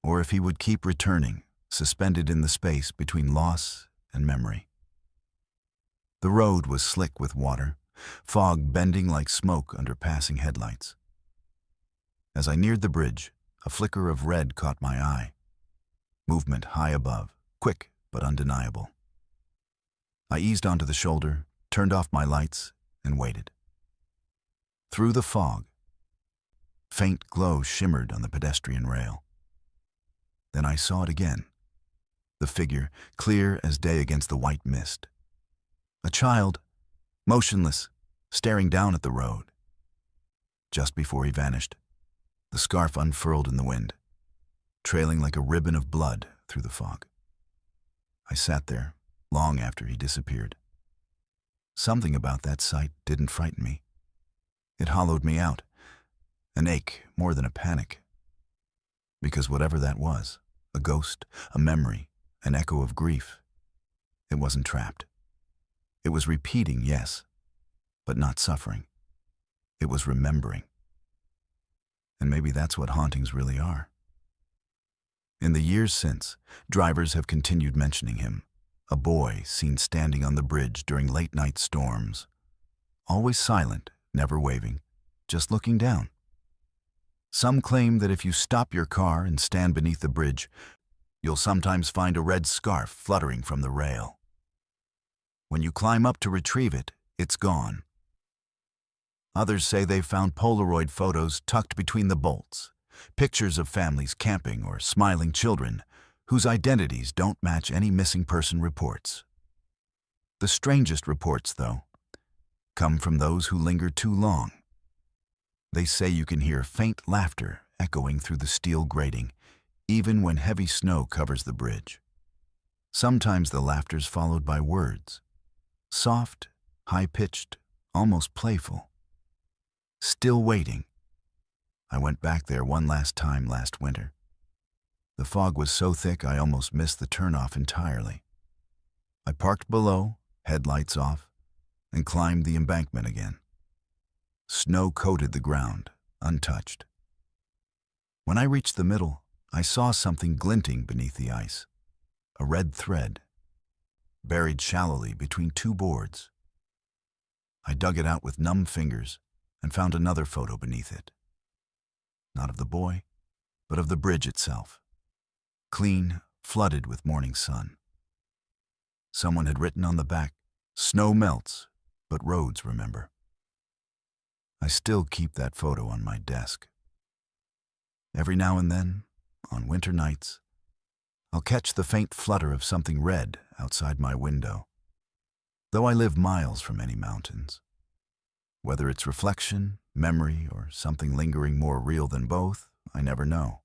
A: or if he would keep returning, suspended in the space between loss and memory. The road was slick with water, fog bending like smoke under passing headlights. As I neared the bridge, a flicker of red caught my eye. Movement high above, quick but undeniable. I eased onto the shoulder, turned off my lights, and waited. Through the fog, faint glow shimmered on the pedestrian rail. Then I saw it again, the figure clear as day against the white mist. A child, motionless, staring down at the road. Just before he vanished, the scarf unfurled in the wind, trailing like a ribbon of blood through the fog. I sat there long after he disappeared. Something about that sight didn't frighten me. It hollowed me out, an ache more than a panic. Because whatever that was, a ghost, a memory, an echo of grief, it wasn't trapped. It was repeating, yes, but not suffering. It was remembering. And maybe that's what hauntings really are. In the years since, drivers have continued mentioning him, a boy seen standing on the bridge during late-night storms, always silent, never waving, just looking down. Some claim that if you stop your car and stand beneath the bridge, you'll sometimes find a red scarf fluttering from the rail. When you climb up to retrieve it, it's gone. Others say they've found Polaroid photos tucked between the bolts, pictures of families camping or smiling children whose identities don't match any missing person reports. The strangest reports, though, come from those who linger too long. They say you can hear faint laughter echoing through the steel grating, even when heavy snow covers the bridge. Sometimes the laughter's followed by words, soft, high-pitched, almost playful. "Still waiting." I went back there one last time last winter. The fog was so thick I almost missed the turnoff entirely. I parked below, headlights off, and climbed the embankment again. Snow coated the ground, untouched. When I reached the middle, I saw something glinting beneath the ice, a red thread, buried shallowly between two boards. I dug it out with numb fingers and found another photo beneath it. Not of the boy, but of the bridge itself, clean, flooded with morning sun. Someone had written on the back, "Snow melts, but roads remember." I still keep that photo on my desk. Every now and then, on winter nights, I'll catch the faint flutter of something red outside my window, though I live miles from any mountains. Whether it's reflection, memory, or something lingering more real than both, I never know.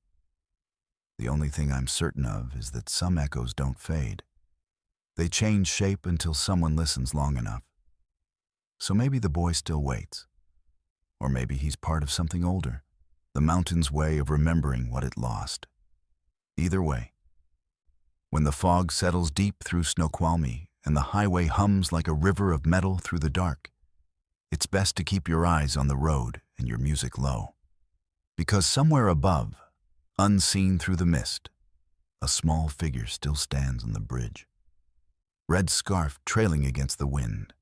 A: The only thing I'm certain of is that some echoes don't fade. They change shape until someone listens long enough. So maybe the boy still waits. Or maybe he's part of something older, the mountain's way of remembering what it lost. Either way, when the fog settles deep through Snoqualmie and the highway hums like a river of metal through the dark, it's best to keep your eyes on the road and your music low. Because somewhere above, unseen through the mist, a small figure still stands on the bridge. Red scarf trailing against the wind,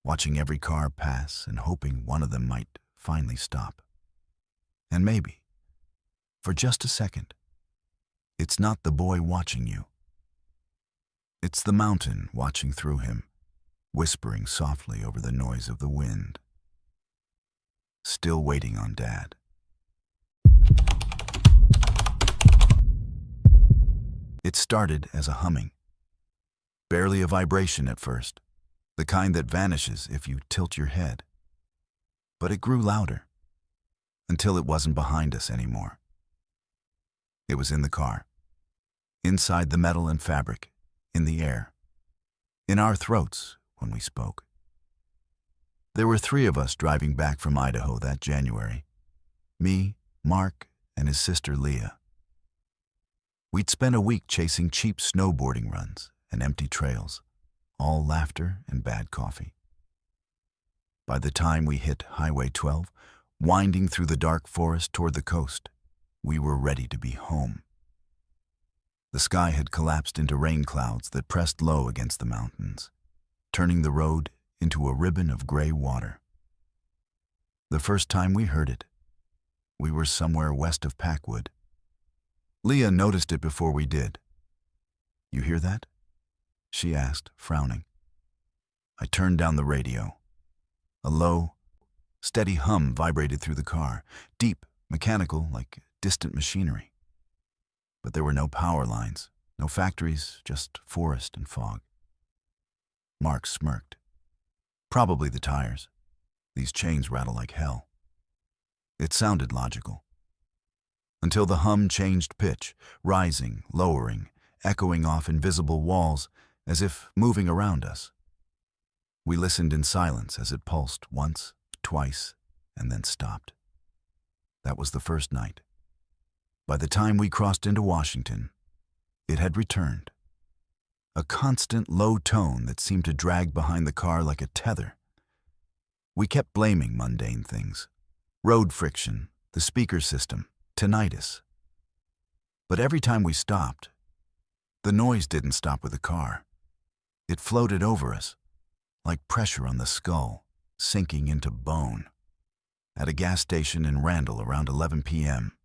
A: watching every car pass and hoping one of them might finally stop. And maybe, for just a second, it's not the boy watching you. It's the mountain watching through him, whispering softly over the noise of the wind. Still waiting on Dad. It started as a humming, Barely a vibration at first, the kind that vanishes if you tilt your head. But it grew louder, until it wasn't behind us anymore. It was in the car, inside the metal and fabric, in the air, in our throats when we spoke. There were 3 of us driving back from Idaho that January. Me, Mark, and his sister Leah. We'd spent a week chasing cheap snowboarding runs and empty trails, all laughter and bad coffee. By the time we hit Highway 12, winding through the dark forest toward the coast, we were ready to be home. The sky had collapsed into rain clouds that pressed low against the mountains, turning the road into a ribbon of gray water. The first time we heard it, we were somewhere west of Packwood. Leah noticed it before we did. "You hear that?" she asked, frowning. I turned down the radio. A low, steady hum vibrated through the car, deep, mechanical, like distant machinery. But there were no power lines, no factories, just forest and fog. Mark smirked. "Probably the tires. These chains rattle like hell." It sounded logical. Until the hum changed pitch, rising, lowering, echoing off invisible walls, as if moving around us. We listened in silence as it pulsed once, twice, and then stopped. That was the first night. By the time we crossed into Washington, it had returned. A constant low tone that seemed to drag behind the car like a tether. We kept blaming mundane things. Road friction, the speaker system, tinnitus. But every time we stopped, the noise didn't stop with the car. It floated over us, like pressure on the skull, sinking into bone. At a gas station in Randall around 11 p.m.,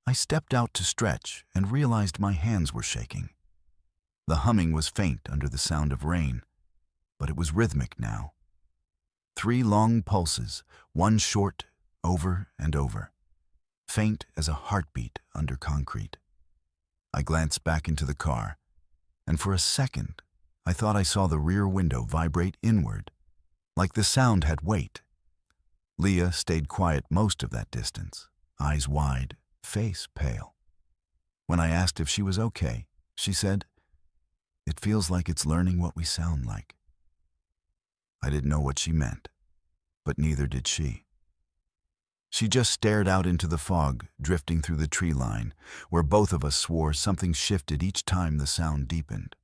A: I stepped out to stretch and realized my hands were shaking. The humming was faint under the sound of rain, but it was rhythmic now. 3 long pulses, one short, over and over, faint as a heartbeat under concrete. I glanced back into the car, and for a second, I thought I saw the rear window vibrate inward, like the sound had weight. Leah stayed quiet most of that distance, eyes wide, face pale. When I asked if she was okay, she said, "It feels like it's learning what we sound like." I didn't know what she meant, but neither did she. She just stared out into the fog, drifting through the tree line, where both of us swore something shifted each time the sound deepened.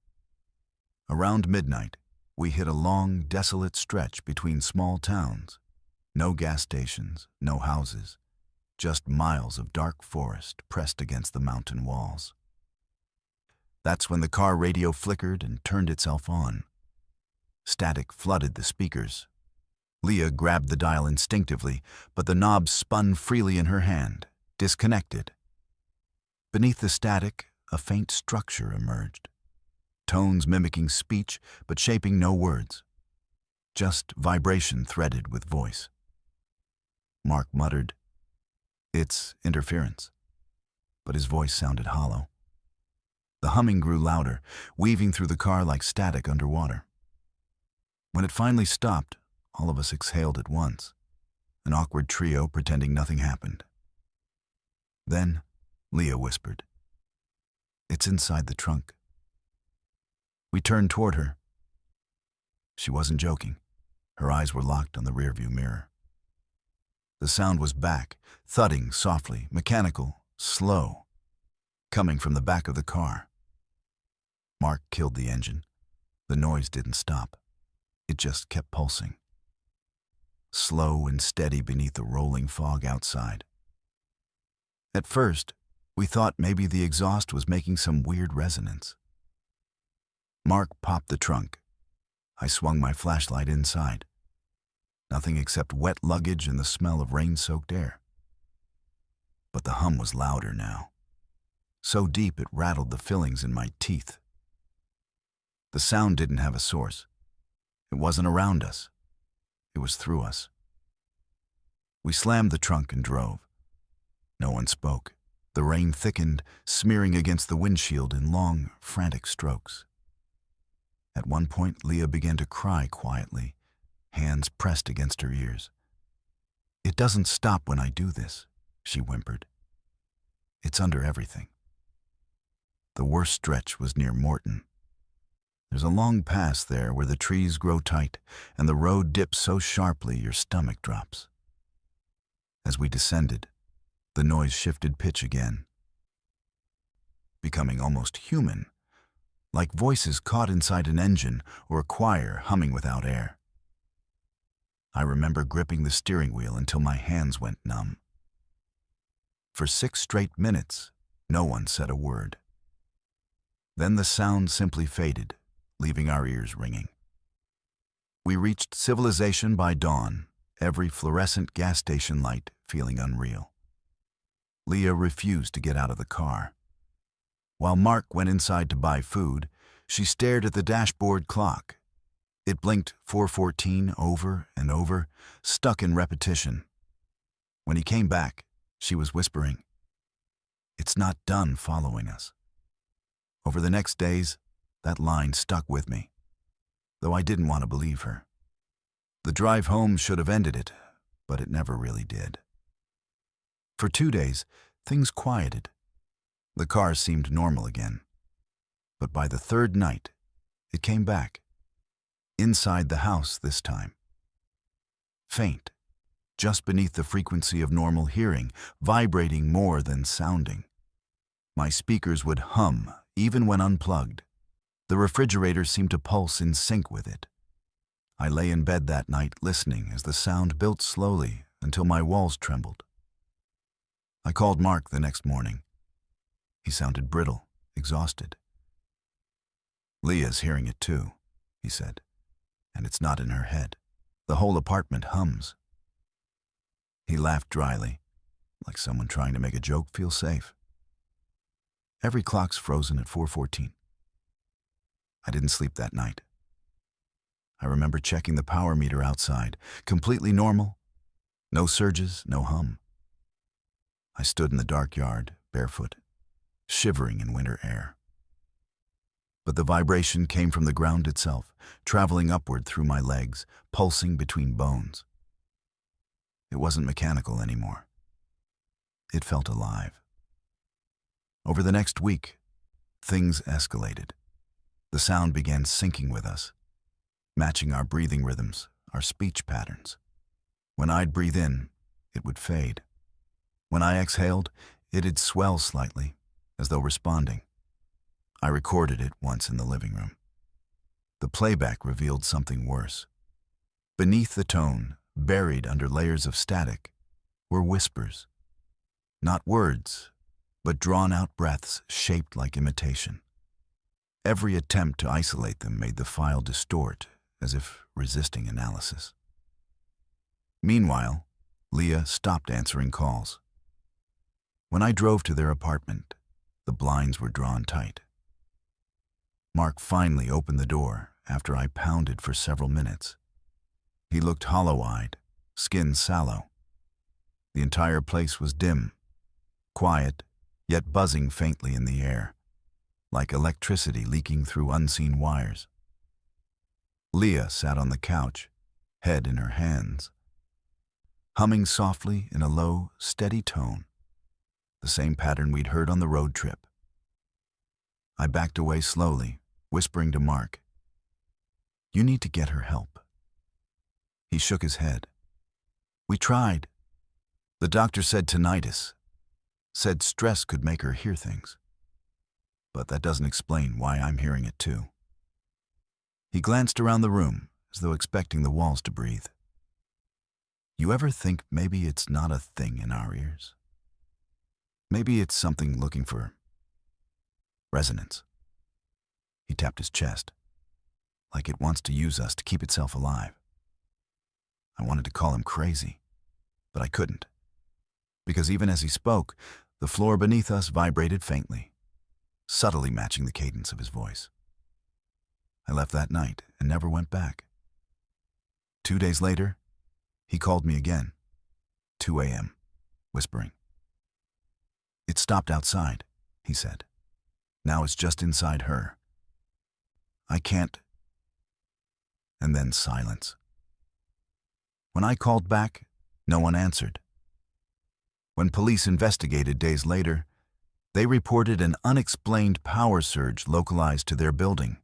A: Around midnight, we hit a long, desolate stretch between small towns. No gas stations, no houses, just miles of dark forest pressed against the mountain walls. That's when the car radio flickered and turned itself on. Static flooded the speakers. Leah grabbed the dial instinctively, but the knob spun freely in her hand, disconnected. Beneath the static, a faint structure emerged. Tones mimicking speech, but shaping no words. Just vibration threaded with voice. Mark muttered, "It's interference," but his voice sounded hollow. The humming grew louder, weaving through the car like static underwater. When it finally stopped, all of us exhaled at once, an awkward trio pretending nothing happened. Then, Leah whispered, "It's inside the trunk." We turned toward her. She wasn't joking. Her eyes were locked on the rearview mirror. The sound was back, thudding softly, mechanical, slow, coming from the back of the car. Mark killed the engine. The noise didn't stop. It just kept pulsing. Slow and steady beneath the rolling fog outside. At first, we thought maybe the exhaust was making some weird resonance. Mark popped the trunk. I swung my flashlight inside. Nothing except wet luggage and the smell of rain-soaked air. But the hum was louder now. So deep it rattled the fillings in my teeth. The sound didn't have a source. It wasn't around us. It was through us. We slammed the trunk and drove. No one spoke. The rain thickened, smearing against the windshield in long, frantic strokes. At one point, Leah began to cry quietly, hands pressed against her ears. "It doesn't stop when I do this," she whimpered. "It's under everything." The worst stretch was near Morton. There's a long pass there where the trees grow tight and the road dips so sharply your stomach drops. As we descended, the noise shifted pitch again, becoming almost human, like voices caught inside an engine or a choir humming without air. I remember gripping the steering wheel until my hands went numb. For 6 straight minutes, no one said a word. Then the sound simply faded, leaving our ears ringing. We reached civilization by dawn, every fluorescent gas station light feeling unreal. Leah refused to get out of the car. While Mark went inside to buy food, she stared at the dashboard clock. It blinked 4:14 over and over, stuck in repetition. When he came back, she was whispering, "It's not done following us." Over the next days, that line stuck with me, though I didn't want to believe her. The drive home should have ended it, but it never really did. For 2 days, things quieted. The car seemed normal again. But by the 3rd night, it came back. Inside the house this time. Faint, just beneath the frequency of normal hearing, vibrating more than sounding. My speakers would hum, even when unplugged. The refrigerator seemed to pulse in sync with it. I lay in bed that night listening as the sound built slowly until my walls trembled. I called Mark the next morning. He sounded brittle, exhausted. "Leah's hearing it too," he said, "and it's not in her head. The whole apartment hums." He laughed dryly, like someone trying to make a joke feel safe. Every clock's frozen at 4:14. I didn't sleep that night. I remember checking the power meter outside, completely normal. No surges, no hum. I stood in the dark yard, barefoot, shivering in winter air. But the vibration came from the ground itself, traveling upward through my legs, pulsing between bones. It wasn't mechanical anymore. It felt alive. Over the next week, things escalated. The sound began syncing with us, matching our breathing rhythms, our speech patterns. When I'd breathe in, it would fade. When I exhaled, it'd swell slightly, as though responding. I recorded it once in the living room. The playback revealed something worse. Beneath the tone, buried under layers of static, were whispers. Not words, but drawn-out breaths shaped like imitation. Every attempt to isolate them made the file distort, as if resisting analysis. Meanwhile, Leah stopped answering calls. When I drove to their apartment, the blinds were drawn tight. Mark finally opened the door after I pounded for several minutes. He looked hollow-eyed, skin sallow. The entire place was dim, quiet, yet buzzing faintly in the air, like electricity leaking through unseen wires. Leah sat on the couch, head in her hands, humming softly in a low, steady tone, the same pattern we'd heard on the road trip. I backed away slowly, whispering to Mark, "You need to get her help." He shook his head. "We tried. The doctor said tinnitus, said stress could make her hear things. But that doesn't explain why I'm hearing it too." He glanced around the room, as though expecting the walls to breathe. "You ever think maybe it's not a thing in our ears? Maybe it's something looking for resonance?" He tapped his chest, like it wants to use us to keep itself alive. I wanted to call him crazy, but I couldn't, because even as he spoke, the floor beneath us vibrated faintly, subtly matching the cadence of his voice. I left that night and never went back. 2 days later, he called me again, 2 a.m., whispering. "It stopped outside," he said. "Now it's just inside her. I can't." and then silence. When I called back, no one answered. When police investigated days later, they reported an unexplained power surge localized to their building.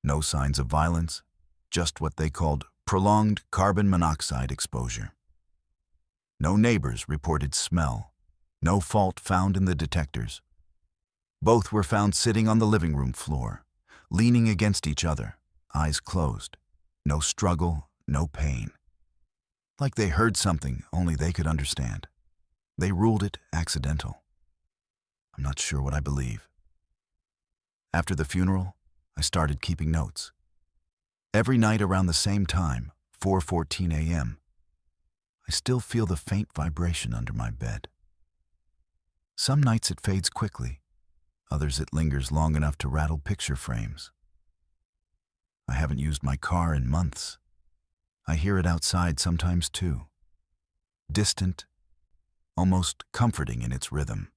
A: No signs of violence, just what they called prolonged carbon monoxide exposure. No neighbors reported smell, no fault found in the detectors. Both were found sitting on the living room floor, leaning against each other, eyes closed. No struggle, no pain. Like they heard something only they could understand. They ruled it accidental. I'm not sure what I believe. After the funeral, I started keeping notes. Every night around the same time, 4:14 a.m., I still feel the faint vibration under my bed. Some nights it fades quickly, others it lingers long enough to rattle picture frames. I haven't used my car in months. I hear it outside sometimes too. Distant, almost comforting in its rhythm.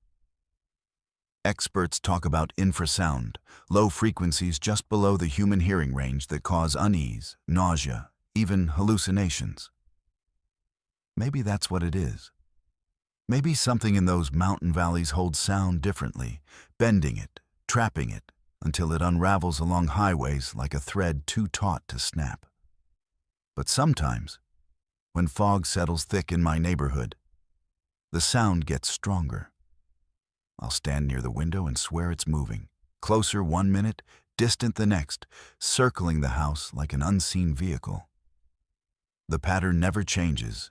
A: Experts talk about infrasound, low frequencies just below the human hearing range that cause unease, nausea, even hallucinations. Maybe that's what it is. Maybe something in those mountain valleys holds sound differently, bending it, trapping it, until it unravels along highways like a thread too taut to snap. But sometimes, when fog settles thick in my neighborhood, the sound gets stronger. I'll stand near the window and swear it's moving, closer 1 minute, distant the next, circling the house like an unseen vehicle. The pattern never changes.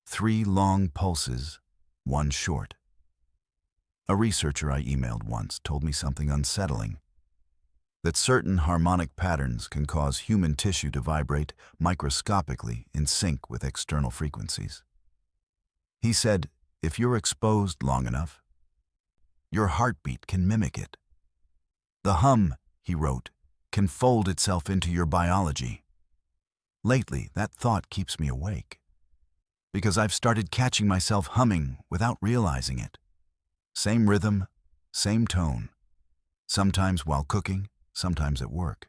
A: 3 long pulses, 1 short. A researcher I emailed once told me something unsettling, that certain harmonic patterns can cause human tissue to vibrate microscopically in sync with external frequencies. He said, if you're exposed long enough, your heartbeat can mimic it. The hum, he wrote, can fold itself into your biology. Lately, that thought keeps me awake, because I've started catching myself humming without realizing it. Same rhythm, same tone, sometimes while cooking, sometimes at work.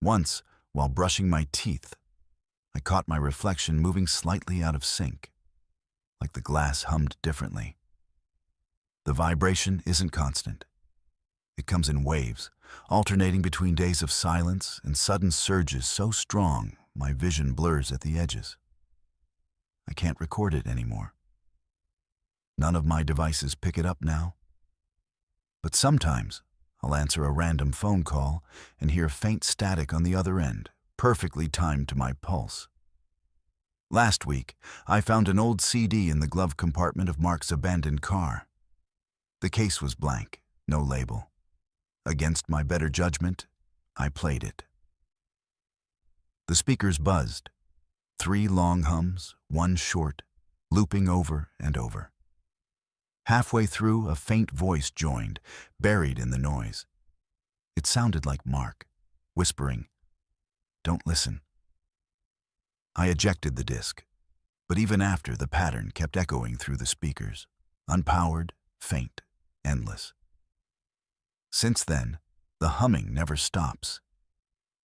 A: Once, while brushing my teeth, I caught my reflection moving slightly out of sync, like the glass hummed differently. The vibration isn't constant. It comes in waves, alternating between days of silence and sudden surges so strong my vision blurs at the edges. I can't record it anymore. None of my devices pick it up now. But sometimes I'll answer a random phone call and hear faint static on the other end, perfectly timed to my pulse. Last week, I found an old CD in the glove compartment of Mark's abandoned car. The case was blank, no label. Against my better judgment, I played it. The speakers buzzed. 3 long hums, 1 short, looping over and over. Halfway through, a faint voice joined, buried in the noise. It sounded like Mark, whispering, "Don't listen." I ejected the disc, but even after, the pattern kept echoing through the speakers, unpowered, faint, endless. Since then, the humming never stops.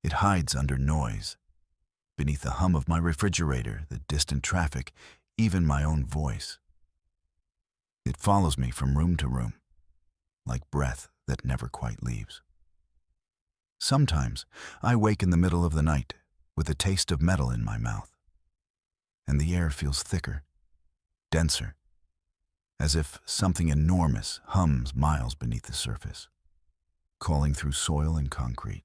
A: It hides under noise, beneath the hum of my refrigerator, the distant traffic, even my own voice. It follows me from room to room, like breath that never quite leaves. Sometimes I wake in the middle of the night with a taste of metal in my mouth, and the air feels thicker, denser, as if something enormous hums miles beneath the surface, calling through soil and concrete.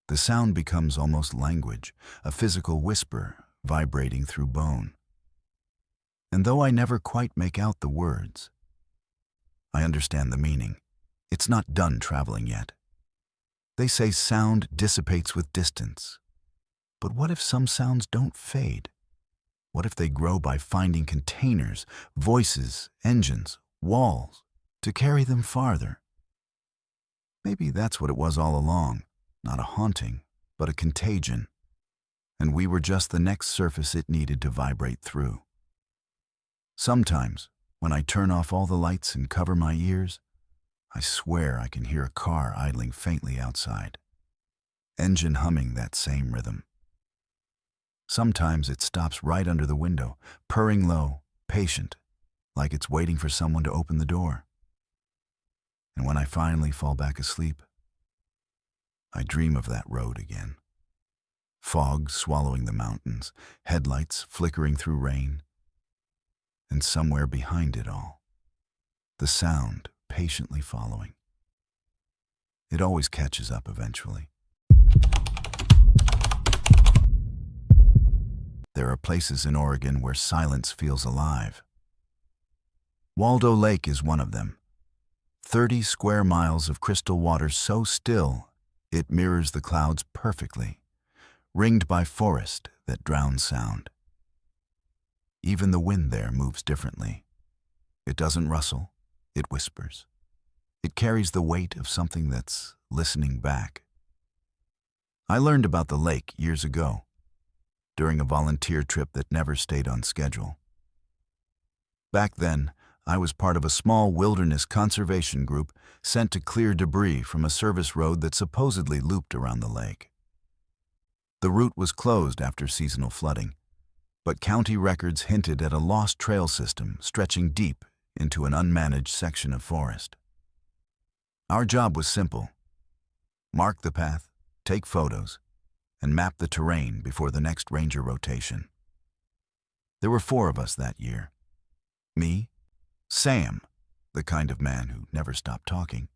A: The sound becomes almost language, a physical whisper vibrating through bone. And though I never quite make out the words, I understand the meaning. It's not done traveling yet. They say sound dissipates with distance. But what if some sounds don't fade? What if they grow by finding containers, voices, engines, walls, to carry them farther? Maybe that's what it was all along, not a haunting, but a contagion, and we were just the next surface it needed to vibrate through. Sometimes, when I turn off all the lights and cover my ears, I swear I can hear a car idling faintly outside. engine humming that same rhythm. Sometimes it stops right under the window, purring low, patient, like it's waiting for someone to open the door. And when I finally fall back asleep, I dream of that road again. Fog swallowing the mountains, headlights flickering through rain, and somewhere behind it all, the sound patiently following. It always catches up eventually. There are places in Oregon where silence feels alive. Waldo Lake is one of them. 30 square miles of crystal water so still it mirrors the clouds perfectly, ringed by forest that drowns sound. Even the wind there moves differently. It doesn't rustle, it whispers. It carries the weight of something that's listening back. I learned about the lake years ago, during a volunteer trip that never stayed on schedule. Back then, I was part of a small wilderness conservation group sent to clear debris from a service road that supposedly looped around the lake. The route was closed after seasonal flooding, but county records hinted at a lost trail system stretching deep into an unmanaged section of forest. Our job was simple: mark the path, take photos, and map the terrain before the next ranger rotation. There were 4 of us that year. Me, Sam, the kind of man who never stopped talking,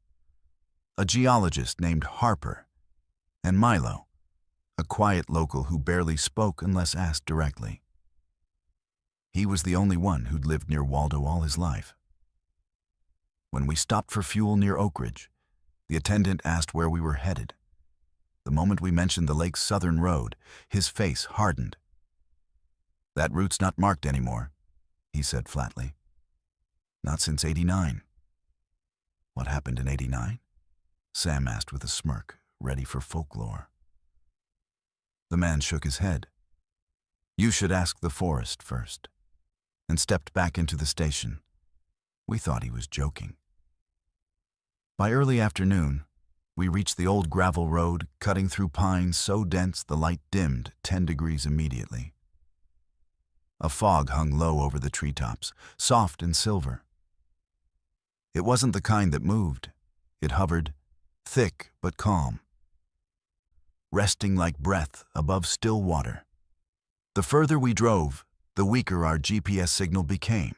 A: a geologist named Harper, and Milo, a quiet local who barely spoke unless asked directly. He was the only one who'd lived near Waldo all his life. When we stopped for fuel near Oak Ridge, the attendant asked where we were headed. The moment we mentioned the lake's southern road, his face hardened. "That route's not marked anymore," he said flatly. "Not since '89. "What happened in '89? Sam asked with a smirk, ready for folklore. The man shook his head. "You should ask the forest first," and stepped back into the station. We thought he was joking. By early afternoon, we reached the old gravel road, cutting through pines so dense the light dimmed 10 degrees immediately. A fog hung low over the treetops, soft and silver. It wasn't the kind that moved. It hovered, thick but calm, resting like breath above still water. The further we drove, the weaker our GPS signal became.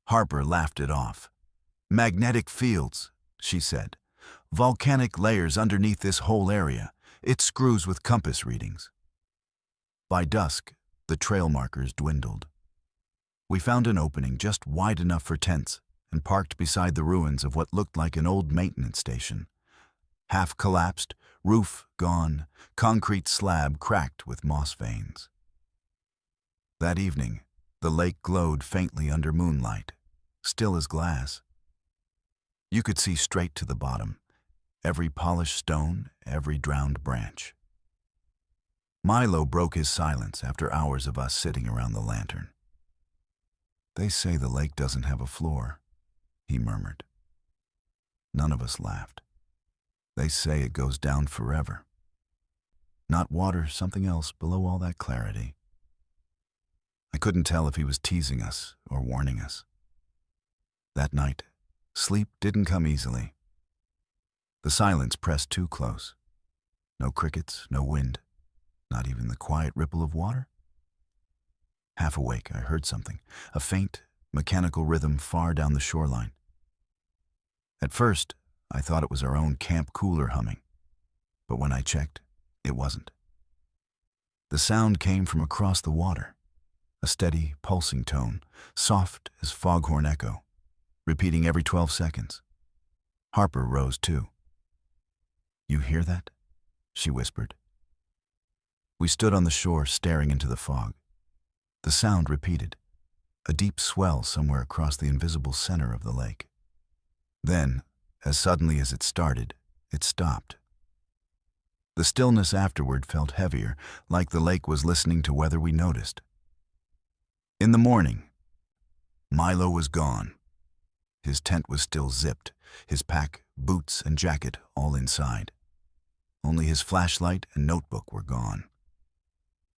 A: Harper laughed it off. "Magnetic fields," she said. "Volcanic layers underneath this whole area. It screws with compass readings." By dusk, the trail markers dwindled. We found an opening just wide enough for tents and parked beside the ruins of what looked like an old maintenance station. Half collapsed, roof gone, concrete slab cracked with moss veins. That evening, the lake glowed faintly under moonlight, still as glass. You could see straight to the bottom, every polished stone, every drowned branch. Milo broke his silence after hours of us sitting around the lantern. "They say the lake doesn't have a floor," he murmured. None of us laughed. "They say it goes down forever. Not water, something else below all that clarity." I couldn't tell if he was teasing us or warning us. That night, sleep didn't come easily. The silence pressed too close. No crickets, no wind, not even the quiet ripple of water. Half awake, I heard something, a faint, mechanical rhythm far down the shoreline. At first, I thought it was our own camp cooler humming, but when I checked, it wasn't. The sound came from across the water, a steady, pulsing tone, soft as foghorn echo, repeating every 12 seconds. Harper rose too. "You hear that?" she whispered. We stood on the shore staring into the fog. The sound repeated, a deep swell somewhere across the invisible center of the lake. Then, as suddenly as it started, it stopped. The stillness afterward felt heavier, like the lake was listening to whether we noticed. In the morning, Milo was gone. His tent was still zipped, his pack, boots, and jacket all inside. Only his flashlight and notebook were gone.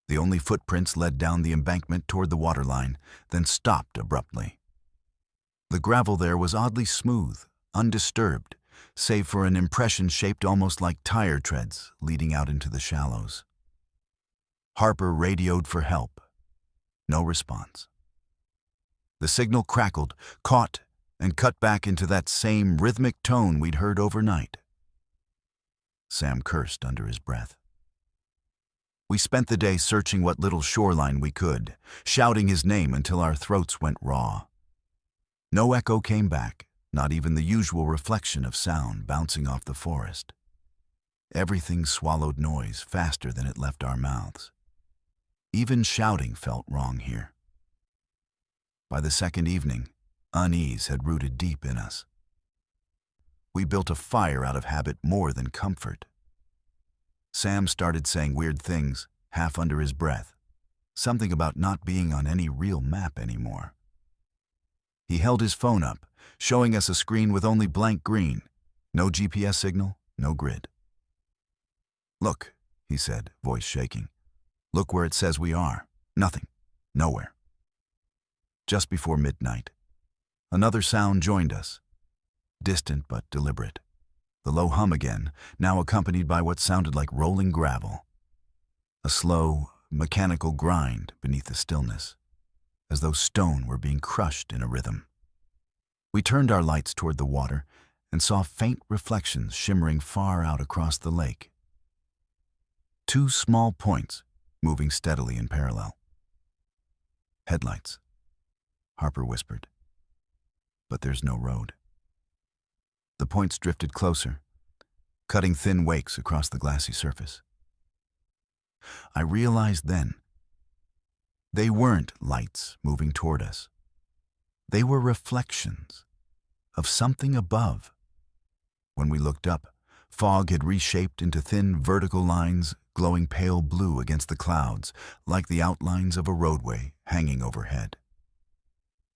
A: The only footprints led down the embankment toward the waterline, then stopped abruptly. The gravel there was oddly smooth, undisturbed, save for an impression shaped almost like tire treads leading out into the shallows. Harper radioed for help. No response. The signal crackled, caught, and cut back into that same rhythmic tone we'd heard overnight. Sam cursed under his breath. We spent the day searching what little shoreline we could, shouting his name until our throats went raw. No echo came back, not even the usual reflection of sound bouncing off the forest. Everything swallowed noise faster than it left our mouths. Even shouting felt wrong here. By the second evening, unease had rooted deep in us. We built a fire out of habit more than comfort. Sam started saying weird things, half under his breath, something about not being on any real map anymore. He held his phone up, showing us a screen with only blank green, no GPS signal, no grid. "Look," he said, voice shaking. "Look where it says we are. Nothing. Nowhere." Just before midnight, another sound joined us, distant but deliberate. The low hum again, now accompanied by what sounded like rolling gravel. A slow, mechanical grind beneath the stillness, as though stone were being crushed in a rhythm. We turned our lights toward the water and saw faint reflections shimmering far out across the lake. Two small points moving steadily in parallel. "Headlights," Harper whispered. "But there's no road." The points drifted closer, cutting thin wakes across the glassy surface. I realized then, they weren't lights moving toward us. They were reflections of something above. When we looked up, fog had reshaped into thin vertical lines glowing pale blue against the clouds, like the outlines of a roadway hanging overhead.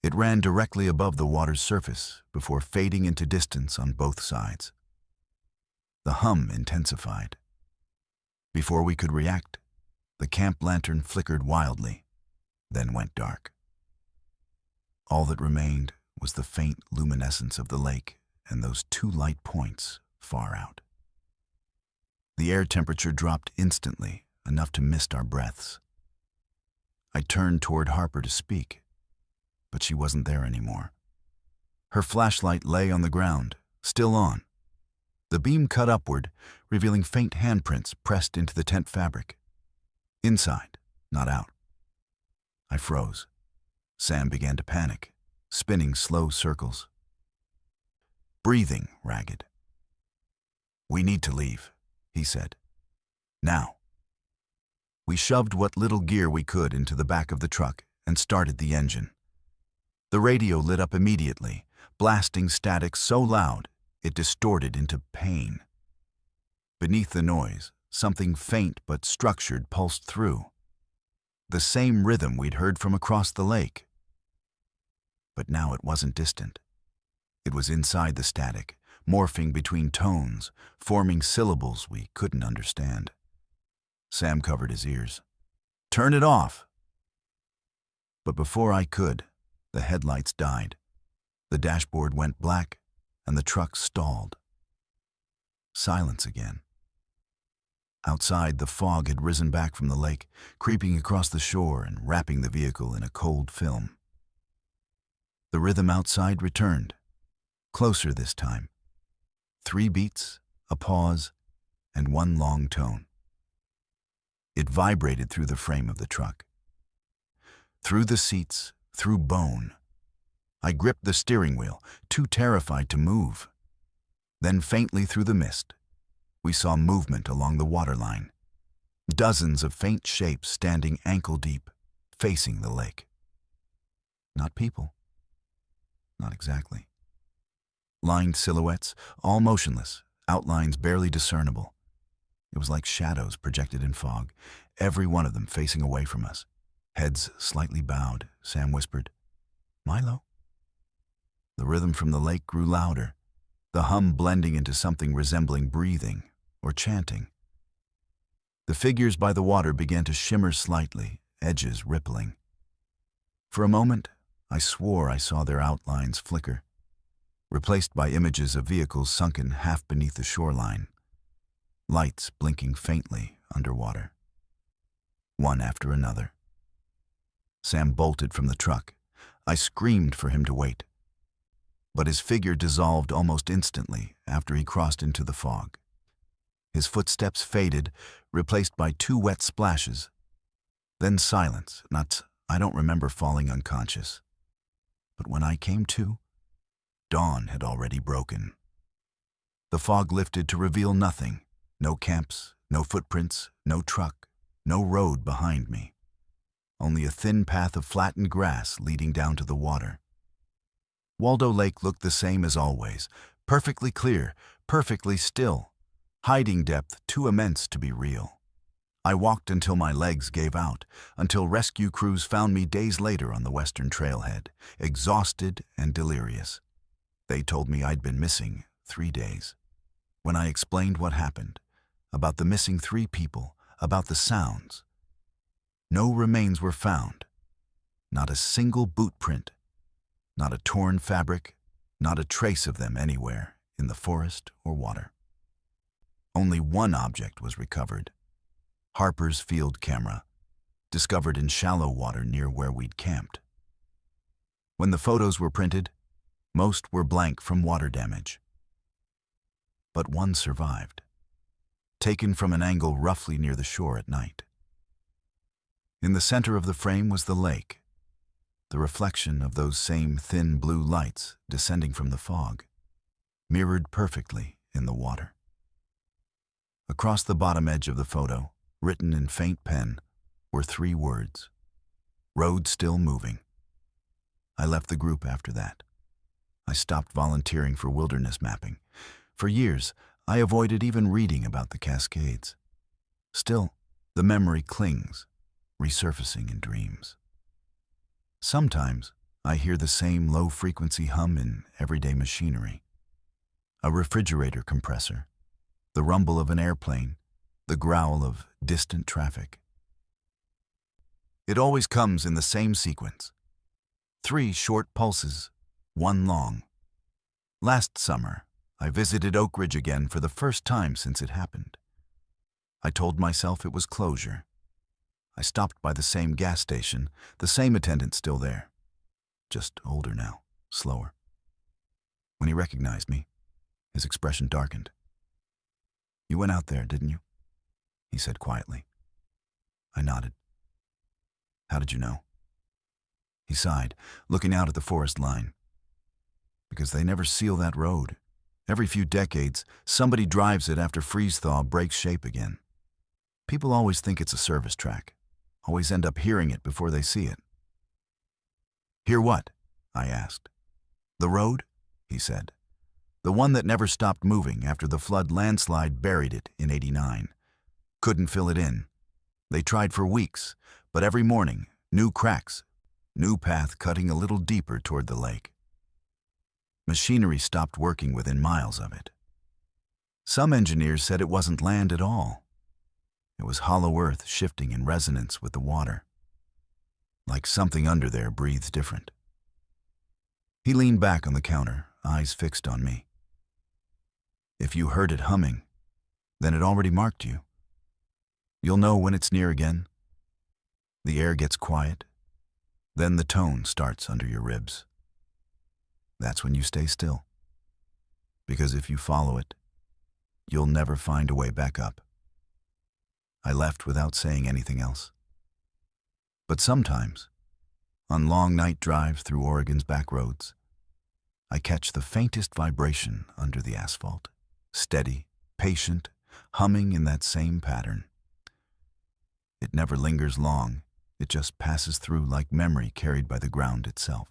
A: It ran directly above the water's surface before fading into distance on both sides. The hum intensified. Before we could react, the camp lantern flickered wildly, then went dark. All that remained was the faint luminescence of the lake and those two light points far out. The air temperature dropped instantly, enough to mist our breaths. I turned toward Harper to speak, but she wasn't there anymore. Her flashlight lay on the ground, still on. The beam cut upward, revealing faint handprints pressed into the tent fabric. Inside, not out. I froze. Sam began to panic, spinning slow circles. Breathing ragged. "We need to leave," he said. "Now." We shoved what little gear we could into the back of the truck and started the engine. The radio lit up immediately, blasting static so loud it distorted into pain. Beneath the noise, something faint but structured pulsed through. The same rhythm we'd heard from across the lake. But now it wasn't distant. It was inside the static, morphing between tones, forming syllables we couldn't understand. Sam covered his ears. "Turn it off!" But before I could, the headlights died. The dashboard went black, and the truck stalled. Silence again. Outside, the fog had risen back from the lake, creeping across the shore and wrapping the vehicle in a cold film. The rhythm outside returned, closer this time. 3 beats, a pause, and one long tone. It vibrated through the frame of the truck. Through the seats, through bone. I gripped the steering wheel, too terrified to move. Then faintly through the mist, we saw movement along the waterline. Dozens of faint shapes standing ankle-deep, facing the lake. Not people. Not exactly. Lined silhouettes, all motionless, outlines barely discernible. It was like shadows projected in fog, every one of them facing away from us. Heads slightly bowed, Sam whispered, "Milo?" The rhythm from the lake grew louder, the hum blending into something resembling breathing or chanting. The figures by the water began to shimmer slightly, edges rippling. For a moment, I swore I saw their outlines flicker, replaced by images of vehicles sunken half beneath the shoreline, lights blinking faintly underwater. One after another. Sam bolted from the truck. I screamed for him to wait. But his figure dissolved almost instantly after he crossed into the fog. His footsteps faded, replaced by 2 wet splashes. Then silence. I don't remember falling unconscious. But when I came to, dawn had already broken. The fog lifted to reveal nothing. No camps, no footprints, no truck, no road behind me. Only a thin path of flattened grass leading down to the water. Waldo Lake looked the same as always, perfectly clear, perfectly still, hiding depth too immense to be real. I walked until my legs gave out, until rescue crews found me days later on the western trailhead, exhausted and delirious. They told me I'd been missing 3 days. When I explained what happened, about the missing 3 people, about the sounds, no remains were found. Not a single boot print, not a torn fabric, not a trace of them anywhere in the forest or water. Only one object was recovered. Harper's field camera, discovered in shallow water near where we'd camped. When the photos were printed, most were blank from water damage. But one survived, taken from an angle roughly near the shore at night. In the center of the frame was the lake, the reflection of those same thin blue lights descending from the fog, mirrored perfectly in the water. Across the bottom edge of the photo, written in faint pen, were 3 words: road still moving. I left the group after that. I stopped volunteering for wilderness mapping. For years, I avoided even reading about the Cascades. Still, the memory clings, resurfacing in dreams. Sometimes, I hear the same low-frequency hum in everyday machinery. A refrigerator compressor, the rumble of an airplane, the growl of distant traffic. It always comes in the same sequence. 3 short pulses, 1 long. Last summer, I visited Oak Ridge again for the first time since it happened. I told myself it was closure. I stopped by the same gas station, the same attendant still there. Just older now, slower. When he recognized me, his expression darkened. "You went out there, didn't you?" he said quietly. I nodded. "How did you know?" He sighed, looking out at the forest line. "Because they never seal that road. Every few decades, somebody drives it after freeze-thaw breaks shape again. People always think it's a service track, always end up hearing it before they see it." "Hear what?" I asked. "The road," he said. "The one that never stopped moving after the flood landslide buried it in '89. Couldn't fill it in. They tried for weeks, but every morning, new cracks, new path cutting a little deeper toward the lake. Machinery stopped working within miles of it. Some engineers said it wasn't land at all. It was hollow earth shifting in resonance with the water. Like something under there breathed different." He leaned back on the counter, eyes fixed on me. "If you heard it humming, then it already marked you. You'll know when it's near again. The air gets quiet, then the tone starts under your ribs. That's when you stay still. Because if you follow it, you'll never find a way back up." I left without saying anything else. But sometimes, on long night drives through Oregon's back roads, I catch the faintest vibration under the asphalt, steady, patient, humming in that same pattern. It never lingers long, it just passes through like memory carried by the ground itself.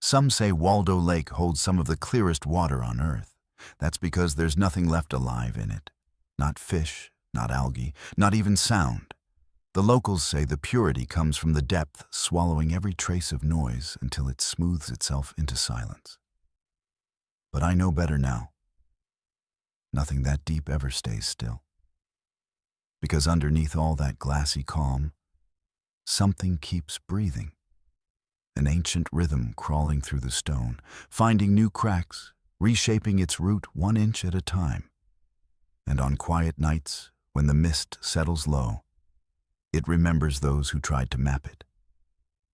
A: Some say Waldo Lake holds some of the clearest water on Earth. That's because there's nothing left alive in it. Not fish, not algae, not even sound. The locals say the purity comes from the depth swallowing every trace of noise until it smooths itself into silence. But I know better now. Nothing that deep ever stays still. because underneath all that glassy calm, something keeps breathing. An ancient rhythm crawling through the stone, finding new cracks, reshaping its root 1 inch at a time. And on quiet nights, when the mist settles low, it remembers those who tried to map it,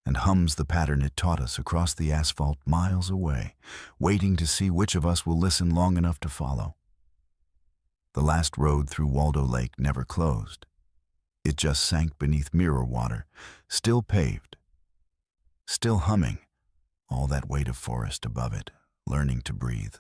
A: and hums the pattern it taught us across the asphalt miles away, waiting to see which of us will listen long enough to follow. The last road through Waldo Lake never closed. It just sank beneath mirror water, still paved, still humming, all that weight of forest above it, learning to breathe.